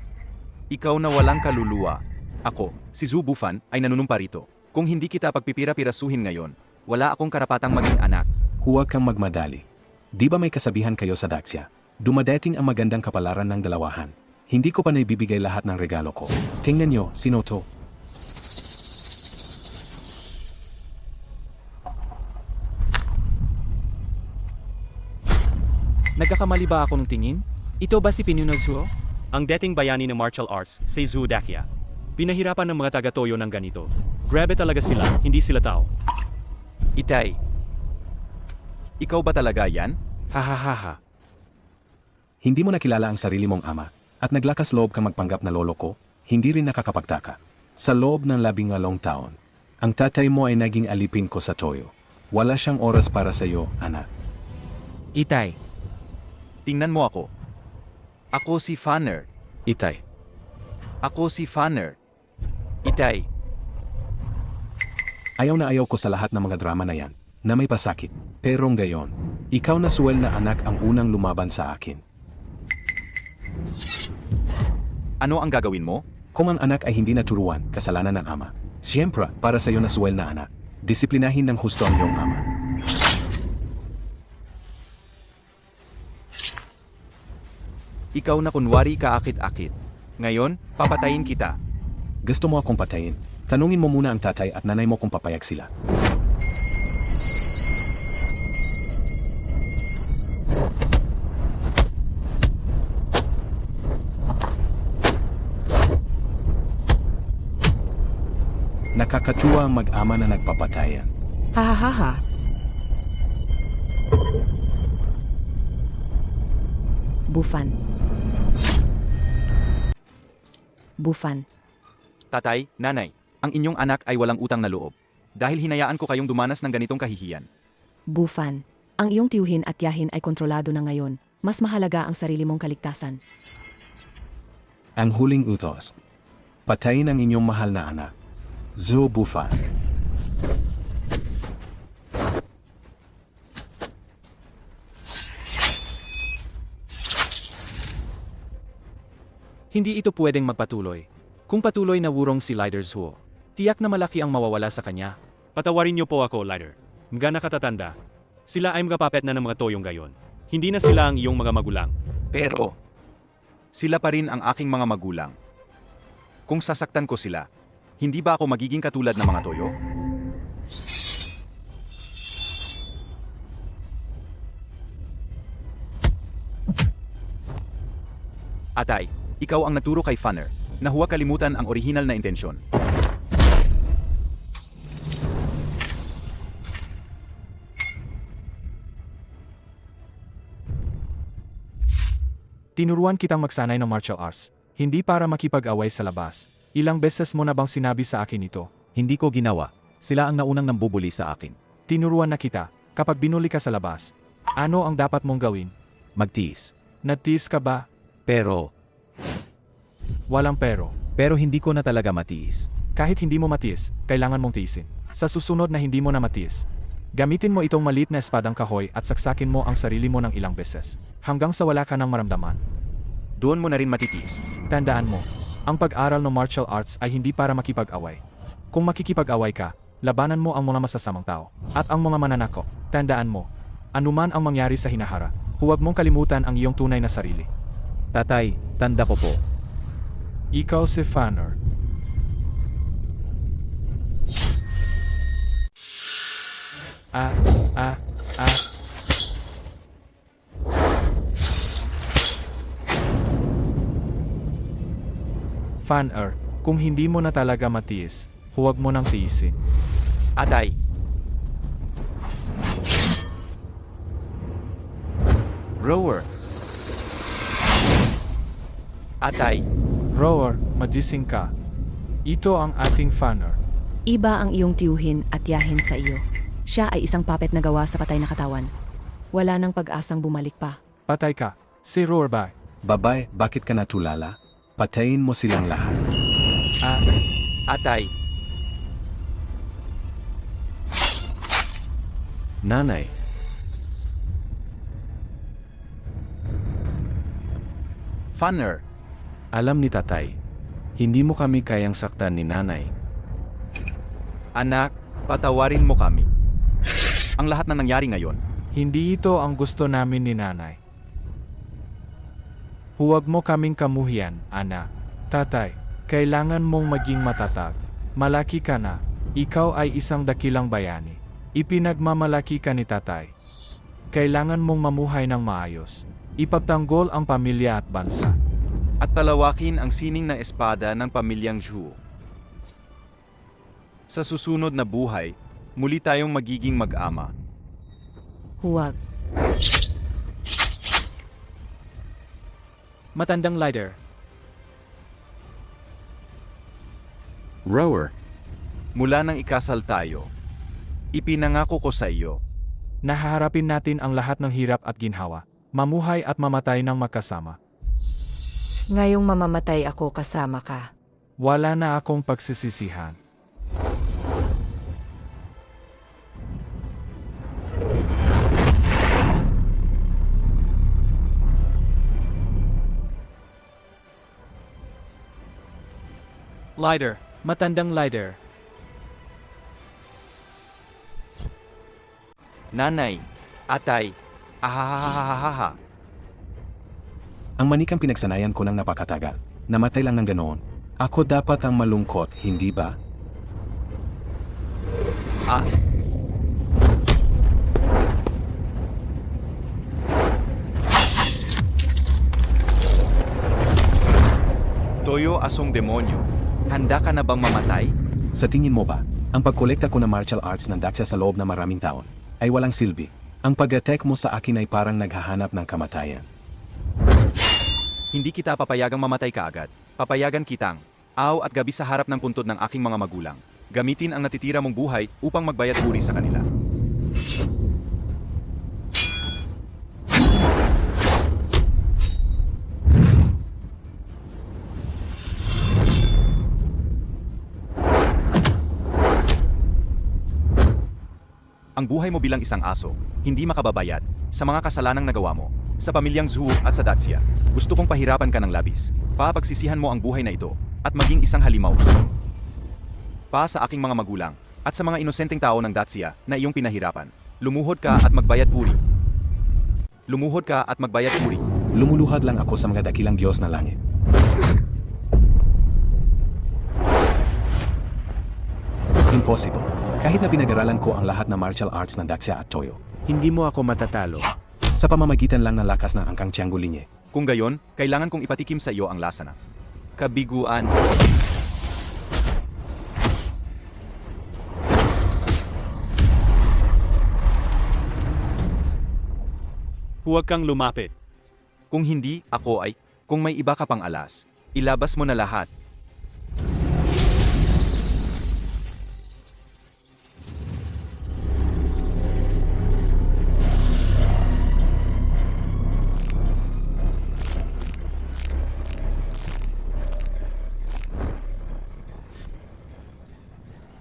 Speaker 4: Ikaw na walang kaluluwa. Ako, si Zhu Bufan, ay nanunumpa rito. Kung hindi kita pagpipira-pirasuhin ngayon, wala akong karapatang maging anak.
Speaker 7: Huwag kang magmadali. Di ba may kasabihan kayo sa Dacia? Dumadating ang magandang kapalaran ng dalawahan. Hindi ko pa naibibigay lahat ng regalo ko. Tingnan nyo, sino to?
Speaker 1: Nagkakamali ba ako ng tingin? Ito ba si Pinuna Zhuo?
Speaker 11: Ang dating bayani ng martial arts, si Zhu Dacia. Pinahirapan ng mga taga-toyo ng ganito. Grabe talaga sila, hindi sila tao.
Speaker 4: Itay. Ikaw ba talaga yan?
Speaker 1: Hahaha.
Speaker 7: Hindi mo nakilala ang sarili mong ama,
Speaker 5: At naglakas loob kang magpanggap na lolo ko, hindi rin nakakapagtaka. Sa loob ng 18 taon, ang tatay mo ay naging alipin ko sa toyo. Wala siyang oras para sa iyo, anak.
Speaker 2: Itay,
Speaker 4: Tingnan mo ako. Ako si Fanner.
Speaker 1: Itay,
Speaker 4: Ako si Fanner. Itay,
Speaker 5: Ayaw na ayaw ko sa lahat ng mga drama na yan, na may pasakit. Pero ngayon, ikaw na suwel na anak ang unang lumaban sa akin.
Speaker 4: ano ang gagawin mo?
Speaker 5: Kung ang anak ay hindi naturuan, kasalanan ng ama. Siyempre, para sa iyo na suwel na anak, disiplinahin ng husto ang iyong ama.
Speaker 4: Ikaw na kunwari kaakit-akit. Ngayon, papatayin kita.
Speaker 5: Gusto mo akong patayin? Tanungin mo muna ang tatay at nanay mo kung papayag sila. Nakakatuwa ang mag-ama na nagpapatayan.
Speaker 8: Hahaha.
Speaker 3: Bufan. Bufan.
Speaker 4: Tatay, nanay, ang inyong anak ay walang utang na loob. Dahil hinayaan ko kayong dumanas ng ganitong kahihiyan.
Speaker 3: Bufan. Ang iyong tiyuhin at tiyahin ay kontrolado na ngayon. Mas mahalaga ang sarili mong kaligtasan.
Speaker 5: Ang huling utos. Patayin ang inyong mahal na anak. Zo Bufan.
Speaker 2: hindi ito pwedeng magpatuloy. Kung patuloy na wurong si Leader Zuo, tiyak na malaki ang mawawala sa kanya.
Speaker 11: Patawarin niyo po ako, Leader. Mga nakatatanda. Sila ay magpapet na ng mga toyong gayon. Hindi na sila ang iyong mga magulang.
Speaker 4: Pero, sila pa rin ang aking mga magulang. Kung sasaktan ko sila, hindi ba ako magiging katulad ng mga toyo? Atay, ikaw ang nagturo kay Fanner na huwag kalimutan ang orihinal na intensyon.
Speaker 2: Tinuruan kitang magsanay ng martial arts, hindi para makipag-away sa labas. Ilang beses mo na bang sinabi sa akin ito?
Speaker 10: Hindi ko ginawa. Sila ang naunang nambubuli sa akin.
Speaker 2: Tinuruan na kita, kapag binuli ka sa labas. Ano ang dapat mong gawin?
Speaker 10: Magtiis.
Speaker 2: Natiis ka ba?
Speaker 10: Pero
Speaker 2: Walang pero.
Speaker 10: hindi ko na talaga matiis.
Speaker 2: Kahit hindi mo matiis, kailangan mong tiisin. Sa susunod na hindi mo na matiis, gamitin mo itong maliit na espadang kahoy at saksakin mo ang sarili mo ng ilang beses. Hanggang sa wala ka nang maramdaman.
Speaker 4: Doon mo na rin matitiis.
Speaker 2: Tandaan mo, ang pag-aral ng martial arts ay hindi para makipag-away. Kung makikipag-away ka, labanan mo ang mga masasamang tao. At ang mga mananako, tandaan mo, anuman ang mangyari sa hinahara, huwag mong kalimutan ang iyong tunay na sarili.
Speaker 10: Tatay, tanda ko po.
Speaker 2: Ikaw si Fanner. Fanner, kung hindi mo na talaga matiis, huwag mo nang tiisin.
Speaker 4: Atay, Rower. Atay,
Speaker 2: Rower, magising ka. Ito ang ating Fanner.
Speaker 3: Iba ang iyong tiyuhin at tiyahin sa iyo. Siya ay isang puppet na gawa sa patay na katawan. Wala nang pag-asang bumalik pa.
Speaker 2: Patay ka. Si Rower ba?
Speaker 5: Babay, bakit ka natulala? Patayin mo silang lahat.
Speaker 4: atay,
Speaker 1: nanay,
Speaker 4: Fanner.
Speaker 1: alam ni tatay, hindi mo kami kayang saktan ni nanay.
Speaker 4: Anak, patawarin mo kami. Ang lahat na nangyari ngayon,
Speaker 2: Hindi ito ang gusto namin ni nanay. Huwag mo kaming kamuhian, anak. Tatay, kailangan mong maging matatag. Malaki ka na. Ikaw ay isang dakilang bayani. Ipinagmamalaki ka ni tatay. Kailangan mong mamuhay ng maayos. Ipagtanggol ang pamilya at bansa.
Speaker 4: at palawakin ang sining na espada ng pamilyang Zhu. Sa susunod na buhay, muli tayong magiging mag-ama.
Speaker 3: Huwag.
Speaker 2: Matandang leader,
Speaker 7: Rower,
Speaker 4: Mula nang ikasal tayo, ipinangako ko sa iyo.
Speaker 2: Nahaharapin natin ang lahat ng hirap at ginhawa, mamuhay at mamatay ng magkasama.
Speaker 3: Ngayong mamamatay ako kasama ka.
Speaker 2: Wala na akong pagsisisihan.
Speaker 5: Lighter, matandang lighter.
Speaker 4: Nanay, atay, ahahahaha.
Speaker 7: ang manikang pinagsanayan ko ng napakatagal. Namatay lang ng ganoon. Ako dapat ang malungkot, hindi ba?
Speaker 4: Ah, Toyo asong demonyo, handa ka na bang mamatay?
Speaker 7: Sa tingin mo ba, ang pagkolekta ko ng martial arts ng Dacia sa loob na maraming taon ay walang silbi? Ang pag-attack mo sa akin ay parang naghahanap ng kamatayan.
Speaker 4: Hindi kita papayagang mamatay kaagad. Papayagan kitang, araw at gabi sa harap ng puntod ng aking mga magulang. Gamitin ang natitira mong buhay upang magbayad puri sa kanila. Ang buhay mo bilang isang aso, hindi makababayad sa mga kasalanang nagawa mo, sa pamilyang Zhu at sa Dacia. Gusto kong pahirapan ka ng labis. Papagsisihan mo ang buhay na ito at maging isang halimaw. Pa sa aking mga magulang at sa mga inosenteng tao ng Dacia na iyong pinahirapan. Lumuhod ka at magbayad puri. Lumuhod ka at magbayad puri.
Speaker 7: Lumuluhad lang ako sa mga dakilang Diyos na langit. Impossible. Kahit na pinag-aralan ko ang lahat ng martial arts ng Dacia at Toyo,
Speaker 5: Hindi mo ako matatalo.
Speaker 7: sa pamamagitan lang ng lakas ng angkang Tianggu Linye.
Speaker 4: Kung gayon, kailangan kong ipatikim sa iyo ang lasa ng kabiguan.
Speaker 11: Huwag kang lumapit.
Speaker 4: Kung hindi, ako ay, kung may iba ka pang alas, ilabas mo na lahat.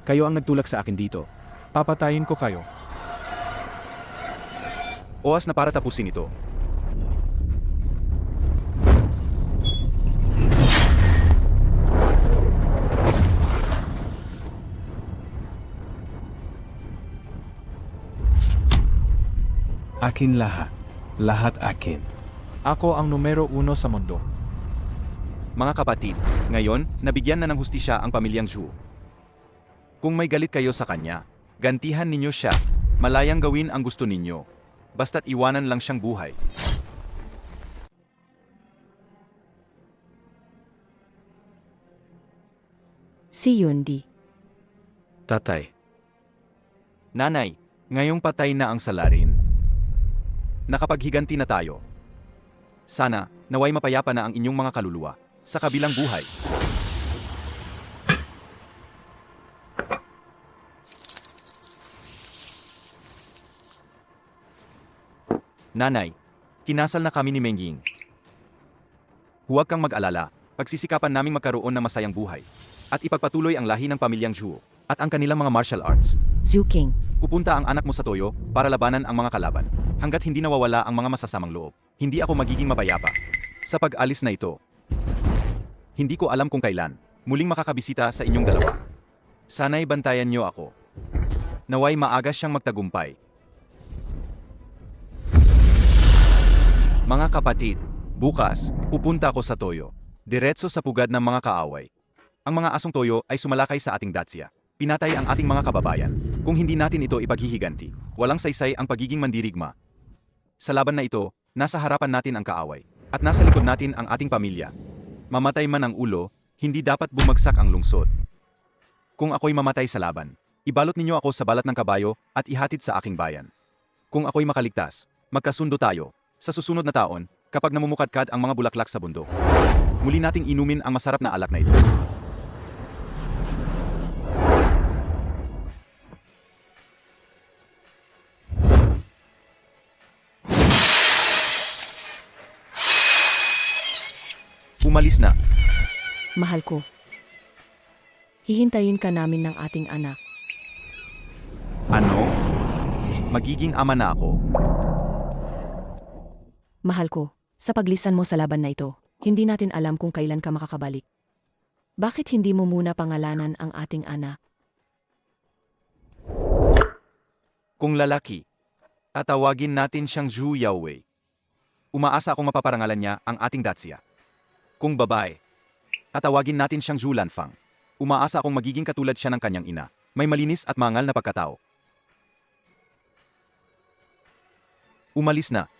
Speaker 5: Kayo ang nagtulak sa akin dito.
Speaker 2: Papatayin ko kayo.
Speaker 4: Oras na para tapusin ito.
Speaker 7: Akin lahat. Lahat akin.
Speaker 2: Ako ang numero 1 sa mundo.
Speaker 4: Mga kapatid, ngayon, nabigyan na ng hustisya ang pamilyang Zhu. Kung may galit kayo sa kanya, gantihan ninyo siya. Malayang gawin ang gusto ninyo. Basta't iwanan lang siyang buhay.
Speaker 3: Si Yundi.
Speaker 1: Tatay,
Speaker 4: Nanay, ngayong patay na ang salarin. Nakapaghiganti na tayo. Sana, naway mapayapa na ang inyong mga kaluluwa sa kabilang buhay. Nanay, kinasal na kami ni Mengying. Huwag kang mag-alala, pagsisikapan naming magkaroon ng masayang buhay at ipagpatuloy ang lahi ng pamilyang Zhu at ang kanilang mga martial arts.
Speaker 3: Zhu King.
Speaker 4: Pupunta ang anak mo sa Toyo para labanan ang mga kalaban. Hanggat hindi nawawala ang mga masasamang loob, hindi ako magiging mapayapa. Sa pag-alis na ito, hindi ko alam kung kailan muling makakabisita sa inyong dalawa. Sana'y bantayan niyo ako. Naway maaga siyang magtagumpay. Mga kapatid, bukas, pupunta ako sa Toyo. Diretso sa pugad ng mga kaaway. Ang mga asong Toyo ay sumalakay sa ating Dacia. Pinatay ang ating mga kababayan. Kung hindi natin ito ipaghihiganti, walang saysay ang pagiging mandirigma. Sa laban na ito, nasa harapan natin ang kaaway. At nasa likod natin ang ating pamilya. Mamatay man ang ulo, hindi dapat bumagsak ang lungsod. Kung ako'y mamatay sa laban, ibalot ninyo ako sa balat ng kabayo at ihatid sa aking bayan. Kung ako'y makaligtas, magkasundo tayo. Sa susunod na taon, kapag namumukadkad ang mga bulaklak sa bundok, muli nating inumin ang masarap na alak na ito. Umalis na.
Speaker 3: Mahal ko. Hihintayin ka namin ng ating anak.
Speaker 4: Ano? Magiging ama na ako.
Speaker 3: Mahal ko, sa paglisan mo sa laban na ito, hindi natin alam kung kailan ka makakabalik. Bakit hindi mo muna pangalanan ang ating anak?
Speaker 4: Kung lalaki, tatawagin natin siyang Zhu Yaowei. Umaasa akong mapaparangalan niya ang ating Dacia. Kung babae, tatawagin natin siyang Zhu Lanfang. Umaasa akong magiging katulad siya ng kanyang ina. May malinis at mangal na pagkatao. Umalis na.